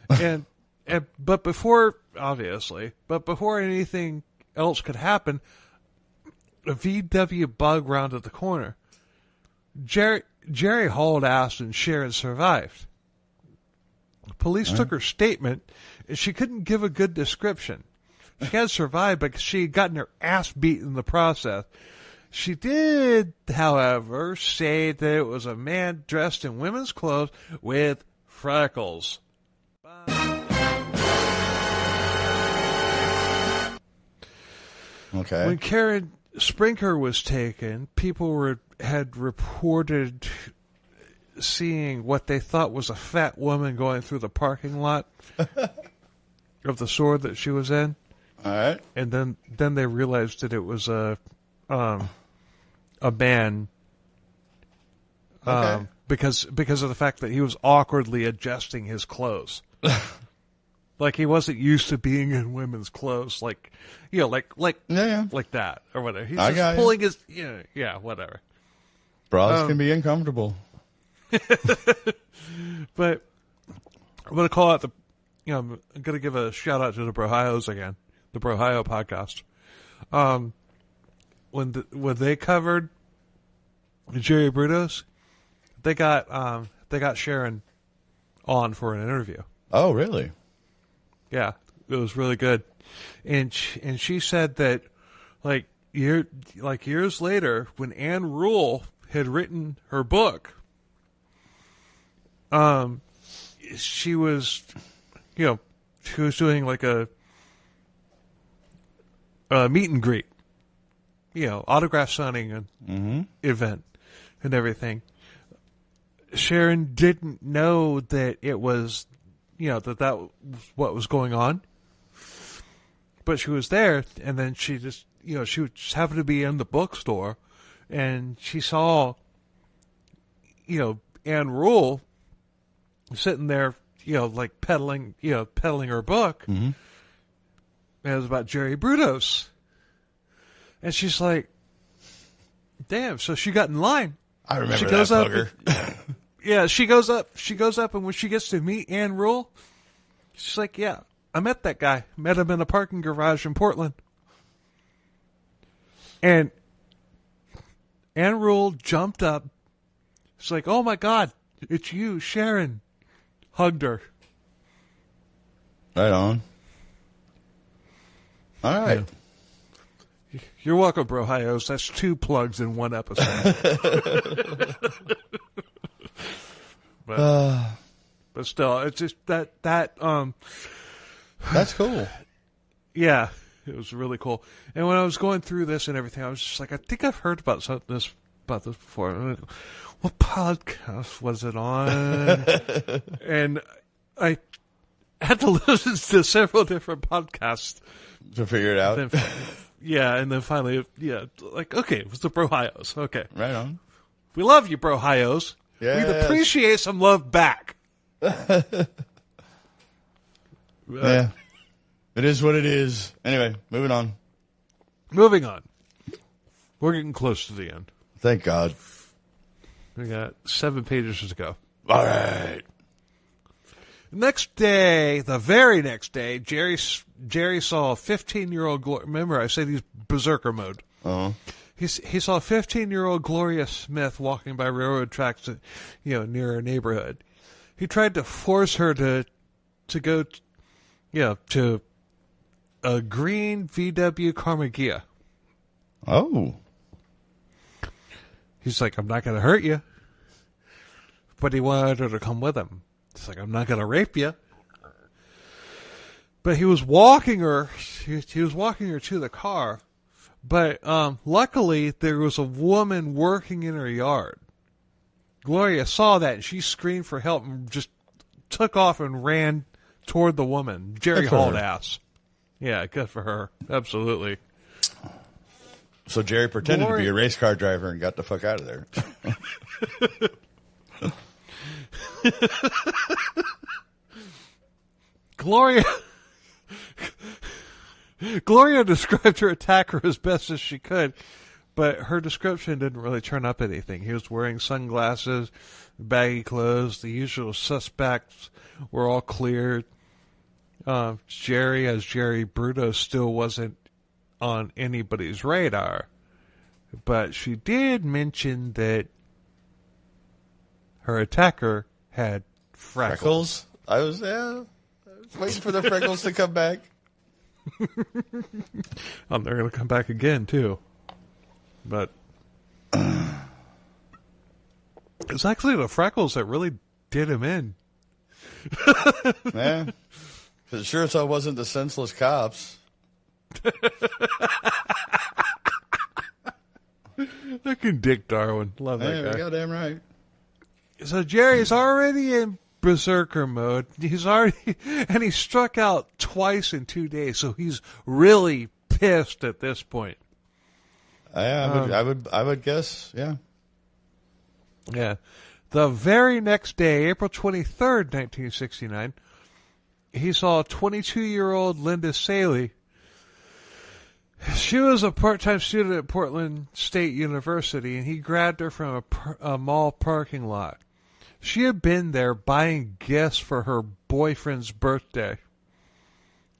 but before anything else could happen, a VW bug rounded the corner. Jerry hauled ass and Sharon survived. Police took her statement, and she couldn't give a good description. She had survived because she had gotten her ass beat in the process. She did, however, say that it was a man dressed in women's clothes with freckles. Okay. When Karen Sprinker was taken, people had reported seeing what they thought was a fat woman going through the parking lot of the store that she was in. All right. And then they realized that it was a man. Okay. Because of the fact that he was awkwardly adjusting his clothes. Like he wasn't used to being in women's clothes, like that or whatever. He's just pulling his, whatever. Bras can be uncomfortable. But I'm going to call out I'm going to give a shout out to the Brohios again, the Brohio podcast. When they covered Jerry Brudos, they got Sharon on for an interview. Oh, really? Yeah, it was really good, and she said that years later, when Anne Rule had written her book, she was doing like a meet and greet, autograph signing and event and everything. Sharon didn't know that it was. That was what was going on. But she was there, and then she just, she just happened to be in the bookstore, and she saw, Anne Rule sitting there, like peddling her book. Mm-hmm. And it was about Jerry Brudos. And she's like, damn, so she got in line. I remember she that goes fucker. Yeah, she goes up, and when she gets to meet Ann Rule, she's like, yeah, I met that guy. Met him in a parking garage in Portland. And Ann Rule jumped up. She's like, oh my God, it's you, Sharon. Hugged her. Right on. All right. Yeah. You're welcome, Brohios. That's 2 plugs in one episode. But still, it's just that that's cool. Yeah, it was really cool. And when I was going through this and everything, I was just like, I think I've heard about this before. What podcast was it on? And I had to listen to several different podcasts to figure it out. And then finally, like, okay, it was the Brohios. Okay. Right on. We love you, Brohios. Yes. We'd appreciate some love back. Yeah. It is what it is. Anyway, moving on. Moving on. We're getting close to the end. Thank God. We got 7 pages to go. All right. Next day, the very next day, Jerry saw a 15-year-old. Remember, I said he's berserker mode. Uh-huh. He saw a 15-year-old Gloria Smith walking by railroad tracks, near a neighborhood. He tried to force her to go, to a green VW Carmagia. Oh. He's like, I'm not going to hurt you. But he wanted her to come with him. It's like, I'm not going to rape you. But he was walking her. He was walking her to the car. But luckily, there was a woman working in her yard. Gloria saw that, and she screamed for help and just took off and ran toward the woman. Jerry hauled ass. Yeah, good for her. Absolutely. So Jerry pretended to be a race car driver and got the fuck out of there. Gloria described her attacker as best as she could, but her description didn't really turn up anything. He was wearing sunglasses, baggy clothes. The usual suspects were all cleared. Jerry Brudos still wasn't on anybody's radar, but she did mention that her attacker had freckles. I was waiting for the freckles to come back. They're going to come back again too, but it's actually the freckles that really did him in. Yeah, but sure as hell wasn't the senseless cops. Looking Dick Darwin. Love that guy. Goddamn right. So Jerry's already in berserker mode. He struck out twice in 2 days, so he's really pissed at this point. I would guess, yeah. Yeah. The very next day, April 23rd, 1969, he saw 22-year-old Linda Saley. She was a part-time student at Portland State University, and he grabbed her from a mall parking lot. She had been there buying gifts for her boyfriend's birthday.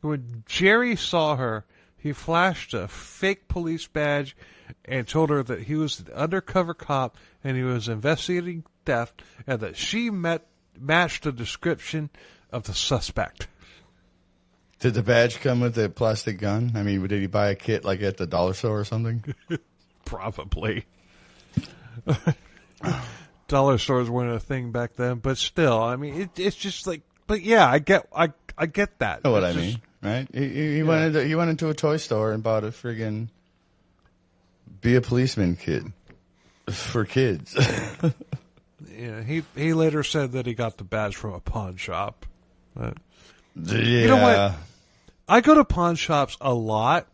When Jerry saw her, he flashed a fake police badge and told her that he was an undercover cop and he was investigating theft and that she matched the description of the suspect. Did the badge come with a plastic gun? I mean, did he buy a kit like at the dollar store or something? Probably. Dollar stores weren't a thing back then, but still, I mean, it's just like, but yeah, I get that. You know what I mean, right? He went into a toy store and bought a friggin' Be a Policeman kit for kids. Yeah, he later said that he got the badge from a pawn shop. But, yeah. You know what? I go to pawn shops a lot,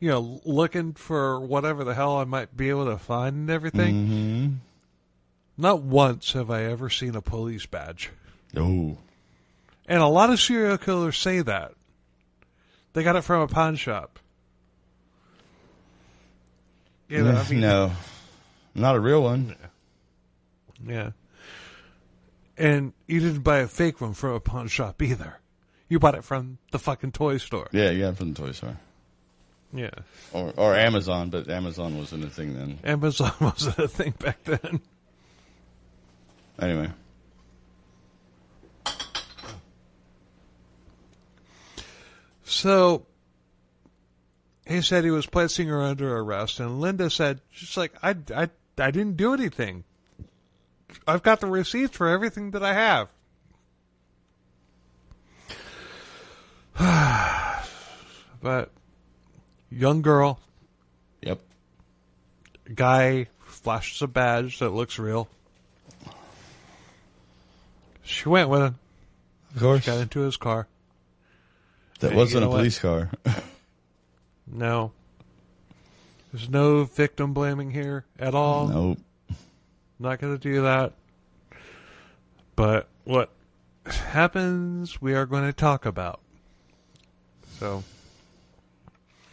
looking for whatever the hell I might be able to find and everything. Mm-hmm. Not once have I ever seen a police badge. Oh. And a lot of serial killers say that. They got it from a pawn shop. No, not a real one. Yeah. And you didn't buy a fake one from a pawn shop either. You bought it from the fucking toy store. Yeah, you got it from the toy store. Yeah. Or Amazon, but Amazon wasn't a thing then. Amazon wasn't a thing back then. Anyway. So, he said he was placing her under arrest, and Linda said, she's like, I didn't do anything. I've got the receipts for everything that I have. But, young girl. Yep. Guy flashes a badge that looks real. She went with him. Of course. She got into his car. That And wasn't you a know police car. No. There's no victim blaming here at all. Nope. Not going to do that. But what happens, we are going to talk about. So.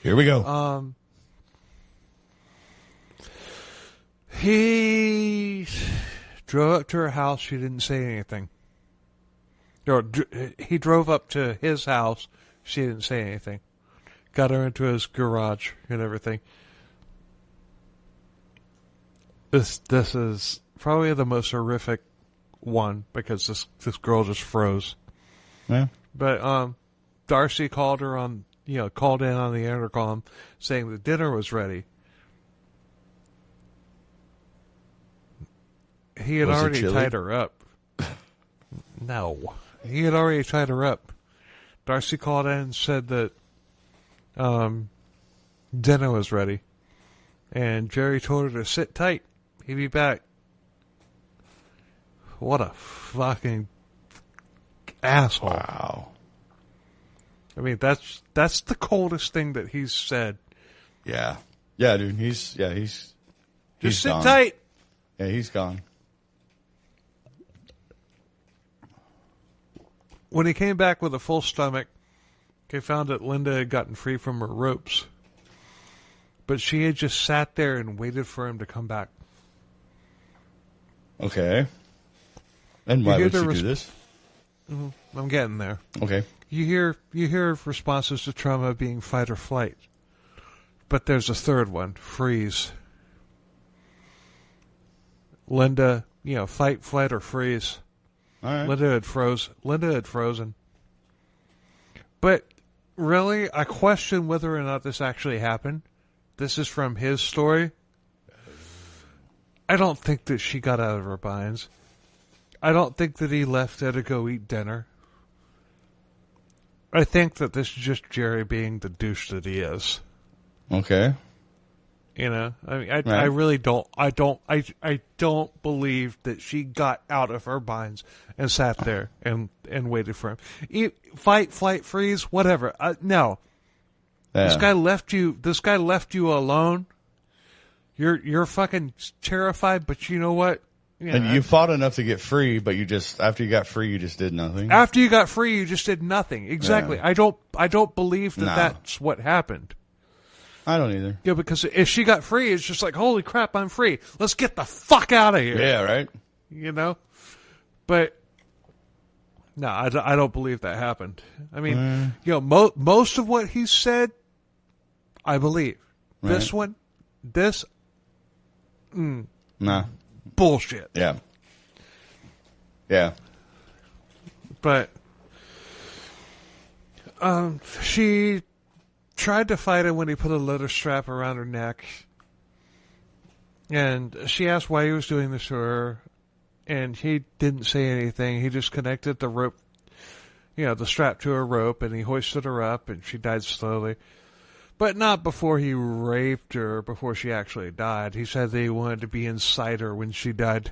Here we go. He drove up to her house. She didn't say anything. Or he drove up to his house. She didn't say anything. Got her into his garage and everything. This is probably the most horrific one because this girl just froze. Yeah. But Darcy called in on the intercom saying the dinner was ready. He had already tied her up. No. He had already tied her up. Darcy called in and said that dinner was ready. And Jerry told her to sit tight. He'd be back. What a fucking asshole. Wow. I mean, that's the coldest thing that he's said. Yeah. Yeah, dude. He's Just sit gone. tight. Yeah, he's gone. When he came back with a full stomach, they found that Linda had gotten free from her ropes. But she had just sat there and waited for him to come back. Okay. And why would she do this? I'm getting there. Okay. You hear responses to trauma being fight or flight. But there's a third one, freeze. Linda, fight, flight, or freeze. All right. Linda had frozen. But really, I question whether or not this actually happened. This is from his story. I don't think that she got out of her binds. I don't think that he left her to go eat dinner. I think that this is just Jerry being the douche that he is. Okay. I mean, Right. I really don't. I don't believe that she got out of her binds and sat there and waited for him. Fight, flight, freeze, whatever. No. Yeah. This guy left you alone. You're fucking terrified, but you know what? And you fought enough to get free, but after you got free, you just did nothing. After you got free, you just did nothing. Exactly. Yeah. I don't believe that that's what happened. I don't either. Yeah, because if she got free, it's just like, holy crap, I'm free. Let's get the fuck out of here. Yeah, right? But no, I don't believe that happened. I mean, most of what he said, I believe. Right. Nah. Bullshit. Yeah. Yeah. But she tried to fight him when he put a leather strap around her neck. And she asked why he was doing this to her. And he didn't say anything. He just connected the rope, the strap to her rope, and he hoisted her up, and she died slowly. But not before he raped her, before she actually died. He said that he wanted to be inside her when she died.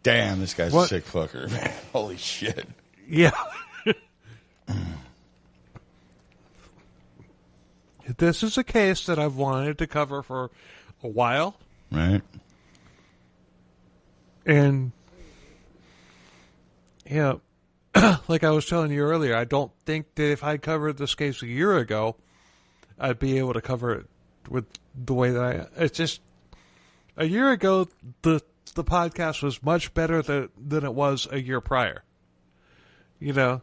Damn, this guy's a sick fucker, man. Holy shit. Yeah. This is a case that I've wanted to cover for a while. Right. And, like I was telling you earlier, I don't think that if I covered this case a year ago, I'd be able to cover it with the way that it's just a year ago the podcast was much better than it was a year prior. You know,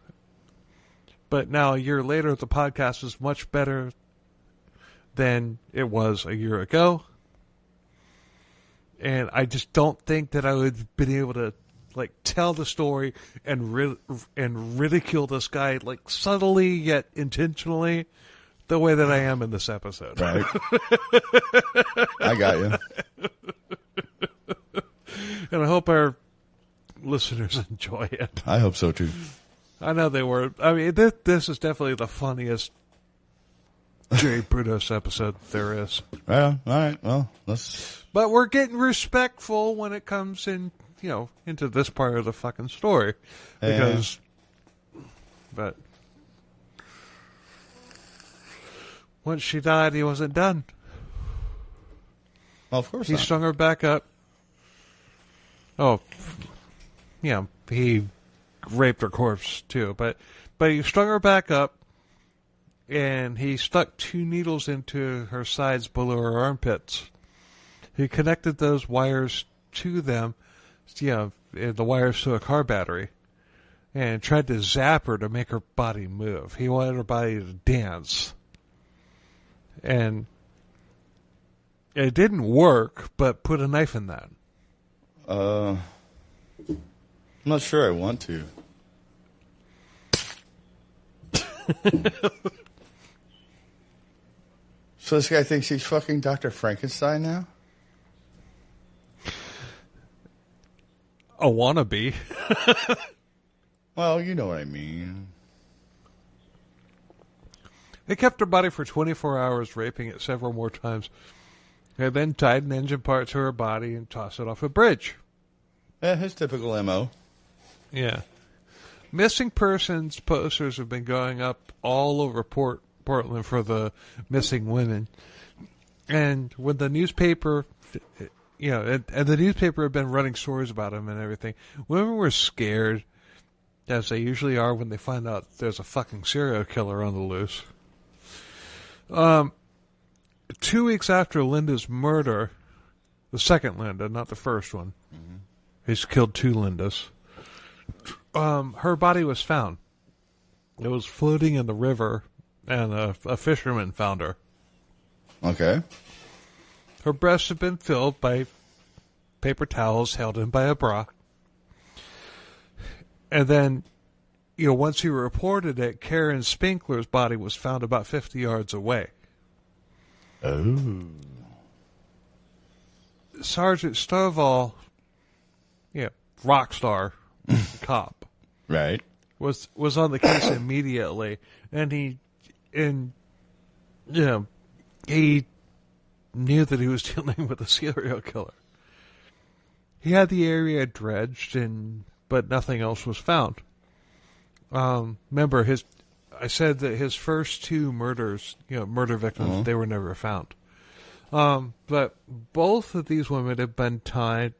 but now a year later the podcast is much better than it was a year ago. And I just don't think that I would have been able to like tell the story and ridicule this guy like subtly yet intentionally the way that I am in this episode. Right. I got you. And I hope our listeners enjoy it. I hope so too. I know they were. I mean, this is definitely the funniest Jerry Brudos episode there is. Well, all right. Well, let's. But we're getting respectful when it comes in, you know, into this part of the fucking story, because. But once she died, he wasn't done. Well, of course He not. strung her back up. Oh, yeah, he raped her corpse too, but he strung her back up, and he stuck 2 needles into her sides below her armpits. He connected those wires to them, you know, the wires to a car battery, and tried to zap her to make her body move. He wanted her body to dance. And it didn't work, but put a knife in that. I'm not sure I want to. So this guy thinks he's fucking Dr. Frankenstein now? A wannabe. Well, you know what I mean. They kept her body for 24 hours, raping it several more times. They then tied an engine part to her body and tossed it off a bridge. Yeah, his typical MO. Yeah. Missing persons posters have been going up all over Portland for the missing women. And when the newspaper, you know, and the newspaper had been running stories about them and everything, women were scared, as they usually are when they find out there's a fucking serial killer on the loose. 2 weeks after Linda's murder, the second Linda, not the first one, he's killed 2 Lindas, her body was found. It was floating in the river, and a fisherman found her. Okay. Her breasts had been filled by paper towels held in by a bra. And then, you know, once he reported it, Karen Spinkler's body was found about 50 yards away. Oh. Sergeant Stovall, yeah, rock star cop, Right. was on the case immediately, and he knew that he was dealing with a serial killer. He had the area dredged, but nothing else was found. Remember, I said that his first 2 murders, you know, murder victims, they were never found. But both of these women have been tied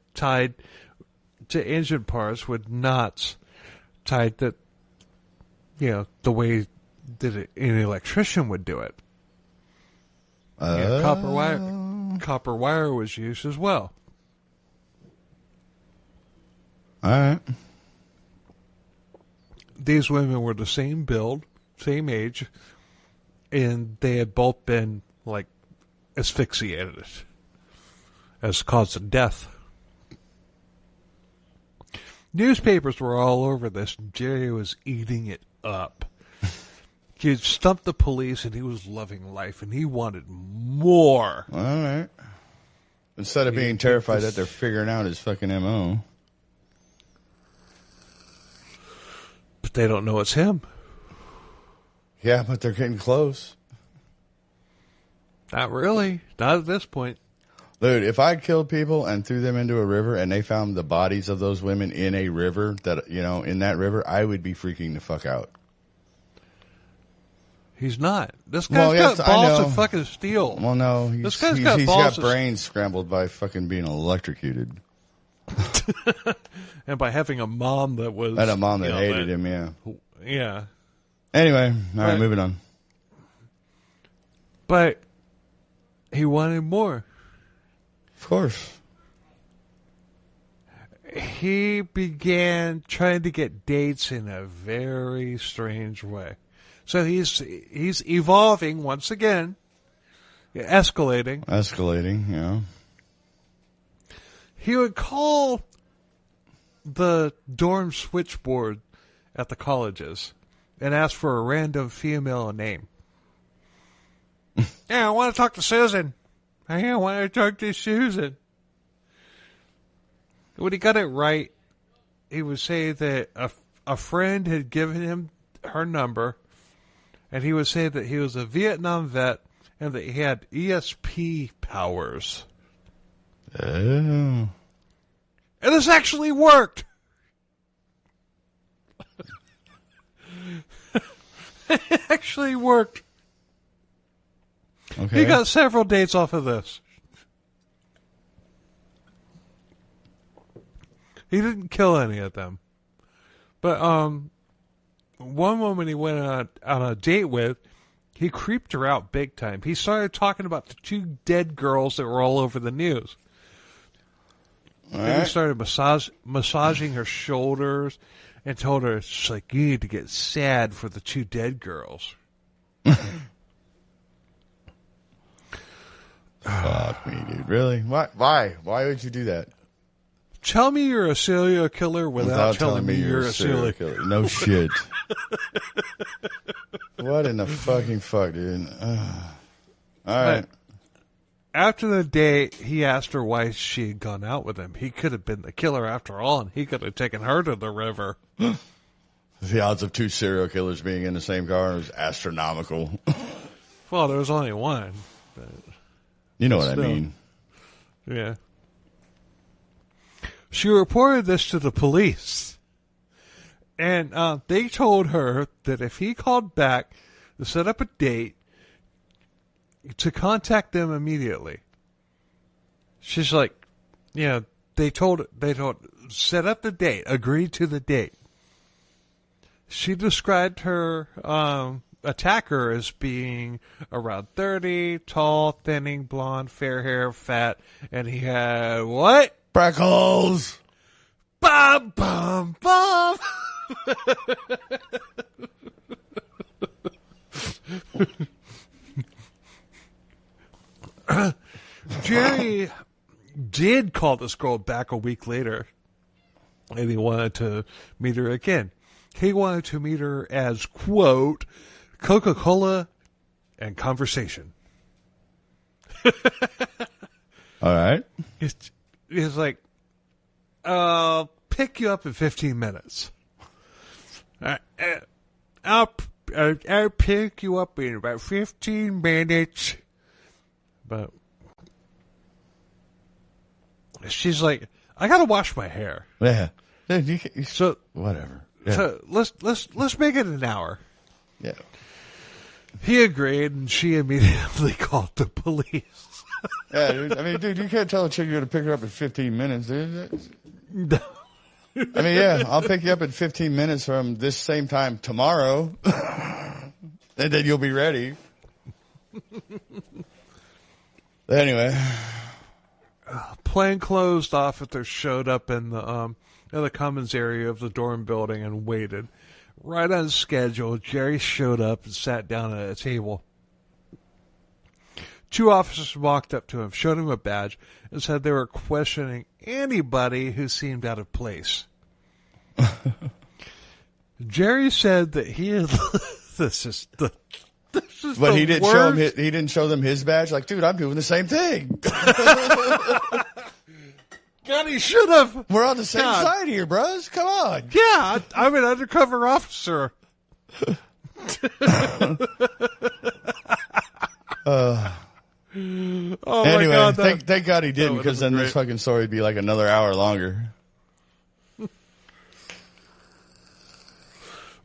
to engine parts with knots tied that, you know, the way that an electrician would do it. Yeah, copper wire was used as well. All right. These women were the same build, same age, and they had both been, like, asphyxiated as cause of death. Newspapers were all over this, and Jerry was eating it up. He stumped the police, and he was loving life, and he wanted more. All right. Instead of being terrified that they're figuring out his fucking MO. But they don't know it's him. Yeah, but they're getting close. Not really. Not at this point. Dude, if I killed people and threw them into a river and they found the bodies of those women in a river, that, you know, in that river, I would be freaking the fuck out. He's not. This guy's got balls of fucking steel. Well, no. This guy's got balls got brains scrambled by fucking being electrocuted. And by having a mom that was... And a mom that hated him, yeah. Yeah. Anyway, all right, moving on. But he wanted more. Of course. He began trying to get dates in a very strange way. So he's evolving once again, escalating. Escalating, yeah. He would call the dorm switchboard at the colleges and ask for a random female name. Yeah, I want to talk to Susan. I want to talk to Susan. When he got it right, he would say that a friend had given him her number, and he would say that he was a Vietnam vet and that he had ESP powers. Oh. And this actually worked. It actually worked. Okay. He got several dates off of this. He didn't kill any of them. But one woman he went on a date with, he creeped her out big time. He started talking about the 2 dead girls that were all over the news. And he started massaging her shoulders and told her, it's like, you need to get sad for the 2 dead girls. Fuck me, dude. Really? Why? Why would you do that? Tell me you're a serial killer without telling me you're a serial killer. No shit. What in the fucking fuck, dude? All right. After the date, he asked her why she had gone out with him. He could have been the killer after all, and he could have taken her to the river. The odds of 2 serial killers being in the same car is astronomical. Well, there was only one. But you know what still. I mean. Yeah. She reported this to the police. And they told her that if he called back to set up a date, to contact them immediately. She's like, they told set up the date, agree to the date. She described her attacker as being around 30, tall, thinning, blonde, fair hair, fat, and he had what? Freckles. Bum, bum, bum. Jerry did call this girl back a week later, and he wanted to meet her again. He wanted to meet her as, quote, Coca-Cola and conversation. All right. He's like, I'll pick you up in 15 minutes. I'll pick you up in about 15 minutes. But she's like, I gotta wash my hair. Yeah. Dude, so whatever. Yeah. So let's make it an hour. Yeah. He agreed, and she immediately called the police. Yeah, dude. I mean, dude, you can't tell a chick you're going to pick her up in 15 minutes, dude. No. I mean, yeah, I'll pick you up in 15 minutes from this same time tomorrow, and then you'll be ready. Anyway. Plainclothes officers showed up in the commons area of the dorm building and waited. Right on schedule, Jerry showed up and sat down at a table. 2 officers walked up to him, showed him a badge, and said they were questioning anybody who seemed out of place. Jerry said that he had... This is but the he didn't worst. show him. He didn't show them his badge. Like, dude, I'm doing the same thing. God, he should have. We're on the same side here, bros. Come on. Yeah, I'm an undercover officer. Anyway, my God, thank God he didn't, because then this great. fucking story would be like another hour longer.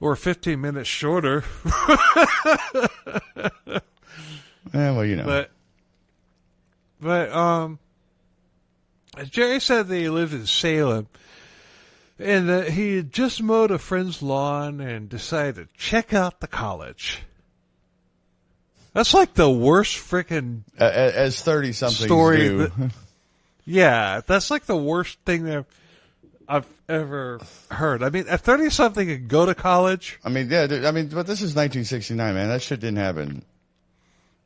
Or 15 minutes shorter. Yeah, well, you know. But Jerry said that he lived in Salem, and that he had just mowed a friend's lawn and decided to check out the college. That's like the worst freaking as 30-somethings story. do. Yeah, that's like the worst thing that I've ever heard. I mean, at 30-something and go to college. I mean, yeah, dude, I mean, but this is 1969, man. That shit didn't happen.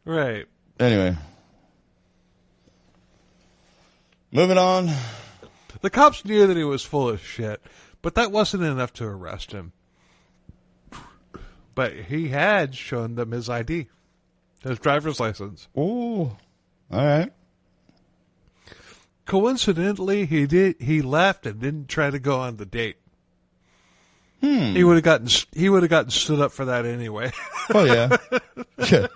Right. Anyway. Moving on. The cops knew that he was full of shit, but that wasn't enough to arrest him. But he had shown them his ID, his driver's license. Ooh. All right. Coincidentally, he left and didn't try to go on the date. He would have gotten stood up for that anyway. Oh yeah. Yeah.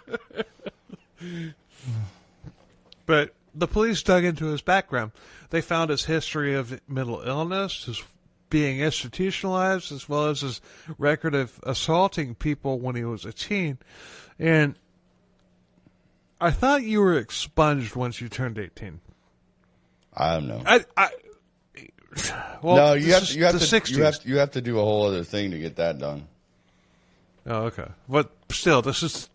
But the police dug into his background. They found his history of mental illness, his being institutionalized, as well as his record of assaulting people when he was a teen. And I thought you were expunged once you turned 18. I don't know. Well, No, you have to do a whole other thing to get that done. Oh, okay. But still, this is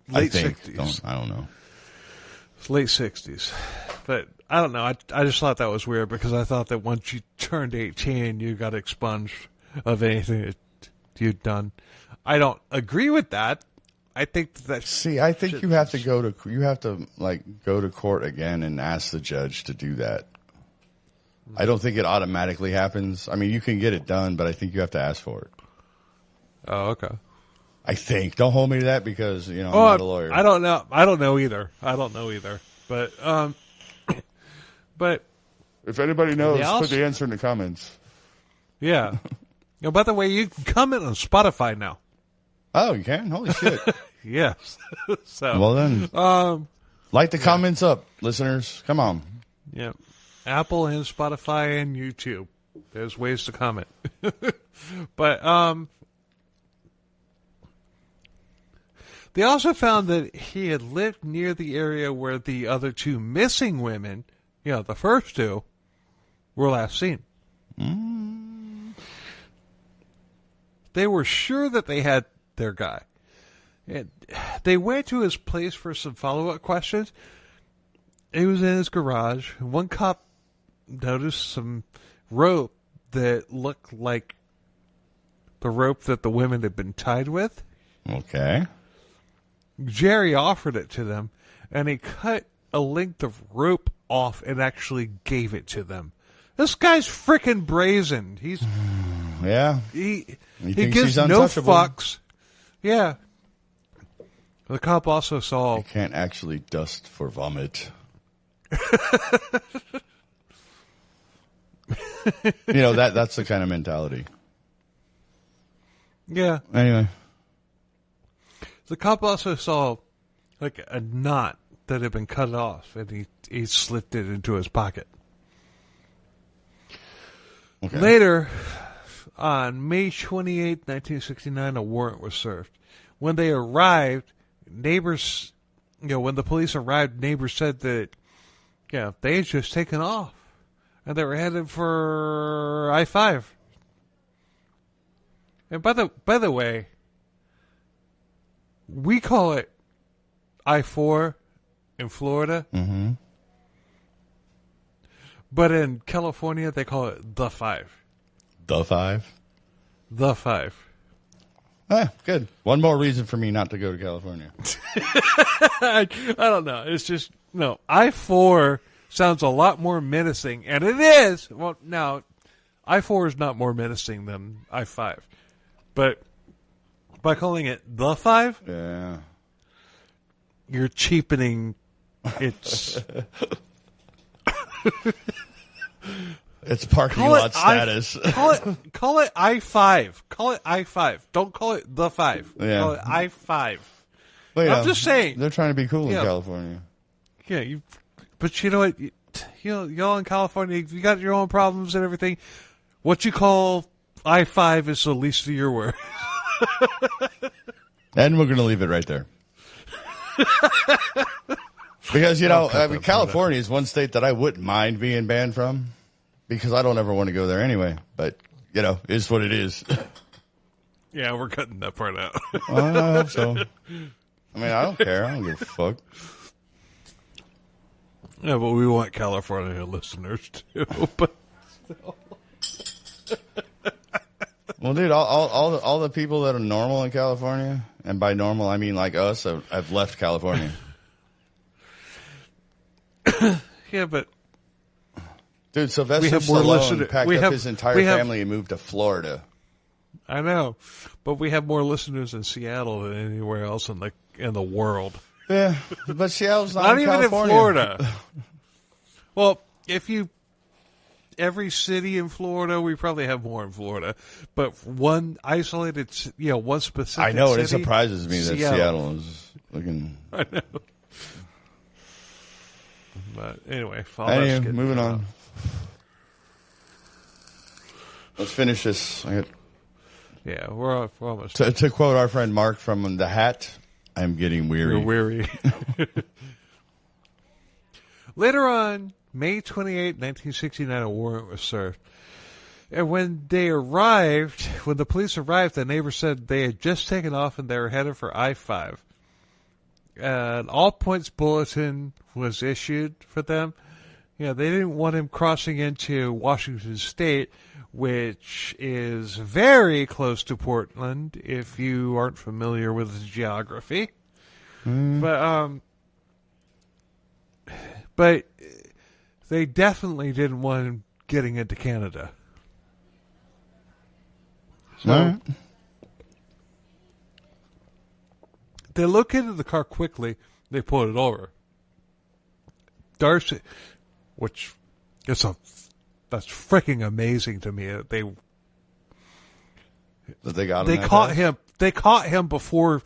late 60s. I don't know. Late 60s. But I don't know. I just thought that was weird because I thought that once you turned 18, you got expunged of anything that you'd done. I don't agree with that. I think that. See, I think you have to go to court again and ask the judge to do that. I don't think it automatically happens. I mean, you can get it done, but I think you have to ask for it. Oh, okay. I think. Don't hold me to that because, I'm not a lawyer. I don't know. I don't know either. But, but if anybody knows, put the answer in the comments. Yeah. By the way, you can comment on Spotify now. Oh, you can? Holy shit. Yes. So, well then, light the comments up, listeners. Come on. Yeah. Apple and Spotify and YouTube. There's ways to comment. But, they also found that he had lived near the area where the other two missing women, the first two, were last seen. They were sure that they had their guy. And they went to his place for some follow-up questions. He was in his garage. One cop noticed some rope that looked like the rope that the women had been tied with. Okay. Jerry offered it to them, and he cut a length of rope off and actually gave it to them. This guy's freaking brazen. He's yeah. He gives no fucks. Yeah. The cop also saw. You can't actually dust for vomit. That's the kind of mentality. Yeah. Anyway. The cop also saw like a knot that had been cut off, and he slipped it into his pocket. Okay. Later, on May 28, 1969, a warrant was served. When they arrived, neighbors, when the police arrived, neighbors said that, they had just taken off, and they were headed for I-5. And by the way, we call it I-4 in Florida. Mm-hmm. But in California, they call it the 5. The 5? The 5. Good. One more reason for me not to go to California. I don't know. It's just, I-4 sounds a lot more menacing, and it is. Well, now, I-4 is not more menacing than I-5. But by calling it the 5, yeah, you're cheapening its... It's parking lot status. Call it I-5. Call it I-5. Don't call it the 5. Yeah. Call it I-5. Well, I'm just saying. They're trying to be cool in California. Yeah, but you know what? Y'all in California, you got your own problems and everything. What you call I-5 is the least of your worries. And we're going to leave it right there. Because, California is one state that I wouldn't mind being banned from because I don't ever want to go there anyway. But, it's what it is. Yeah, we're cutting that part out. I hope so. I mean, I don't care. I don't give a fuck. Yeah, but we want California listeners too. But well, dude, all the people that are normal in California, and by normal I mean like us, have left California. yeah, but dude, Sylvester Stallone packed up his entire family and moved to Florida. I know, but we have more listeners in Seattle than anywhere else in the world. Yeah, but Seattle's not in even California. in Florida. Well, every city in Florida, we probably have more in Florida, but one isolated, one specific. I know city, it surprises me that Seattle is looking. I know. But anyway, moving on. Let's finish this. Yeah, we're almost. To quote our friend Mark from The Hat, I'm getting weary. You're weary. Later on, May 28, 1969, a warrant was served. And when the police arrived, the neighbor said they had just taken off and they were headed for I-5. An all-points bulletin was issued for them. They didn't want him crossing into Washington State, which is very close to Portland, if you aren't familiar with the geography. But they definitely didn't want him getting into Canada. So they located the car quickly. They pulled it over. Darcy, which that's freaking amazing to me. They got him. They caught him before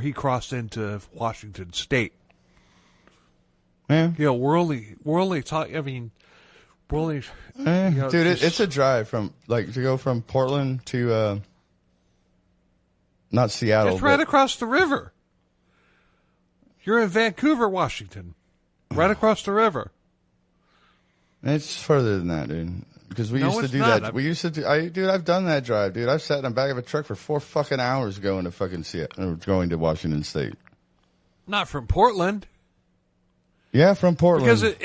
he crossed into Washington State. Yeah. We're only talking. I mean, dude, it's a drive to go from Portland to not Seattle. It's right across the river. You're in Vancouver, Washington, right across the river. It's further than that, dude. Because we used to do that. We used to do. I've done that drive, dude. I've sat in the back of a truck for 4 fucking hours going to fucking Seattle, going to Washington State. Not from Portland. Yeah, from Portland. Because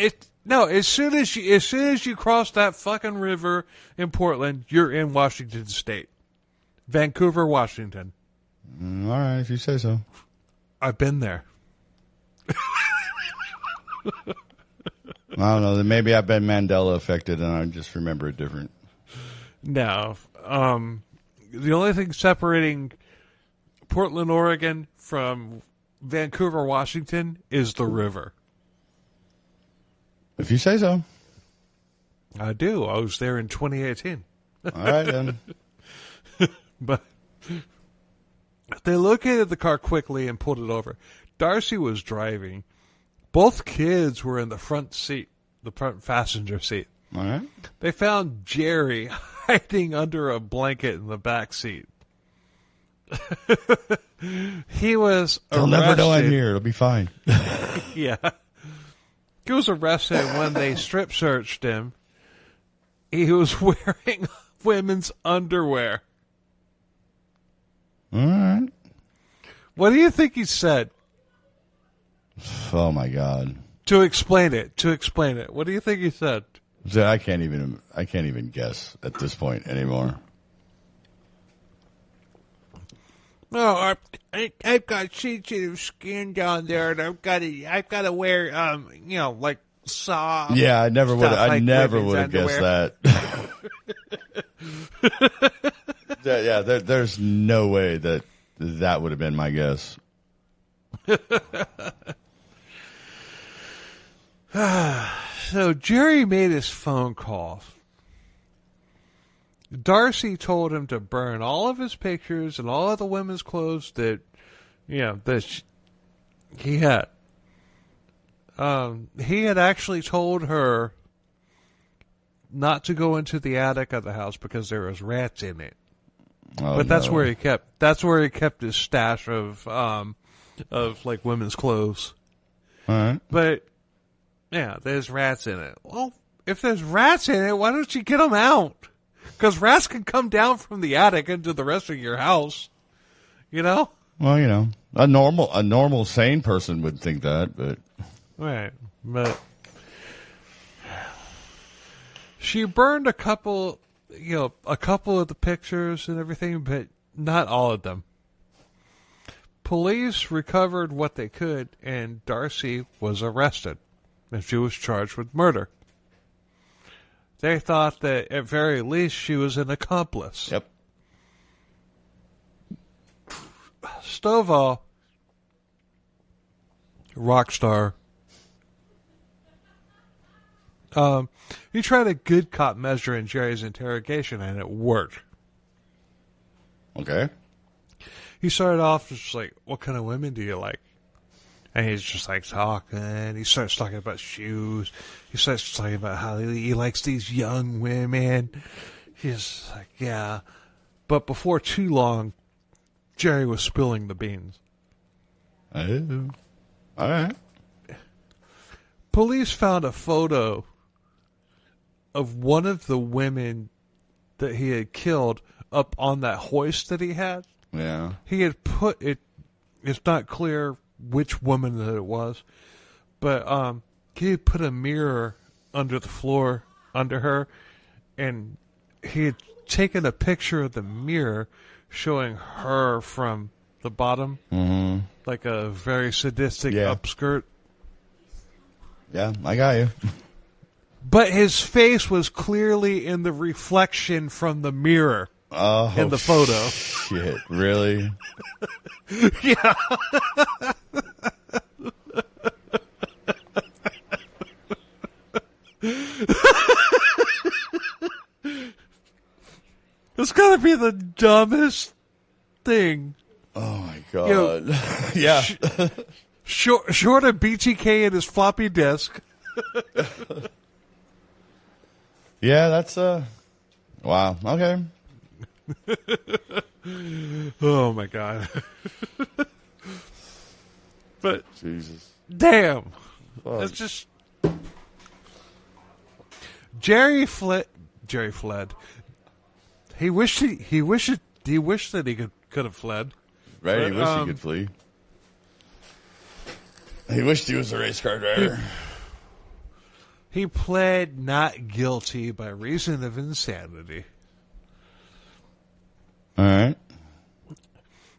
as soon as you cross that fucking river in Portland, you're in Washington State. Vancouver, Washington. All right, if you say so. I've been there. I don't know. Then maybe I've been Mandela affected and I just remember it different. No. The only thing separating Portland, Oregon from Vancouver, Washington is the river. If you say so. I do. I was there in 2018. All right, then. But they located the car quickly and pulled it over. Darcy was driving. Both kids were in the front seat, the front passenger seat. All right. They found Jerry hiding under a blanket in the back seat. He was arrested. They'll never know I'm here. It'll be fine. Yeah. He was arrested when they strip searched him. He was wearing women's underwear. All right. What do you think he said? Oh my God. To explain it. What do you think he said? I can't even guess at this point anymore. No, I've got sensitive skin down there, and I've got to wear, like soft. Yeah, I never would have guessed that. Yeah, there's no way that would have been my guess. So Jerry made his phone call. Darcy told him to burn all of his pictures and all of the women's clothes that he had. He had actually told her not to go into the attic of the house because there was rats in it. Oh, but that's where he kept his stash of like women's clothes. All right. But yeah, there's rats in it. Well, if there's rats in it, why don't you get them out? Because rats can come down from the attic into the rest of your house. You know? Well, you know, a normal sane person would think that, but Right. But she burned a couple of the pictures and everything, but not all of them. Police recovered what they could, and Darcy was arrested, and she was charged with murder. They thought that at very least she was an accomplice. yep. Stovall, rock star. He tried a good cop measure in Jerry's interrogation, and it worked. Okay. He started off just like, "What kind of women do you like?" And he's just like talking. He starts talking about shoes. He starts talking about how he likes these young women. He's like, yeah. But before too long, Jerry was spilling the beans. Oh. All right. Police found a photo of one of the women that he had killed up on that hoist that he had. Yeah. He had put it. It's not clear which woman that it was, but he had put a mirror under the floor under her, and he had taken a picture of the mirror showing her from the bottom, like a very sadistic upskirt. Yeah, I got you. But his face was clearly in the reflection from the mirror in the photo. Shit, really? Yeah. It's gotta be the dumbest thing. Oh my god! Yeah. Short of BTK and his floppy disk. Yeah, that's wow. Okay. Oh my god. But Jesus. damn. Fuck. It's just Jerry fled. He wished that he could have fled. Right, But, he wished he could flee. He wished he was a race car driver. He pled not guilty by reason of insanity. All right.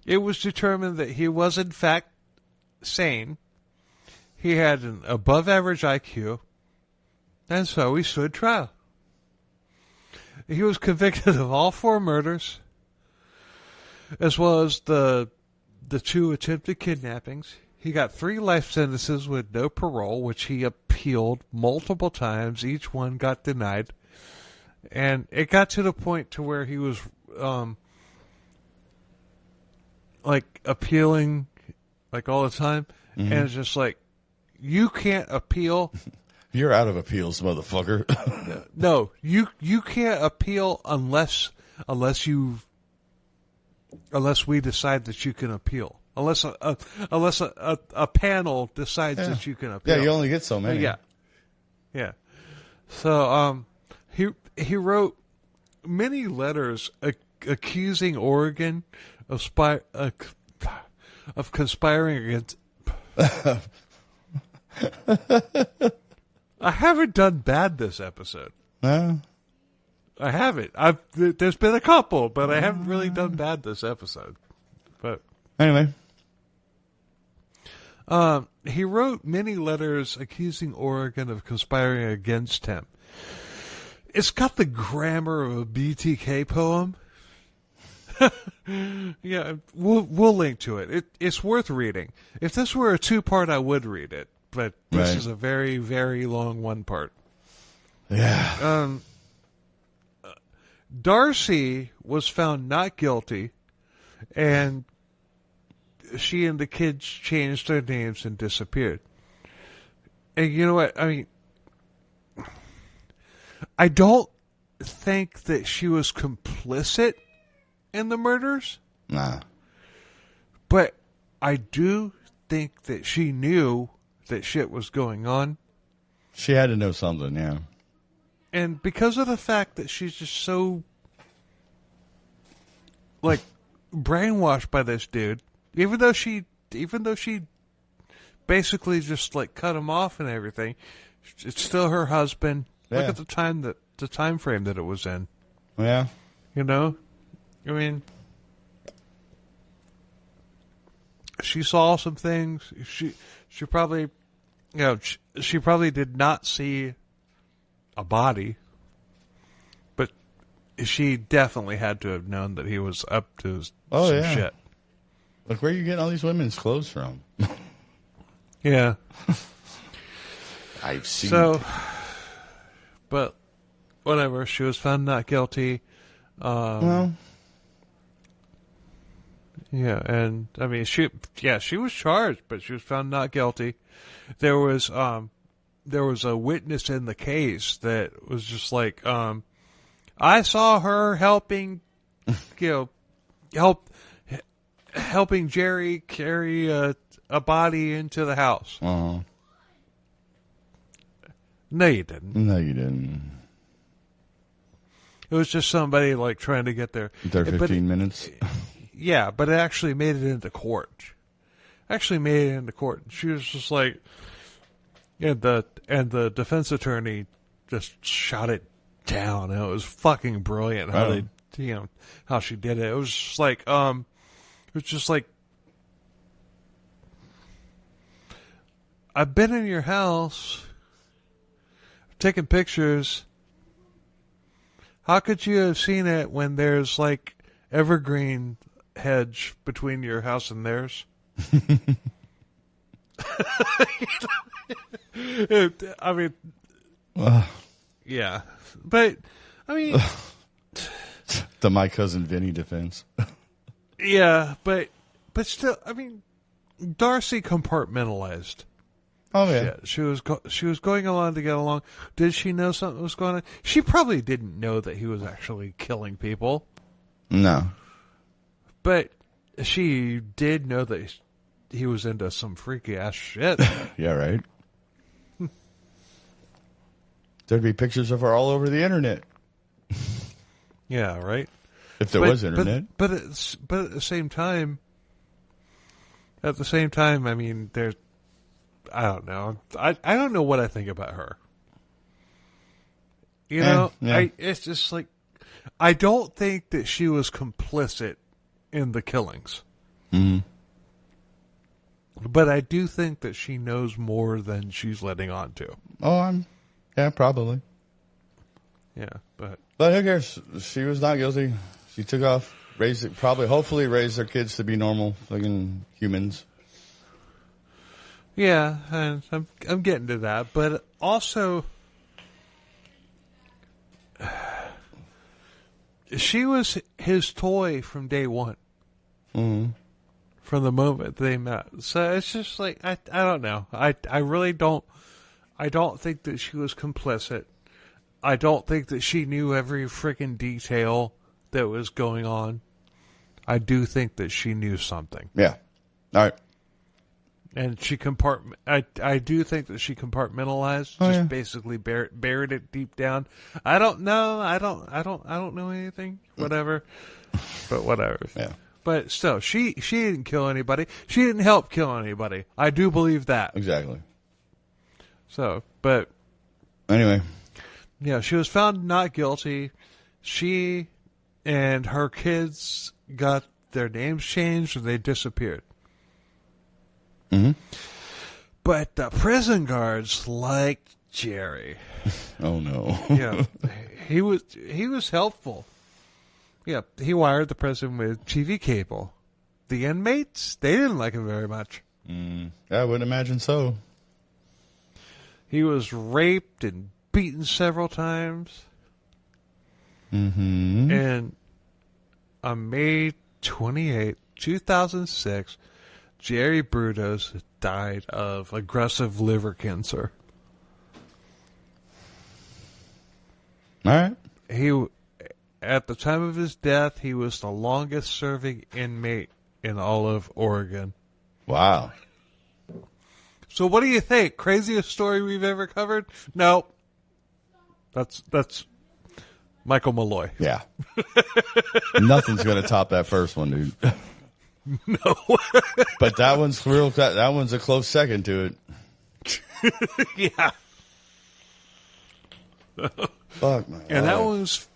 It was determined that he was in fact sane. He had an above average IQ, and so he stood trial. He was convicted of all 4 murders, as well as the 2 attempted kidnappings. He got 3 life sentences with no parole, which he appealed multiple times. Each one got denied. And it got to the point to where he was like appealing like all the time. And it's just like, you can't appeal. You're out of appeals, motherfucker. No, you can't appeal unless we decide that you can appeal. Unless a panel decides that you can appeal. Yeah, you only get so many. Yeah. So he wrote many letters accusing Oregon of conspiring against. I haven't done bad this episode. No. I haven't. There's been a couple, but I haven't really done bad this episode. But Anyway. he wrote many letters accusing Oregon of conspiring against him. It's got the grammar of a BTK poem. Yeah, we'll link to it. It's worth reading. If this were a 2-part, I would read it. But this is a very, very long 1-part. Yeah. Darcy was found not guilty, and she and the kids changed their names and disappeared. And you know what? I mean, I don't think that she was complicit in the murders. Nah. But I do think that she knew that shit was going on. She had to know something, yeah. And because of the fact that she's just so, like, brainwashed by this dude, even though she basically just like cut him off and everything, it's still her husband. Yeah. Look at the time frame that it was in. Yeah. You know, I mean, she saw some things. She probably, she probably did not see a body, but she definitely had to have known that he was up to some shit. Look, where are you getting all these women's clothes from? Yeah. I've seen. So, but whatever. She was found not guilty. Well, yeah, and I mean, she was charged, but she was found not guilty. There was a witness in the case that was just like, I saw her helping, helping Jerry carry a body into the house. uh-huh. No, you didn't. No, you didn't. It was just somebody like trying to get there. There 15 minutes. Yeah, but it actually made it into court. She was just like, and the defense attorney just shot it down. And it was fucking brilliant how how she did it. It was just like, I've been in your house, taking pictures. How could you have seen it when there's like evergreen hedge between your house and theirs? I mean, yeah, but I mean, The my cousin Vinny defense. yeah, but still, I mean, Darcy compartmentalized. Oh yeah, She was going along to get along. Did she know something was going on? She probably didn't know that he was actually killing people. No, But she did know that he was into some freaky ass shit. yeah, right. There'd be pictures of her all over the internet Yeah, right. if there was internet. But at the same time, I mean, there's. I don't know. I don't know what I think about her. You know, yeah. It's just like, I don't think that she was complicit in the killings. Mm-hmm. But I do think that she knows more than she's letting on to. Oh, yeah, probably. Yeah, but who cares? She was not guilty. She took off, hopefully raised their kids to be normal, fucking humans. yeah, and I'm getting to that. But also, she was his toy from day one. Mm-hmm. From the moment they met. So it's just like, I don't know. I really don't. I don't think that she was complicit. I don't think that she knew every freaking detail that was going on. I do think that she knew something. Yeah. All right. And she I do think that she compartmentalized, basically buried it deep down. I don't know. I don't know anything. Whatever. But whatever. Yeah. But still, she didn't kill anybody. She didn't help kill anybody. I do believe that. Exactly. So, but anyway, yeah, she was found not guilty. She and her kids got their names changed and they disappeared. Mm-hmm. But the prison guards liked Jerry. Oh no. Yeah, he was helpful. Yeah, he wired the prison with TV cable. The inmates, they didn't like him very much. I would imagine so. He was raped and beaten several times. Mm-hmm. And on May 28, 2006, Jerry Brudos died of aggressive liver cancer. All right. At the time of his death, he was the longest serving inmate in all of Oregon. Wow. So what do you think? Craziest story we've ever covered? No. That's Michael Malloy. Yeah. Nothing's going to top that first one, dude. No. But that one's real. That one's a close second to it. Yeah. Fuck my And that life. was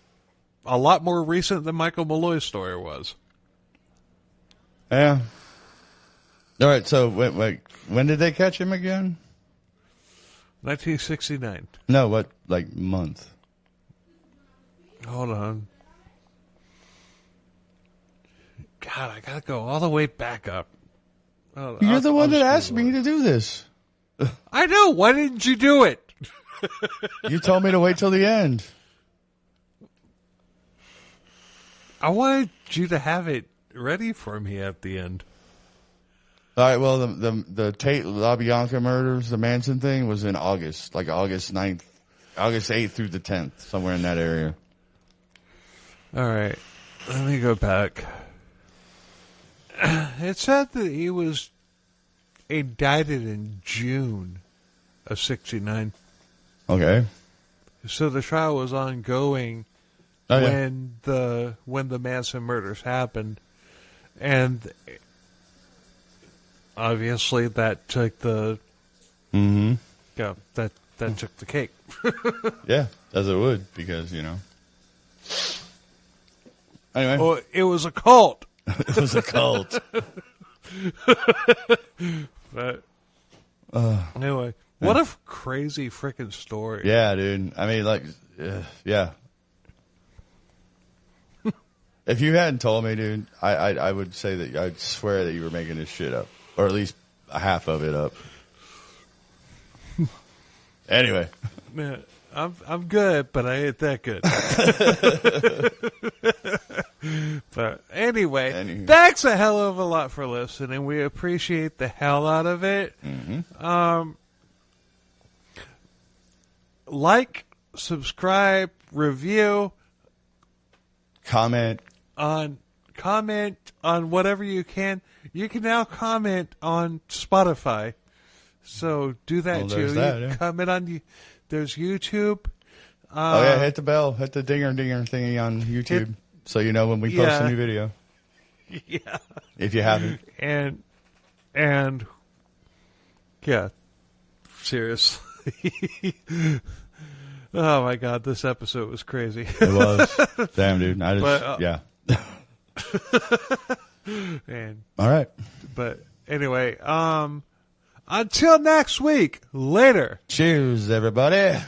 a lot more recent than Michael Malloy's story was. Yeah. All right. So when did they catch him again? 1969. No, what month? Hold on. God, I gotta go all the way back up. You're the one that asked me to do this. I know. Why didn't you do it? You told me to wait till the end. I wanted you to have it ready for me at the end. All right. Well, the Tate LaBianca murders, the Manson thing, was in August, like August 9th, August 8th through the 10th, somewhere in that area. All right. Let me go back. It said that he was indicted in June of 69. Okay. So the trial was ongoing when the Manson murders happened, and obviously that took the that took the cake. Yeah, as it would, because Anyway, Well, it was a cult. it was a cult. But anyway, what a crazy freaking story. Yeah, dude. I mean, yeah. If you hadn't told me, dude, I would say that I'd swear that you were making this shit up, or at least a half of it up. Anyway, Man, I'm good, but I ain't that good. But anyway, thanks a hell of a lot for listening. We appreciate the hell out of it. Like, subscribe, review, comment on whatever you can. You can now comment on Spotify. So do that too. There's Comment on there's YouTube. Hit the bell, hit the dinger thingy on YouTube, so you know when we post a new video. Yeah. If you haven't. And yeah, seriously. Oh my God, this episode was crazy. It was. Damn, dude. I just, yeah. And all right. But anyway, until next week, later. Cheers, everybody.